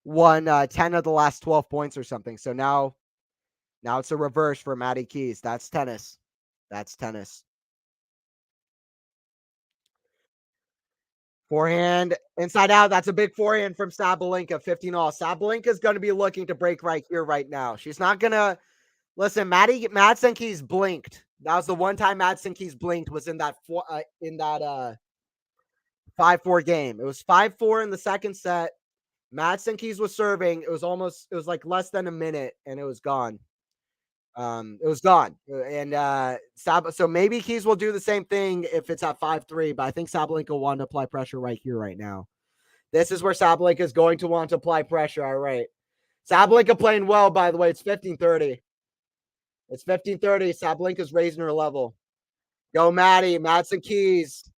won 10 of the last 12 points or something. So now Now it's a reverse for Maddie Keys. That's tennis. That's tennis. Forehand, inside out. That's a big forehand from Sabalenka, 15 all. Sabalenka's going to be looking to break right here, right now. She's not going to listen. Madison Keys blinked. That was the one time Madison Keys blinked was in that 5-4 game. It was 5-4 in the second set. Madison Keys was serving. It was like less than a minute and it was gone. It was gone. And so maybe Keys will do the same thing if it's at 5-3, but I think Sabalenka will want to apply pressure right here, right now. This is where Sabalenka is going to want to apply pressure. All right. Sabalenka playing well, by the way. It's 15-30. It's 15-30. Sabalenka's raising her level. Go, Maddie. Madison Keys.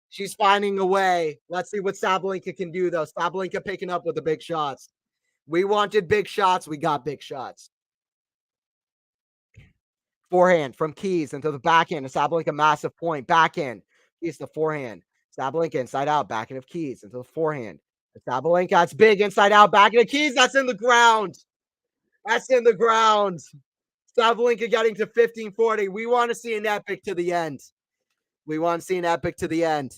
She's finding a way. Let's see what Sabalenka can do, though. Sabalenka picking up with the big shots. We wanted big shots. We got big shots. Forehand from Keys into the backhand. Sabalenka massive point. Backhand. Keys the forehand. Sabalenka inside out. Backhand of Keys into the forehand. Sabalenka, it's big inside out. Backhand of Keys. That's in the ground. That's in the ground. Sabalenka getting to 15-40. We want to see an epic to the end. We want to see an epic to the end.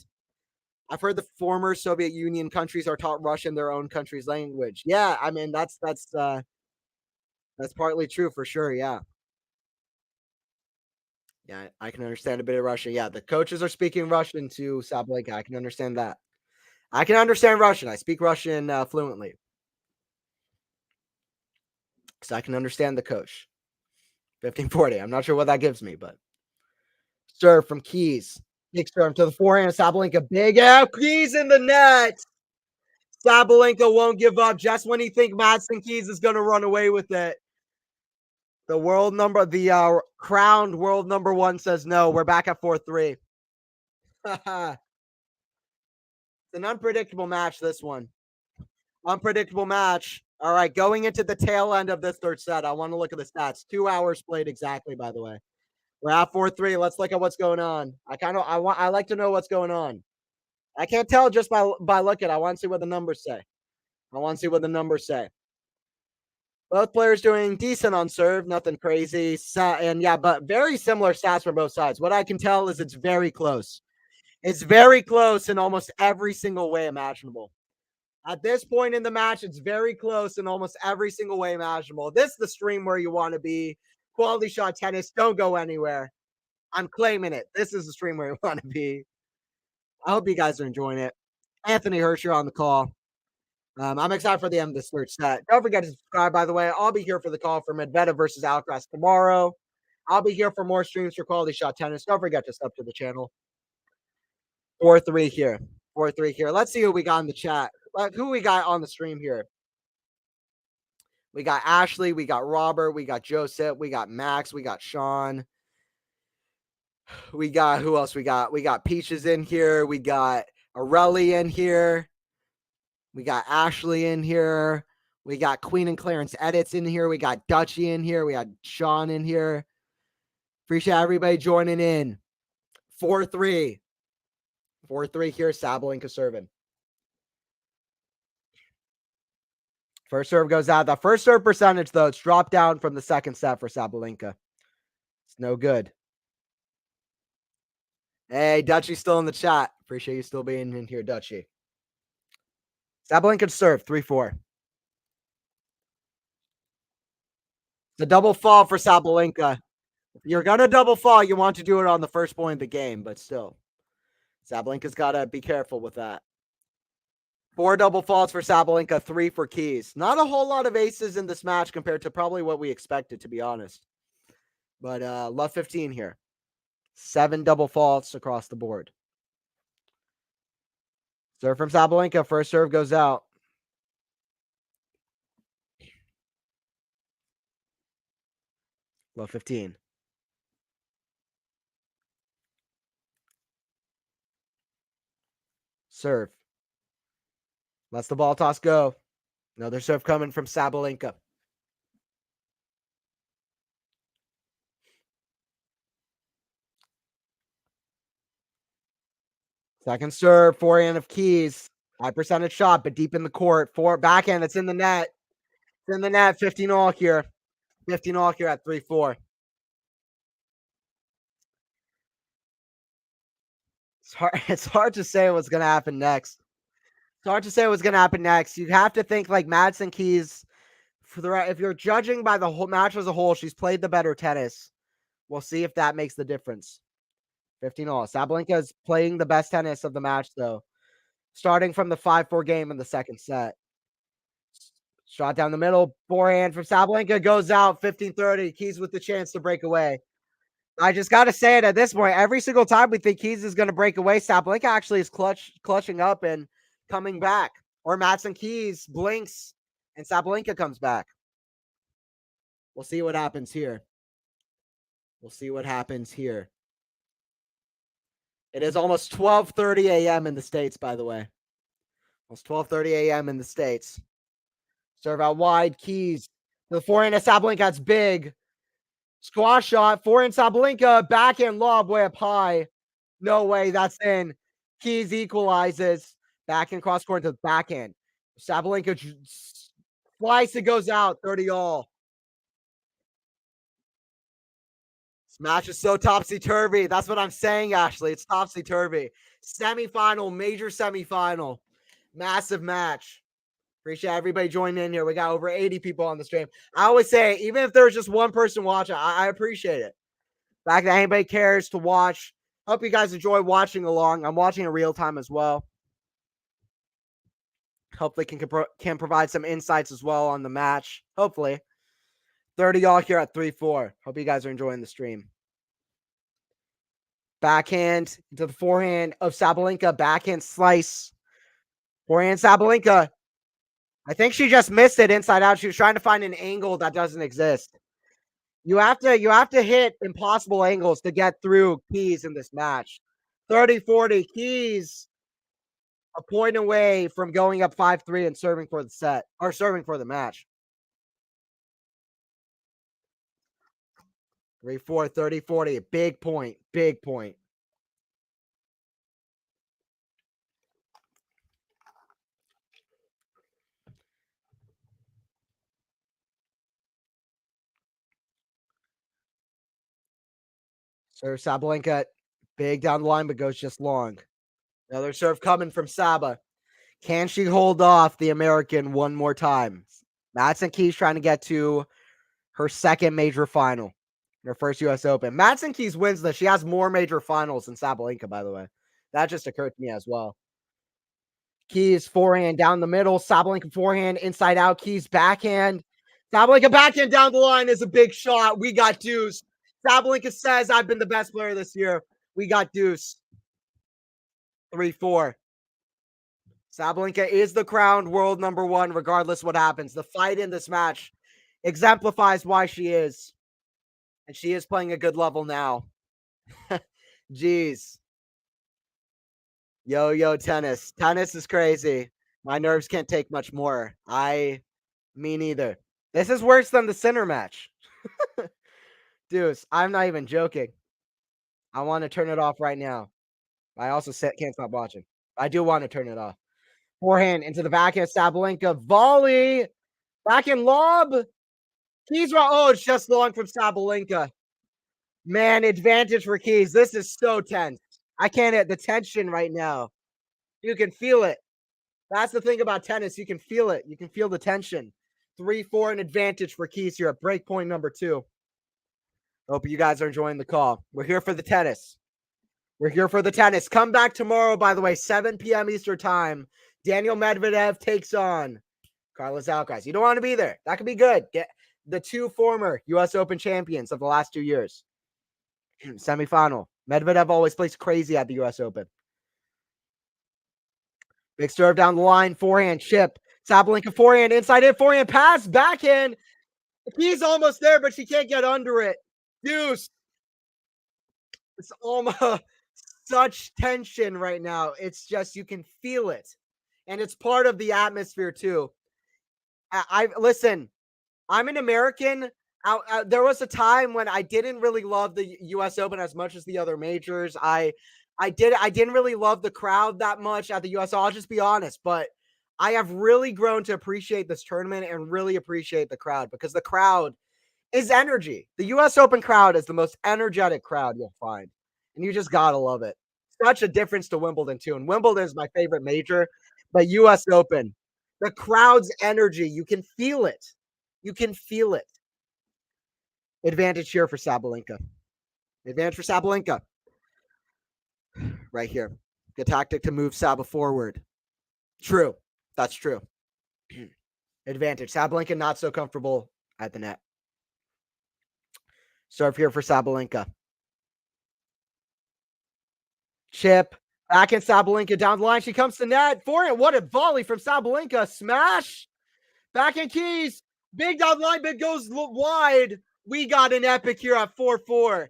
I've heard the former Soviet Union countries are taught Russian their own country's language. Yeah, I mean that's partly true for sure. Yeah. Yeah, I can understand a bit of Russian. Yeah, the coaches are speaking Russian to Sabalenka. I can understand that. I can understand Russian. I speak Russian fluently. So I can understand the coach. 15-40. I'm not sure what that gives me, but serve from Keys. Big serve to the forehand. Sabalenka, big out. Keys in the net. Sabalenka won't give up just when he thinks Madison Keys is going to run away with it. The crowned world number one says no. We're back at 4-3. It's an unpredictable match, this one. Unpredictable match. All right, going into the tail end of this third set, I want to look at the stats. 2 hours played exactly, by the way. We're at 4-3. Let's look at what's going on. I like to know what's going on. I can't tell just by looking. I want to see what the numbers say. Both players doing decent on serve, nothing crazy. But very similar stats for both sides. What I can tell is it's very close. It's very close in almost every single way imaginable. At this point in the match, it's very close in almost every single way imaginable. This is the stream where you want to be. Quality Shot Tennis, don't go anywhere. I'm claiming it. This is the stream where you want to be. I hope you guys are enjoying it. Anthony Hersher on the call. I'm excited for the end of this third set. Don't forget to subscribe, by the way. I'll be here for the call for Medvedev versus Alcaraz tomorrow. I'll be here for more streams for Quality Shot Tennis. Don't forget to sub to the channel. 4-3 here. 4-3 here. Let's see who we got in the chat. Who we got on the stream here. We got Ashley. We got Robert. We got Joseph. We got Max. We got Sean. We got who else we got? We got Peaches in here. We got Areli in here. We got Ashley in here. We got Queen and Clarence Edits in here. We got Dutchy in here. We got Sean in here. Appreciate everybody joining in. 4-3. 4-3 here. Sabalenka serving. First serve goes out. The first serve percentage, though, it's dropped down from the second set for Sabalenka. It's no good. Hey, Dutchy's still in the chat. Appreciate you still being in here, Dutchy. Sabalenka serve, 3-4. It's a double fall for Sabalenka. If you're going to double fall, you want to do it on the first point of the game, but still. Sabalenka's got to be careful with that. 4 double faults for Sabalenka, 3 for Keys. Not a whole lot of aces in this match compared to probably what we expected, to be honest. But love 15 here. 7 double faults across the board. Serve from Sabalenka. First serve goes out. Love 15. Serve. Lets the ball toss go. Another serve coming from Sabalenka. Second serve, forehand of Keys. High percentage shot, but deep in the court. Backhand, it's in the net. It's in the net, 15 all here. 15 all here at 3-4. It's hard to say what's gonna happen next. It's hard to say what's gonna happen next. You have to think like Madison Keys for the if you're judging by the whole match as a whole, she's played the better tennis. We'll see if that makes the difference. 15 all. Sabalenka is playing the best tennis of the match though. Starting from the 5-4 game in the second set. Shot down the middle, forehand from Sabalenka goes out 15-30. Keys with the chance to break away. I just got to say it at this point. Every single time we think Keys is going to break away, Sabalenka actually is clutching up and coming back. Or Madison Keys blinks and Sabalenka comes back. We'll see what happens here. We'll see what happens here. It is almost 12:30 a.m. in the States, by the way. Almost 12:30 a.m. in the States. Serve out wide, Keys. The forehand of Sabalenka, that's big. Squash shot, forehand Sabalenka, backhand lob way up high. No way, that's in. Keys equalizes. Backhand cross court to the backhand. Sabalenka slice, it goes out, 30 all. This match is so topsy-turvy. That's what I'm saying, Ashley. It's topsy-turvy. Semifinal, major semifinal. Massive match. Appreciate everybody joining in here. We got over 80 people on the stream. I always say, even if there's just one person watching, I appreciate it. The fact that anybody cares to watch. Hope you guys enjoy watching along. I'm watching in real time as well. Hopefully can provide some insights as well on the match. Hopefully. 30 all here at 3-4. Hope you guys are enjoying the stream. Backhand into the forehand of Sabalenka. Backhand slice. Forehand Sabalenka. I think she just missed it inside out. She was trying to find an angle that doesn't exist. You have to hit impossible angles to get through Keys in this match. 30-40. Keys a point away from going up 5-3 and serving for the set or serving for the match. 3-4, 30-40. Big point. Big point. Serve Sabalenka, big down the line, but goes just long. Another serve coming from Saba. Can she hold off the American one more time? Madison Keys trying to get to her second major final, her first U.S. Open. Madison Keys wins this. She has more major finals than Sabalenka, by the way. That just occurred to me as well. Keys forehand down the middle. Sabalenka forehand inside out. Keys backhand. Sabalenka backhand down the line is a big shot. We got deuce. Sabalenka says, I've been the best player this year. We got deuce. 3-4. Sabalenka is the crowned world number one, regardless what happens. The fight in this match exemplifies why she is. And she is playing a good level now. Jeez. Yo, tennis. Tennis is crazy. My nerves can't take much more. Me neither. This is worse than the center match. Deuce, I'm not even joking. I want to turn it off right now. I also can't stop watching. I do want to turn it off. Forehand into the backhand, Sabalenka. Volley. Backhand lob. Keys. Oh, it's just long from Sabalenka. Man, advantage for Keys. This is so tense. I can't hit the tension right now. You can feel it. That's the thing about tennis. You can feel it. You can feel the tension. 3-4 an advantage for Keys here at break point number 2. Hope you guys are enjoying the call. We're here for the tennis. We're here for the tennis. Come back tomorrow, by the way, 7 p.m. Eastern time. Daniel Medvedev takes on Carlos Alcaraz. You don't want to be there. That could be good. Get the 2 former U.S. Open champions of the last 2 years. Semifinal. Medvedev always plays crazy at the U.S. Open. Big serve down the line. Forehand chip. Sabalenka forehand. Inside in. Forehand pass. Backhand. He's almost there, but she can't get under it. Deuce. It's almost such tension right now. It's just, you can feel it. And it's part of the atmosphere too. Listen, I'm an American. There was a time when I didn't really love the U.S. Open as much as the other majors. I didn't really love the crowd that much at the U.S. I'll just be honest, but I have really grown to appreciate this tournament and really appreciate the crowd, because the crowd is energy. The US Open crowd is the most energetic crowd you'll find. And you just gotta love it. Such a difference to Wimbledon, too. And Wimbledon is my favorite major, but US Open, the crowd's energy, you can feel it. You can feel it. Advantage here for Sabalenka. Advantage for Sabalenka. Right here. The tactic to move Saba forward. True. That's true. Advantage. Sabalenka not so comfortable at the net. Serve here for Sabalenka. Chip. Back in Sabalenka down the line. She comes to net. Forehand. What a volley from Sabalenka. Smash. Back in Keys. Big down the line, but goes wide. We got an epic here at 4-4.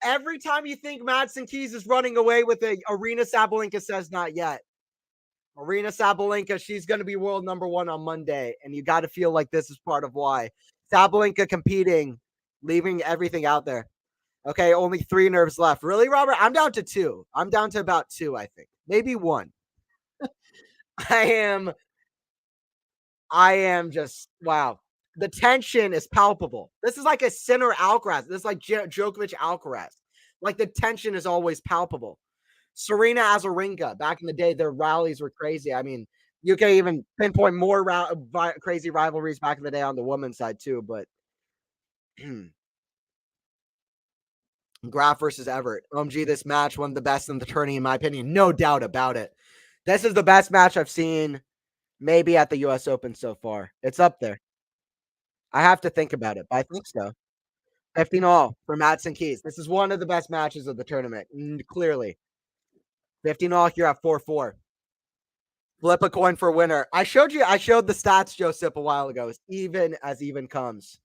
Every time you think Madison Keys is running away with it, Aryna Sabalenka says not yet. Aryna Sabalenka, she's going to be world number 1 on Monday, and you got to feel like this is part of why. Sabalenka competing, leaving everything out there. Okay, only 3 nerves left. Really, Robert? I'm down to 2. I'm down to about 2, I think. Maybe 1. I am just, wow. The tension is palpable. This is like a Sinner Alcaraz. This is like Djokovic Alcaraz. Like the tension is always palpable. Serena Azarenka, back in the day, their rallies were crazy. I mean, you can even pinpoint more crazy rivalries back in the day on the women's side too. But Graf versus Everett. OMG, this match, one of the best in the tourney, in my opinion. No doubt about it. This is the best match I've seen maybe at the US Open so far. It's up there. I have to think about it, but I think so. 15-all for Madison Keys. This is one of the best matches of the tournament, clearly. 15-all here at 4-4. Flip a coin for winner. I showed the stats, Joseph, a while ago. It's even as even comes.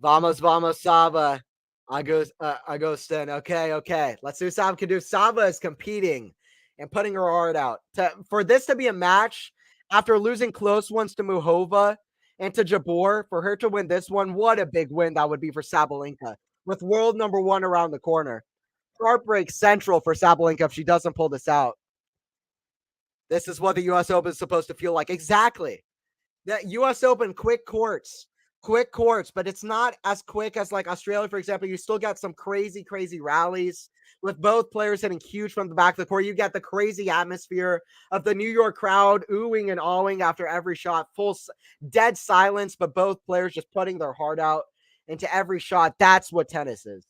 Vamos, Saba. Agustin. Okay. Let's see what Saba can do. Saba is competing and putting her heart out. For this to be a match, after losing close ones to Muhova and to Jabeur, for her to win this one, what a big win that would be for Sabalenka. With world number 1 around the corner. Heartbreak central for Sabalenka if she doesn't pull this out. This is what the US Open is supposed to feel like. Exactly. The US Open, quick courts, but it's not as quick as like Australia, for example. You still got some crazy rallies with both players hitting huge from the back of the court. You get the crazy atmosphere of the New York crowd oohing and awing after every shot, full dead silence, but both players just putting their heart out into every shot. That's what tennis is.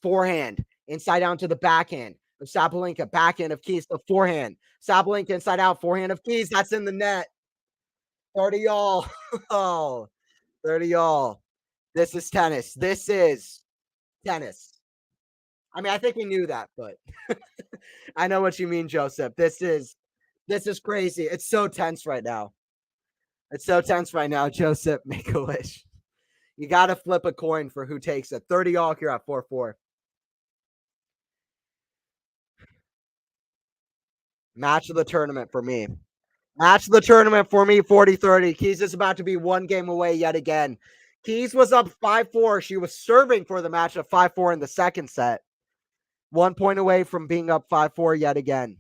Forehand, inside out to the backhand of Sabalenka, backhand of Keys, the forehand. Sabalenka inside out, forehand of Keys. That's in the net. 30-all. Oh, 30-all. This is tennis. This is tennis. I mean, I think we knew that, but I know what you mean, Joseph. This is crazy. It's so tense right now. Joseph. Make a wish. You got to flip a coin for who takes it. 30-all here at 4-4. Match of the tournament for me. 40-30. Keys is about to be 1 game away yet again. Keys was up 5-4. She was serving for the match of 5-4 in the second set. 1 point away from being up 5-4 yet again.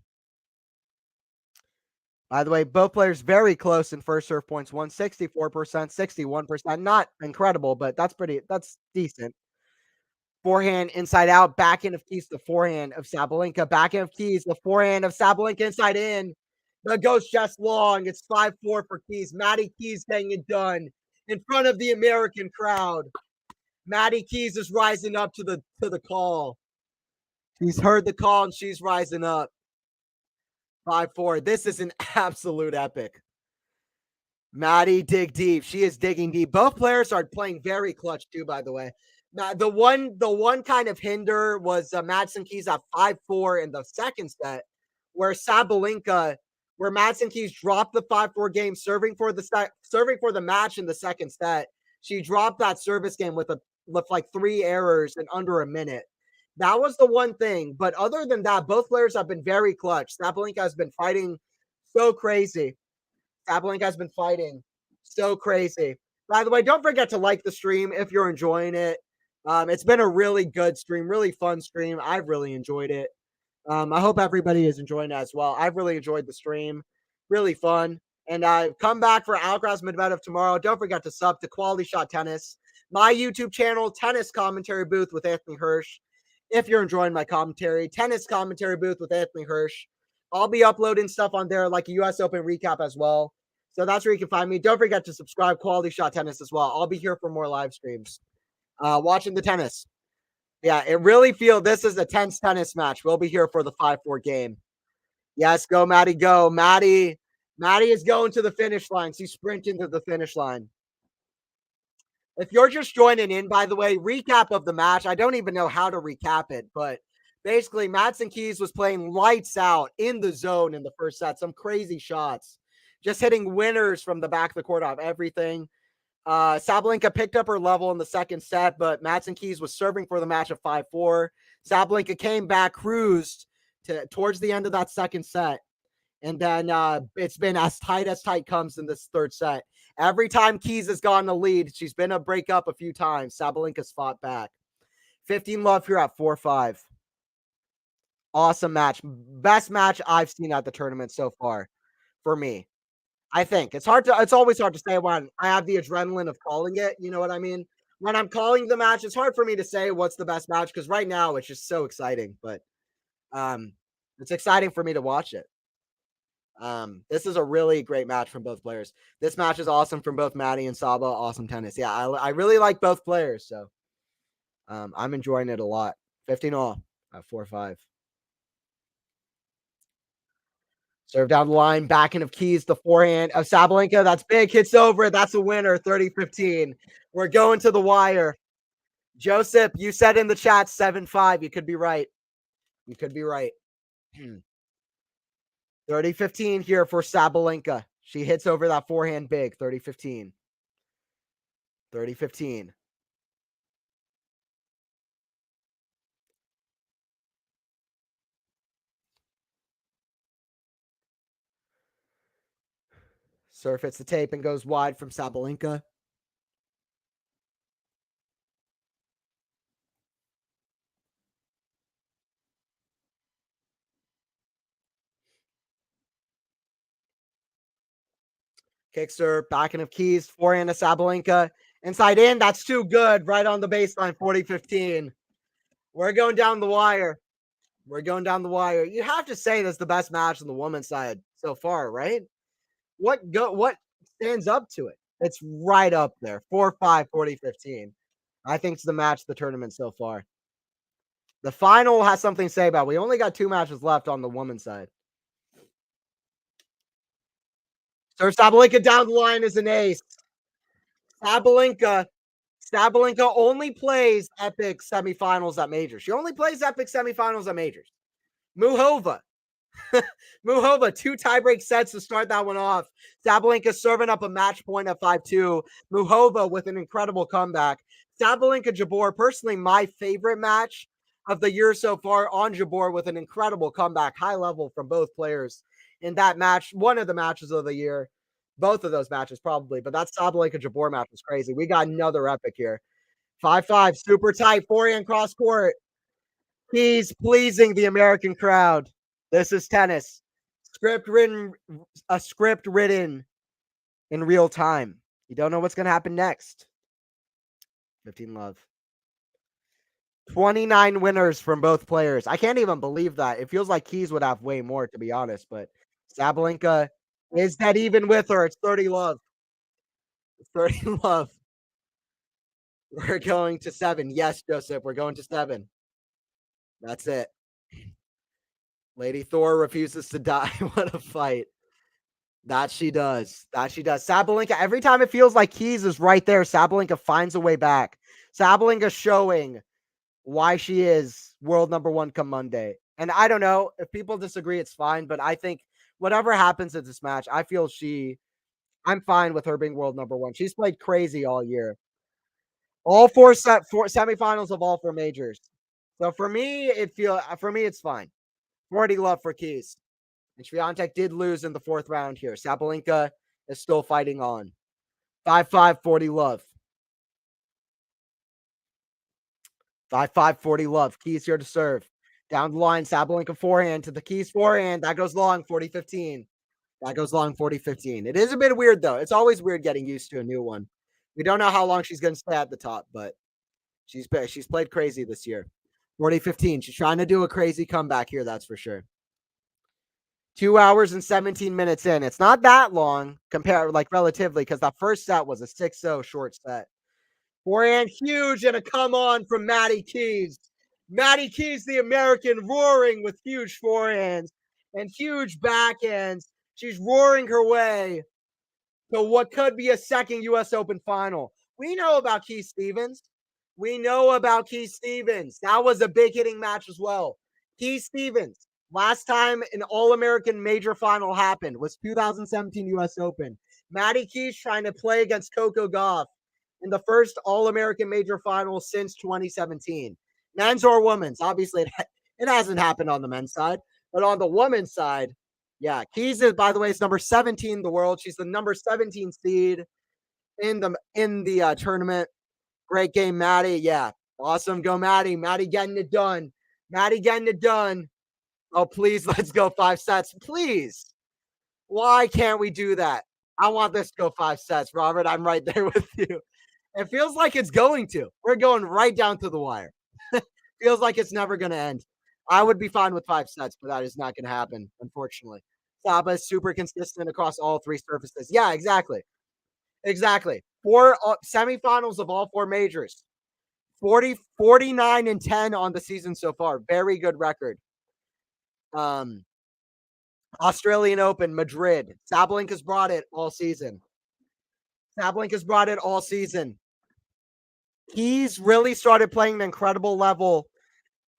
By the way, both players very close in first serve points. 164%, 61%. Not incredible, but that's decent. Forehand inside out, backhand of Keys, the forehand of Sabalenka, backhand of Keys, the forehand of Sabalenka inside in. The ghost just long. It's 5-4 for Keys. Maddie Keys getting it done in front of the American crowd. Maddie Keys is rising up to the call. She's heard the call and she's rising up. 5-4. This is an absolute epic. Maddie dig deep. She is digging deep. Both players are playing very clutch too, by the way. The one kind of hinder was Madison Keys at 5-4 in the second set, where Madison Keys dropped the 5-4 game, serving for the match in the second set. She dropped that service game with like 3 errors in under a minute. That was the one thing. But other than that, both players have been very clutch. Sabalenka has been fighting so crazy. By the way, don't forget to like the stream if you're enjoying it. It's been a really good stream, really fun stream. I've really enjoyed it. I hope everybody is enjoying it as well. I've really enjoyed the stream. Really fun. And come back for Alcaraz Medvedev tomorrow. Don't forget to sub to Quality Shot Tennis, my YouTube channel, Tennis Commentary Booth with Anthony Hirsch. If you're enjoying my commentary, Tennis Commentary Booth with Anthony Hirsch. I'll be uploading stuff on there like a US Open recap as well. So that's where you can find me. Don't forget to subscribe Quality Shot Tennis as well. I'll be here for more live streams. Watching the tennis. Yeah, it really feel this is a tense tennis match. We'll be here for the 5-4 game. Yes, go Maddie, go. Maddie is going to the finish line. She's sprinting to the finish line. If you're just joining in, by the way, recap of the match. I don't even know how to recap it, but basically, Madison Keys was playing lights out in the zone in the first set. Some crazy shots, just hitting winners from the back of the court off everything. Sabalenka picked up her level in the second set, but Madison Keys was serving for the match at 5-4. Sabalenka came back, cruised towards the end of that second set. And then it's been as tight comes in this third set. Every time Keys has gone the lead, she's been a breakup a few times. Sabalenka's fought back. 15 love here at 4-5. Awesome match. Best match I've seen at the tournament so far for me. I think it's always hard to say when I have the adrenaline of calling it. You know what I mean? When I'm calling the match, it's hard for me to say what's the best match because right now it's just so exciting. But it's exciting for me to watch it. This is a really great match from both players. This match is awesome from both Maddie and Saba. Awesome tennis. Yeah, I really like both players. So I'm enjoying it a lot. 15 all at 4-5. Serve down the line, backhand of Keys, the forehand of Sabalenka. That's big. Hits over. That's a winner. 30-15. We're going to the wire. Joseph, you said in the chat 7-5. You could be right. You could be right. 30-15 here for Sabalenka. She hits over that forehand big. 30-15. 30-15. Serve hits the tape and goes wide from Sabalenka. Kick serve, backhand of Keys, forehand of Sabalenka. Inside in, that's too good. Right on the baseline, 40-15. We're going down the wire. We're going down the wire. You have to say that's the best match on the women's side so far, right? What stands up to it? It's right up there. 4-5, 40-15. I think it's the match of the tournament so far. The final has something to say about it. We only got 2 matches left on the women's side. So Sabalenka down the line is an ace. Sabalenka only plays epic semifinals at majors. She only plays epic semifinals at majors. Muhova, 2 tiebreak sets to start that one off. Sabalenka serving up a match point at 5-2. Muhova with an incredible comeback. Sabalenka Jabeur, personally my favorite match of the year so far on Jabeur with an incredible comeback, high level from both players in that match. One of the matches of the year. Both of those matches probably, but that Sabalenka Jabeur match was crazy. We got another epic here. 5-5, super tight, forehand cross court. He's pleasing the American crowd. This is tennis. A script written in real time. You don't know what's going to happen next. 15 love. 29 winners from both players. I can't even believe that. It feels like Keys would have way more, to be honest, but Sabalenka is that even with her. It's 30 love. 30 love. We're going to 7. Yes, Joseph, we're going to 7. That's it. Lady Thor refuses to die. What a fight. That she does. Sabalenka, every time it feels like Keys is right there, Sabalenka finds a way back. Sabalenka showing why she is world number 1 come Monday. And I don't know. If people disagree, it's fine. But I think whatever happens in this match, I feel I'm fine with her being world number 1. She's played crazy all year. All 4 semifinals of all 4 majors. So for me, it's fine. 40 love for Keys. And Swiatek did lose in the 4th round here. Sabalenka is still fighting on. 5-5, 40 love. 5-5, 40 love. Keys here to serve. Down the line, Sabalenka forehand to the Keys forehand. That goes long, 40-15. That goes long 40-15. It is a bit weird though. It's always weird getting used to a new one. We don't know how long she's going to stay at the top, but she's played crazy this year. 40-15. She's trying to do a crazy comeback here, that's for sure. 2 hours and 17 minutes in. It's not that long compared, like relatively, because that first set was a 6-0 short set. Forehand huge and a come on from Maddie Keys. Maddie Keys, the American, roaring with huge forehands and huge backhands. She's roaring her way to what could be a second U.S. Open final. We know about Keith Stevens. We know about Keith Stevens. That was a big hitting match as well. Keith Stevens, last time an All-American major final happened was 2017 U.S. Open. Maddie Keys trying to play against Coco Gauff in the first All-American major final since 2017. Men's or women's. Obviously, it hasn't happened on the men's side, but on the women's side, yeah, Keys is, by the way, is number 17 in the world. She's the number 17 seed in the tournament. Great game, Maddie. Yeah, awesome. Go, Maddie. Maddie getting it done. Maddie getting it done. Oh, please, let's go 5 sets. Please. Why can't we do that? I want this to go 5 sets, Robert. I'm right there with you. It feels like it's going to. We're going right down to the wire. Feels like it's never going to end. I would be fine with 5 sets, but that is not going to happen, unfortunately. Saba is super consistent across all 3 surfaces. Yeah, exactly. Exactly. 4 semifinals of all 4 majors. 49 and 10 on the season so far. Very good record. Australian Open, Madrid. Sabalenka's brought it all season. Sabalenka's brought it all season. He's really started playing an incredible level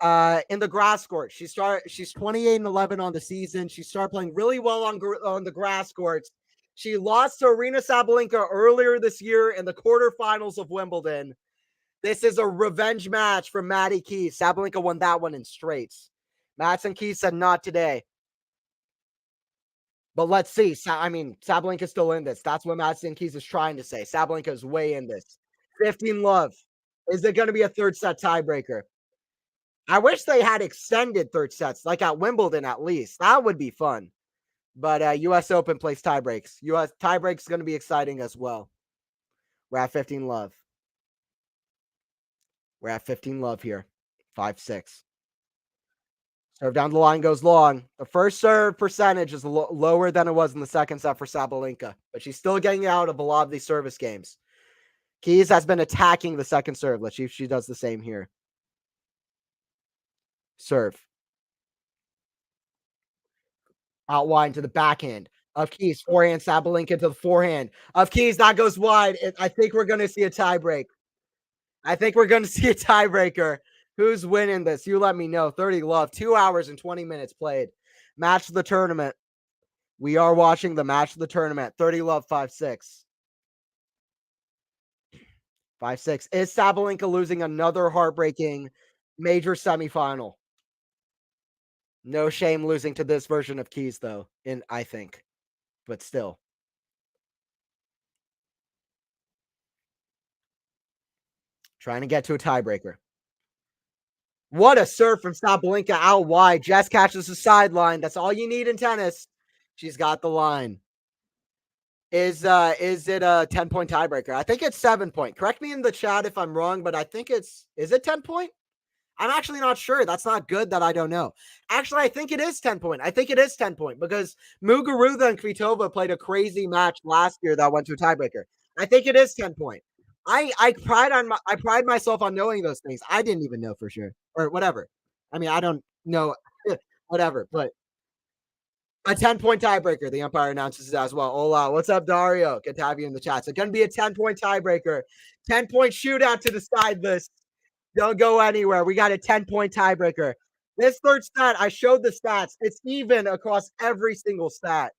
in the grass court. She's 28 and 11 on the season. She started playing really well on the grass courts. She lost to Aryna Sabalenka earlier this year in the quarterfinals of Wimbledon. This is a revenge match for Maddie Keys. Sabalenka won that one in straights. Madison Keys said not today. But let's see. I mean, Sabalenka's still in this. That's what Madison Keys is trying to say. Sabalenka is way in this. 15 love. Is it going to be a third set tiebreaker? I wish they had extended third sets, like at Wimbledon at least. That would be fun. But U.S. Open plays tiebreaks. U.S. tiebreaks going to be exciting as well. We're at 15 love. We're at 15 love here. 5-6. Serve down the line goes long. The first serve percentage is lower than it was in the second set for Sabalenka, but she's still getting out of a lot of these service games. Keys has been attacking the second serve. Let's see if she does the same here. Serve. Out wide to the backhand of Keys. Forehand, Sabalenka to the forehand of Keys. That goes wide. I think we're going to see a tiebreak. I think we're going to see a tiebreaker. Who's winning this? You let me know. 30 love. 2 hours and 20 minutes played. Match of the tournament. We are watching the match of the tournament. 30 love, 5-6. 5-6. Is Sabalenka losing another heartbreaking major semifinal? No shame losing to this version of Keys, though, I think. But still. Trying to get to a tiebreaker. What a serve from Sabalenka out wide. Jess catches the sideline. That's all you need in tennis. She's got the line. Is it a 10-point tiebreaker? I think it's 7-point. Correct me in the chat if I'm wrong, but I think is it 10-point? I'm actually not sure. That's not good that I don't know. Actually, I think it is 10-point. I think it is 10-point because Muguruza and Kvitova played a crazy match last year that went to a tiebreaker. I think it is 10-point. I pride myself on knowing those things. I didn't even know for sure or whatever. I mean, I don't know whatever, but a 10-point tiebreaker. The umpire announces it as well. Hola, what's up, Dario? Good to have you in the chat. So it's going to be a 10-point tiebreaker. 10-point shootout to decide this. Don't go anywhere. We got a 10-point tiebreaker. This third stat, I showed the stats. It's even across every single stat.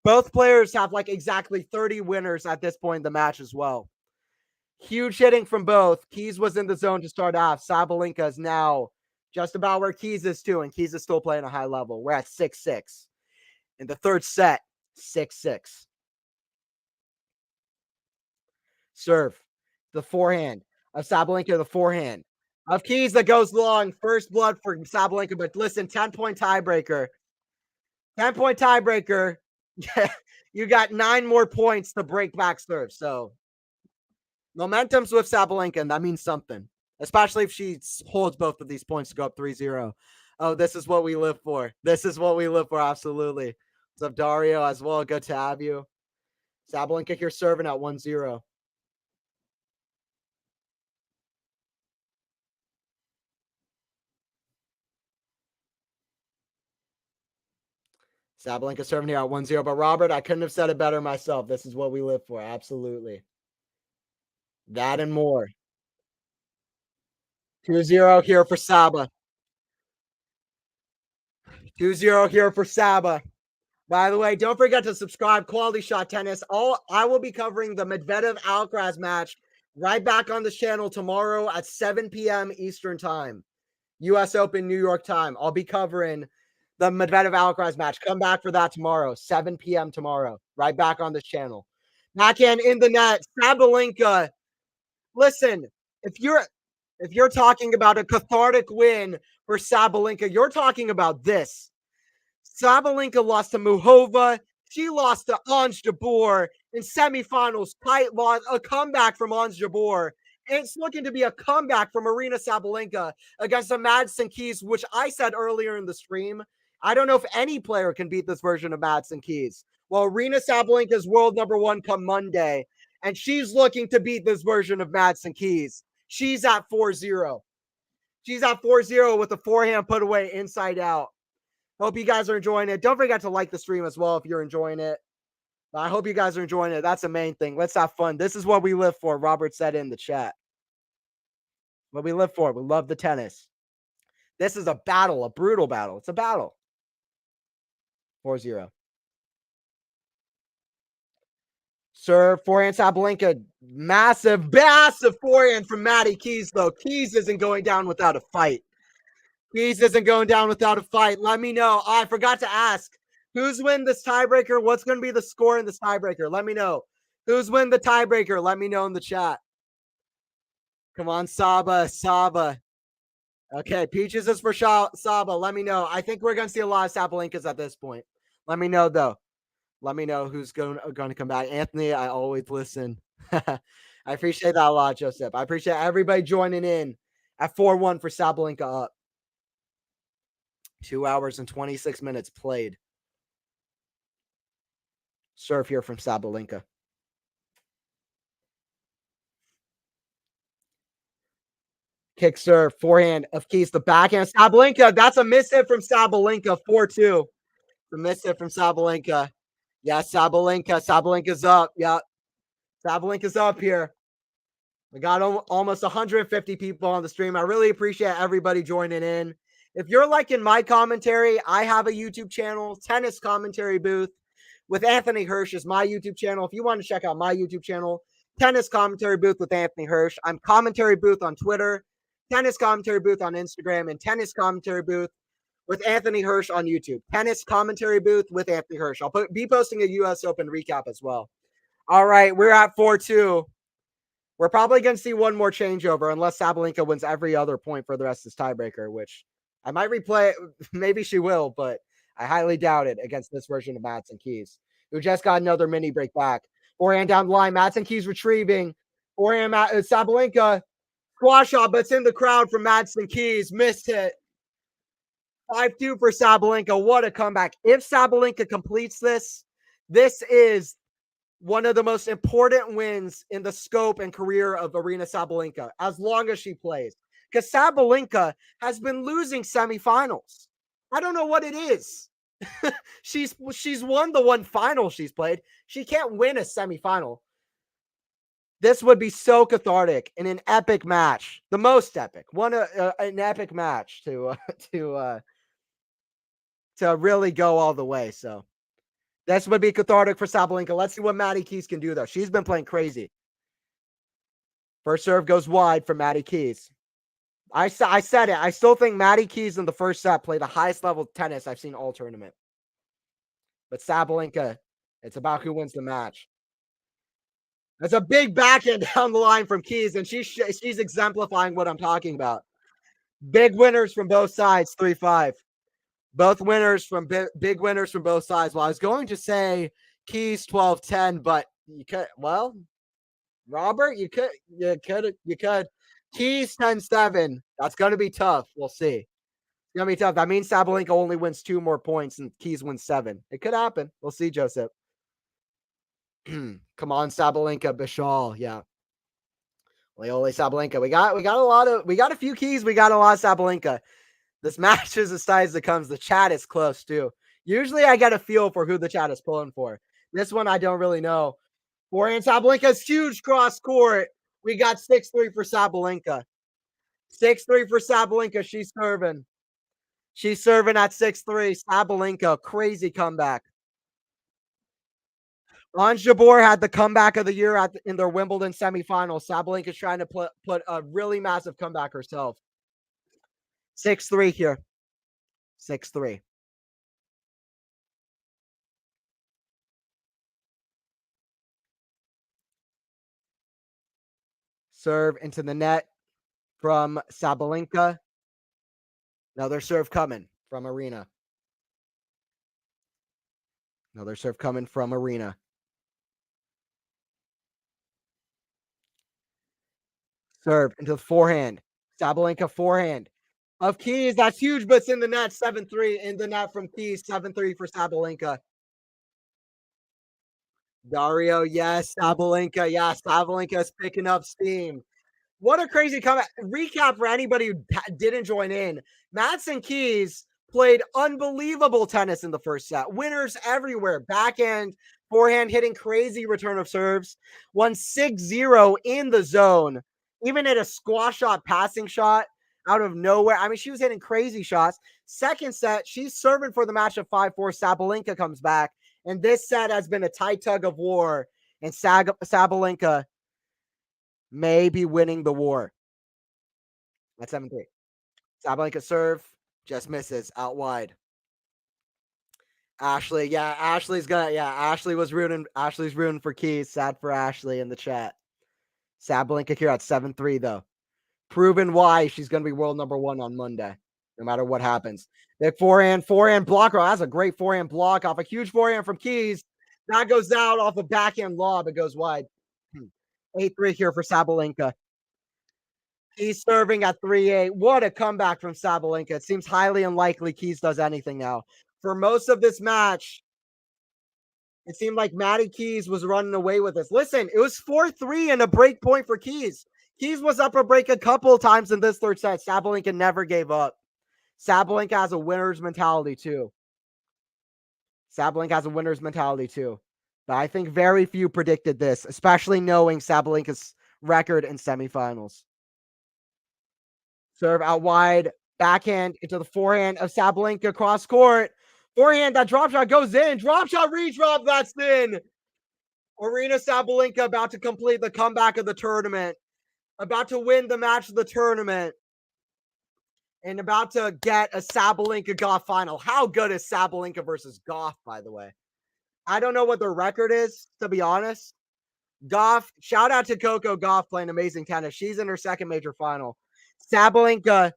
Both players have like exactly 30 winners at this point in the match as well. Huge hitting from both. Keys was in the zone to start off. Sabalenka is now just about where Keys is too, and Keys is still playing a high level. We're at 6-6. In the third set, 6-6. Serve. The forehand of Sabalenka, the forehand of Keys that goes long. First blood for Sabalenka, but listen, 10-point tiebreaker. 10-point tiebreaker. You got 9 more points to break back serve. So momentum's with Sabalenka, and that means something, especially if she holds both of these points to go up 3-0. Oh, this is what we live for. This is what we live for. Absolutely. What's up, Dario, as well? Good to have you. Sabalenka here serving at 1-0. Sabalenka serving here at 1-0. But Robert, I couldn't have said it better myself. This is what we live for. Absolutely. That and more. 2-0 here for Saba. 2-0 here for Saba. By the way, don't forget to subscribe. Quality Shot Tennis. I will be covering the Medvedev Alcaraz match right back on this channel tomorrow at 7 p.m. Eastern Time, U.S. Open, New York time. I'll be covering the Medvedev Alcaraz match. Come back for that tomorrow, 7 p.m. tomorrow, right back on this channel. Backhand in the net. Sabalenka. Listen, if you're talking about a cathartic win for Sabalenka, you're talking about this. Sabalenka lost to Muhova. She lost to Ons Jabeur in semifinals. Tight loss, a comeback from Ons Jabeur. It's looking to be a comeback from Aryna Sabalenka against the Madison Keys, which I said earlier in the stream. I don't know if any player can beat this version of Madison Keys. Well, Aryna Sabalenka is world number 1 come Monday, and she's looking to beat this version of Madison Keys. She's at 4-0. She's at 4-0 with a forehand put away inside out. Hope you guys are enjoying it. Don't forget to like the stream as well if you're enjoying it. I hope you guys are enjoying it. That's the main thing. Let's have fun. This is what we live for. Robert said in the chat. What we live for. We love the tennis. This is a battle, a brutal battle. It's a battle. 4-0. Serve, forehand, Sabalenka. Massive forehand from Maddie Keys, though. Keys isn't going down without a fight. Keys isn't going down without a fight. Let me know. I forgot to ask. Who's win this tiebreaker? What's going to be the score in this tiebreaker? Let me know. Who's win the tiebreaker? Let me know in the chat. Come on, Saba. Okay, Peaches is for Saba. Let me know. I think we're going to see a lot of Sabalenkas at this point. Let me know, though. Let me know who's going to come back. Anthony, I always listen. I appreciate that a lot, Joseph. I appreciate everybody joining in at 4-1 for Sabalenka up. 2 hours and 26 minutes played. Serve here from Sabalenka. Kick serve, forehand of Keys, the backhand. Sabalenka, that's a miss hit from Sabalenka, 4-2. The miss hit from Sabalenka. Yeah, Sabalenka's up. Yeah, Sabalenka's up here. We got almost 150 people on the stream. I really appreciate everybody joining in. If you're liking my commentary, I have a YouTube channel, Tennis Commentary Booth with Anthony Hirsch is my YouTube channel. If you want to check out my YouTube channel, Tennis Commentary Booth with Anthony Hirsch. I'm Commentary Booth on Twitter, Tennis Commentary Booth on Instagram, and Tennis Commentary Booth with Anthony Hirsch on YouTube. Tennis Commentary Booth with Anthony Hirsch. I'll be posting a U.S. Open recap as well. All right, we're at 4-2. We're probably going to see one more changeover unless Sabalenka wins every other point for the rest of this tiebreaker, which I might replay. Maybe she will, but I highly doubt it against this version of Madison Keys, who just got another mini break back. Forehand down the line. Madison Keys retrieving. Forehand, Sabalenka. Squash shot, but it's in the crowd from Madison Keys. Missed it. 5-2 for Sabalenka. What a comeback. If Sabalenka completes this, this is one of the most important wins in the scope and career of Aryna Sabalenka, as long as she plays. Because Sabalenka has been losing semifinals. I don't know what it is. she's won the one final she's played. She can't win a semifinal. This would be so cathartic in an epic match, the most epic, an epic match to really go all the way. So this would be cathartic for Sabalenka. Let's see what Maddie Keys can do, though. She's been playing crazy. First serve goes wide for Maddie Keys. I said it. I still think Maddie Keys in the first set played the highest level of tennis I've seen all tournament. But Sabalenka, it's about who wins the match. That's a big backhand down the line from Keys, and she's exemplifying what I'm talking about. Big winners from both sides, 3-5. Both winners from big winners from both sides. Well, I was going to say Keys 12-10, but you could, well, Robert, you could. Keys 10-7. That's going to be tough. We'll see. It's going to be tough. That means Sabalenka only wins 2 more points and Keys wins 7. It could happen. We'll see, Joseph. Come on, Sabalenka, Bishal. Yeah. Leole Sabalenka. We got a few keys. We got a lot of Sabalenka. This match is as tight as it comes. The chat is close too. Usually I get a feel for who the chat is pulling for. This one I don't really know. Forehand Sabalenka's huge cross court. We got 6-3 for Sabalenka. 6-3 for Sabalenka. She's serving. She's serving at 6-3. Sabalenka, crazy comeback. Ons Jabeur had the comeback of the year in their Wimbledon semifinals. Sabalenka's trying to put a really massive comeback herself. 6-3 here. 6-3. Serve into the net from Sabalenka. Another serve coming from Aryna. Another serve coming from Aryna. Serve into the forehand. Sabalenka forehand. Of Keys, that's huge, but it's in the net. 7-3 in the net from Keys. 7-3 for Sabalenka. Dario, yes. Sabalenka, yes. Sabalenka is picking up steam. What a crazy comeback. Recap for anybody who didn't join in. Madison Keys played unbelievable tennis in the first set. Winners everywhere. Backhand, forehand, hitting crazy return of serves. Won 6-0 in the zone. Even at a squash shot, passing shot out of nowhere. I mean, she was hitting crazy shots. Second set, she's serving for the match of 5-4. Sabalenka comes back. And this set has been a tight tug of war. And Sabalenka may be winning the war. At 7-3. Sabalenka serve just misses out wide. Ashley, yeah, Ashley's rooting for Keys. Sad for Ashley in the chat. Sabalenka here at 7-3 though. Proven why she's going to be world number 1 on Monday, no matter what happens. Big forehand block. That's a great forehand block off a huge forehand from Keys. That goes out off a backhand lob. It goes wide. 8-3 here for Sabalenka. Keys serving at 3-8. What a comeback from Sabalenka. It seems highly unlikely Keys does anything now. For most of this match, it seemed like Maddie Keys was running away with this. Listen, it was 4-3 and a break point for Keys. Keys was up a break a couple times in this third set. Sabalenka never gave up. Sabalenka has a winner's mentality too. But I think very few predicted this, especially knowing Sabalenka's record in semifinals. Serve out wide, backhand into the forehand of Sabalenka, cross court. Forehand, that drop shot goes in. Drop shot, redrop, that's in. Aryna Sabalenka about to complete the comeback of the tournament. About to win the match of the tournament. And about to get a Sabalenka Gauff final. How good is Sabalenka versus Gauff, by the way? I don't know what their record is, to be honest. Gauff, shout out to Coco Gauff playing amazing tennis. She's in her second major final. Sabalenka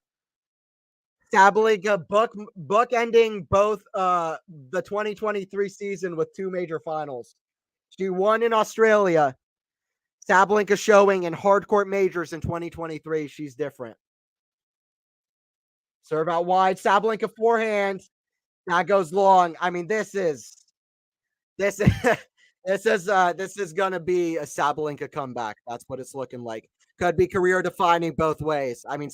bookending both the 2023 season with 2 major finals. She won in Australia. Sabalenka showing in hardcourt majors in 2023. She's different. Serve out wide. Sabalenka forehand. That goes long. I mean, this is this is gonna be a Sabalenka comeback. That's what it's looking like. Could be career defining both ways. I mean,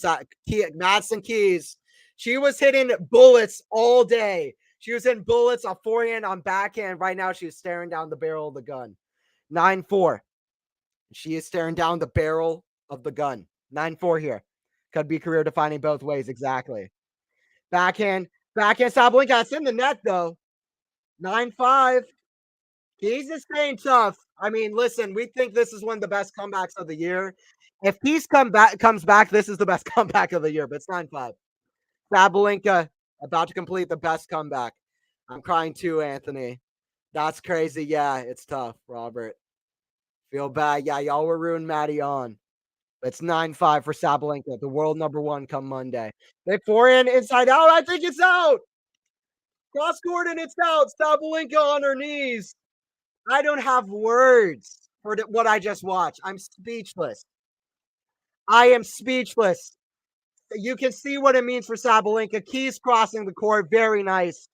Madison Keys, she was hitting bullets all day. She was hitting bullets on forehand, on backhand. Right now, she's staring down the barrel of the gun. 9-4. She is staring down the barrel of the gun. 9-4 here. Could be career defining both ways. Exactly. Backhand Sabalenka. That's in the net though. 9-5. Keys is staying tough. I mean, listen, we think this is one of the best comebacks of the year. If Keys comes back, this is the best comeback of the year, but it's 9-5. Sabalenka about to complete the best comeback. I'm crying too, Anthony. That's crazy. Yeah, it's tough, Robert. Feel bad. Yeah, y'all were ruining Maddie on. It's 9-5 for Sabalenka, the world number 1 come Monday. Big forehand inside out. I think it's out. Cross court and it's out. Sabalenka on her knees. I don't have words for what I just watched. I'm speechless. I am speechless. You can see what it means for Sabalenka. Keys crossing the court. Very nice.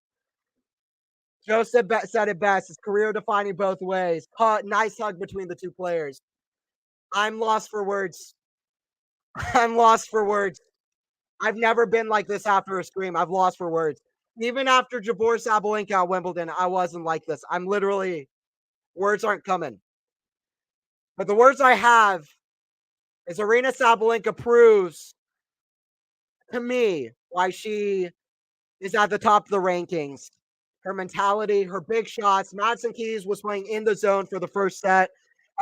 Joseph said it best. His career defining both ways. Nice hug between the two players. I'm lost for words. I'm lost for words. I've never been like this after a scream. I've lost for words. Even after Jabor Sabalenka at Wimbledon, I wasn't like this. I'm literally, words aren't coming. But the words I have is Aryna Sabalenka proves to me why she is at the top of the rankings. Her mentality, her big shots. Madison Keys was playing in the zone for the first set.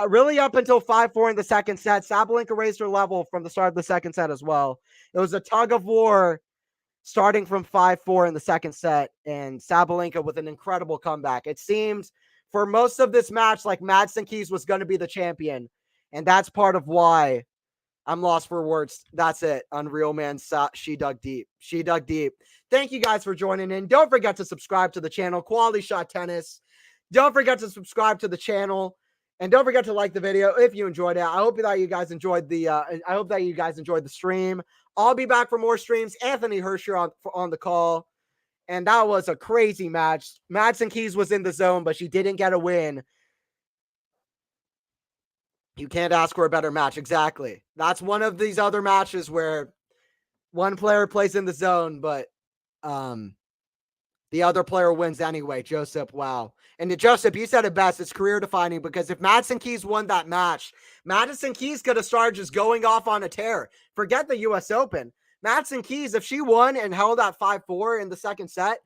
Really up until 5-4 in the second set. Sabalenka raised her level from the start of the second set as well. It was a tug of war starting from 5-4 in the second set, and Sabalenka with an incredible comeback. It seemed for most of this match like Madison Keys was going to be the champion, and that's part of why I'm lost for words. That's it. Unreal, man. She dug deep. She dug deep. Thank you guys for joining in. Don't forget to subscribe to the channel, Quality Shot Tennis. Don't forget to subscribe to the channel, and don't forget to like the video if you enjoyed it. I hope that you guys enjoyed the stream. I'll be back for more streams. Anthony Hersher on the call, and that was a crazy match. Madison Keys was in the zone, but she didn't get a win. You can't ask for a better match. Exactly. That's one of these other matches where one player plays in the zone, but the other player wins anyway. Joseph, wow. And Joseph, you said it best. It's career defining because if Madison Keys won that match, Madison Keys could have started just going off on a tear. Forget the U.S. Open. Madison Keys, if she won and held at 5-4 in the second set,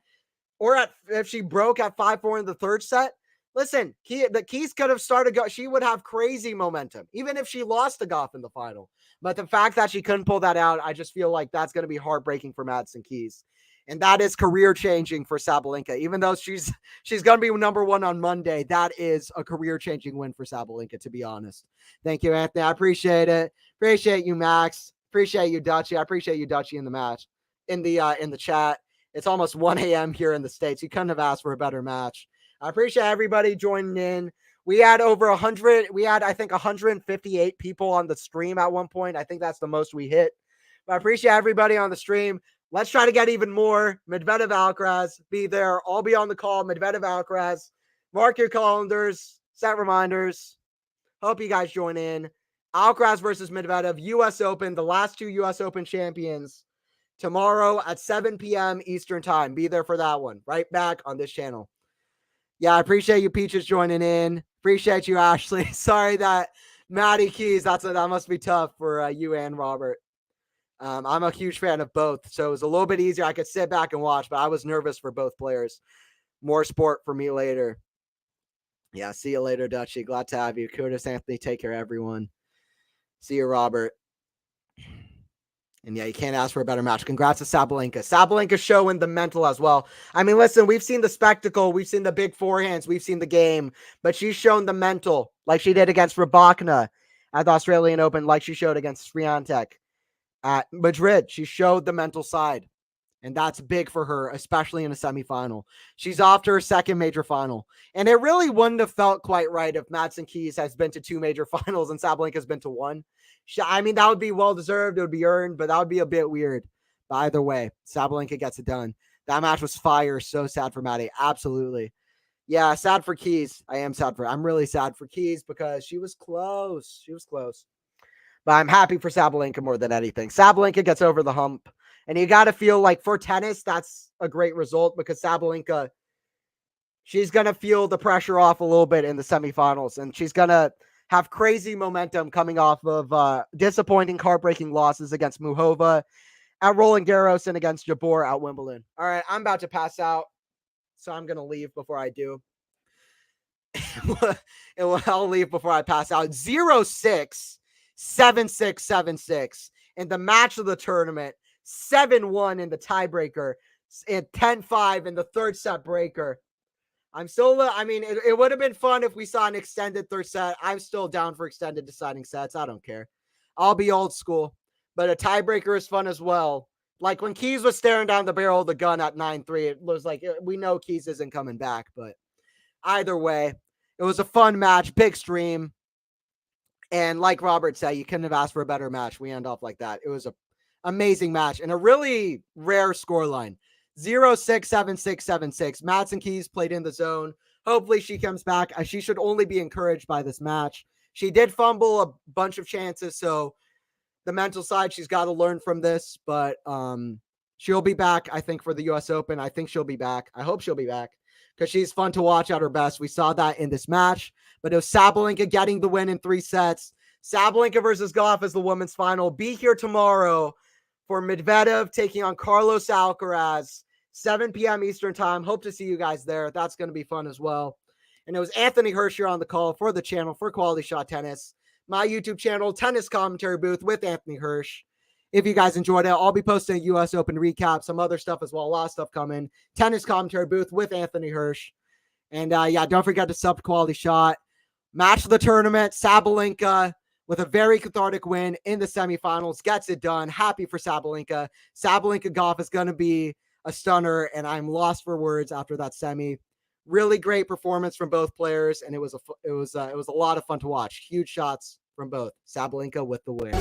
or if she broke at 5-4 in the third set, listen, the Keys could have started. She would have crazy momentum, even if she lost to Goff in the final. But the fact that she couldn't pull that out, I just feel like that's going to be heartbreaking for Madison Keys. And that is career changing for Sabalenka. Even though she's going to be number one on Monday, that is a career changing win for Sabalenka, to be honest. Thank you, Anthony. I appreciate it. Appreciate you, Max. Appreciate you, Dutchie. I appreciate you, Dutchie, in the match, in the chat. It's almost 1 a.m. here in the States. You couldn't have asked for a better match. I appreciate everybody joining in. We had over 100. We had, I think, 158 people on the stream at one point. I think that's the most we hit. But I appreciate everybody on the stream. Let's try to get even more. Medvedev Alcaraz, be there. I'll be on the call. Medvedev Alcaraz. Mark your calendars. Set reminders. Hope you guys join in. Alcaraz versus Medvedev. U.S. Open. The last two U.S. Open champions. Tomorrow at 7 p.m. Eastern time. Be there for that one. Right back on this channel. Yeah, I appreciate you, Peaches, joining in. Appreciate you, Ashley. Sorry that Maddie Keys, that must be tough for you and Robert. I'm a huge fan of both, so it was a little bit easier. I could sit back and watch, but I was nervous for both players. More sport for me later. Yeah, see you later, Dutchie. Glad to have you. Kudos, Anthony. Take care, everyone. See you, Robert. And yeah, you can't ask for a better match. Congrats to Sabalenka. Sabalenka showing the mental as well. I mean, listen, we've seen the spectacle. We've seen the big forehands. We've seen the game. But she's shown the mental like she did against Rybakina at the Australian Open, like she showed against Swiatek at Madrid. She showed the mental side. And that's big for her, especially in a semifinal. She's off to her second major final. And it really wouldn't have felt quite right if Madison Keys has been to 2 major finals and Sabalenka's been to 1. I mean, that would be well-deserved. It would be earned, but that would be a bit weird. But either way, Sabalenka gets it done. That match was fire. So sad for Maddie. Absolutely. Yeah, sad for Keys. I'm really sad for Keys because she was close. She was close. But I'm happy for Sabalenka more than anything. Sabalenka gets over the hump. And you got to feel like for tennis, that's a great result because Sabalenka, she's going to feel the pressure off a little bit in the semifinals. And she's going to have crazy momentum coming off of disappointing, heartbreaking losses against Muhova at Roland Garros and against Jabor at Wimbledon. All right, I'm about to pass out, so I'm going to leave before I do. I'll leave before I pass out. 0-6, 7-6, 7-6 in the match of the tournament. 7-1 in the tiebreaker, and 10-5 in the third set breaker. It would have been fun if we saw an extended third set. I'm still down for extended deciding sets. I don't care. I'll be old school, but a tiebreaker is fun as well. Like when Keys was staring down the barrel of the gun at 9-3, it was like, we know Keys isn't coming back. But either way, it was a fun match, big stream. And like Robert said, you couldn't have asked for a better match. We end off like that. It was an amazing match and a really rare scoreline. 0-6, 7-6, 7-6. Madison Keys played in the zone. Hopefully she comes back. She should only be encouraged by this match. She did fumble a bunch of chances, so the mental side, she's got to learn from this, but she'll be back, I think, for the U.S. Open. I think she'll be back. I hope she'll be back because she's fun to watch at her best. We saw that in this match, but it was Sabalenka getting the win in 3 sets. Sabalenka versus Goff is the women's final. Be here tomorrow for Medvedev taking on Carlos Alcaraz, 7 p.m. Eastern time. Hope to see you guys there. That's going to be fun as well. And it was Anthony Hirsch here on the call for the channel for Quality Shot Tennis. My YouTube channel, Tennis Commentary Booth with Anthony Hirsch. If you guys enjoyed it, I'll be posting a U.S. Open recap, some other stuff as well, a lot of stuff coming. Tennis Commentary Booth with Anthony Hirsch. And yeah, don't forget to sub to Quality Shot. Match of the tournament, Sabalenka with a very cathartic win in the semifinals. Gets it done. Happy for Sabalenka. Sabalenka Goff is going to be a stunner, and I'm lost for words after that semi. Really great performance from both players, and it was a lot of fun to watch. Huge shots from both. Sabalenka with the win.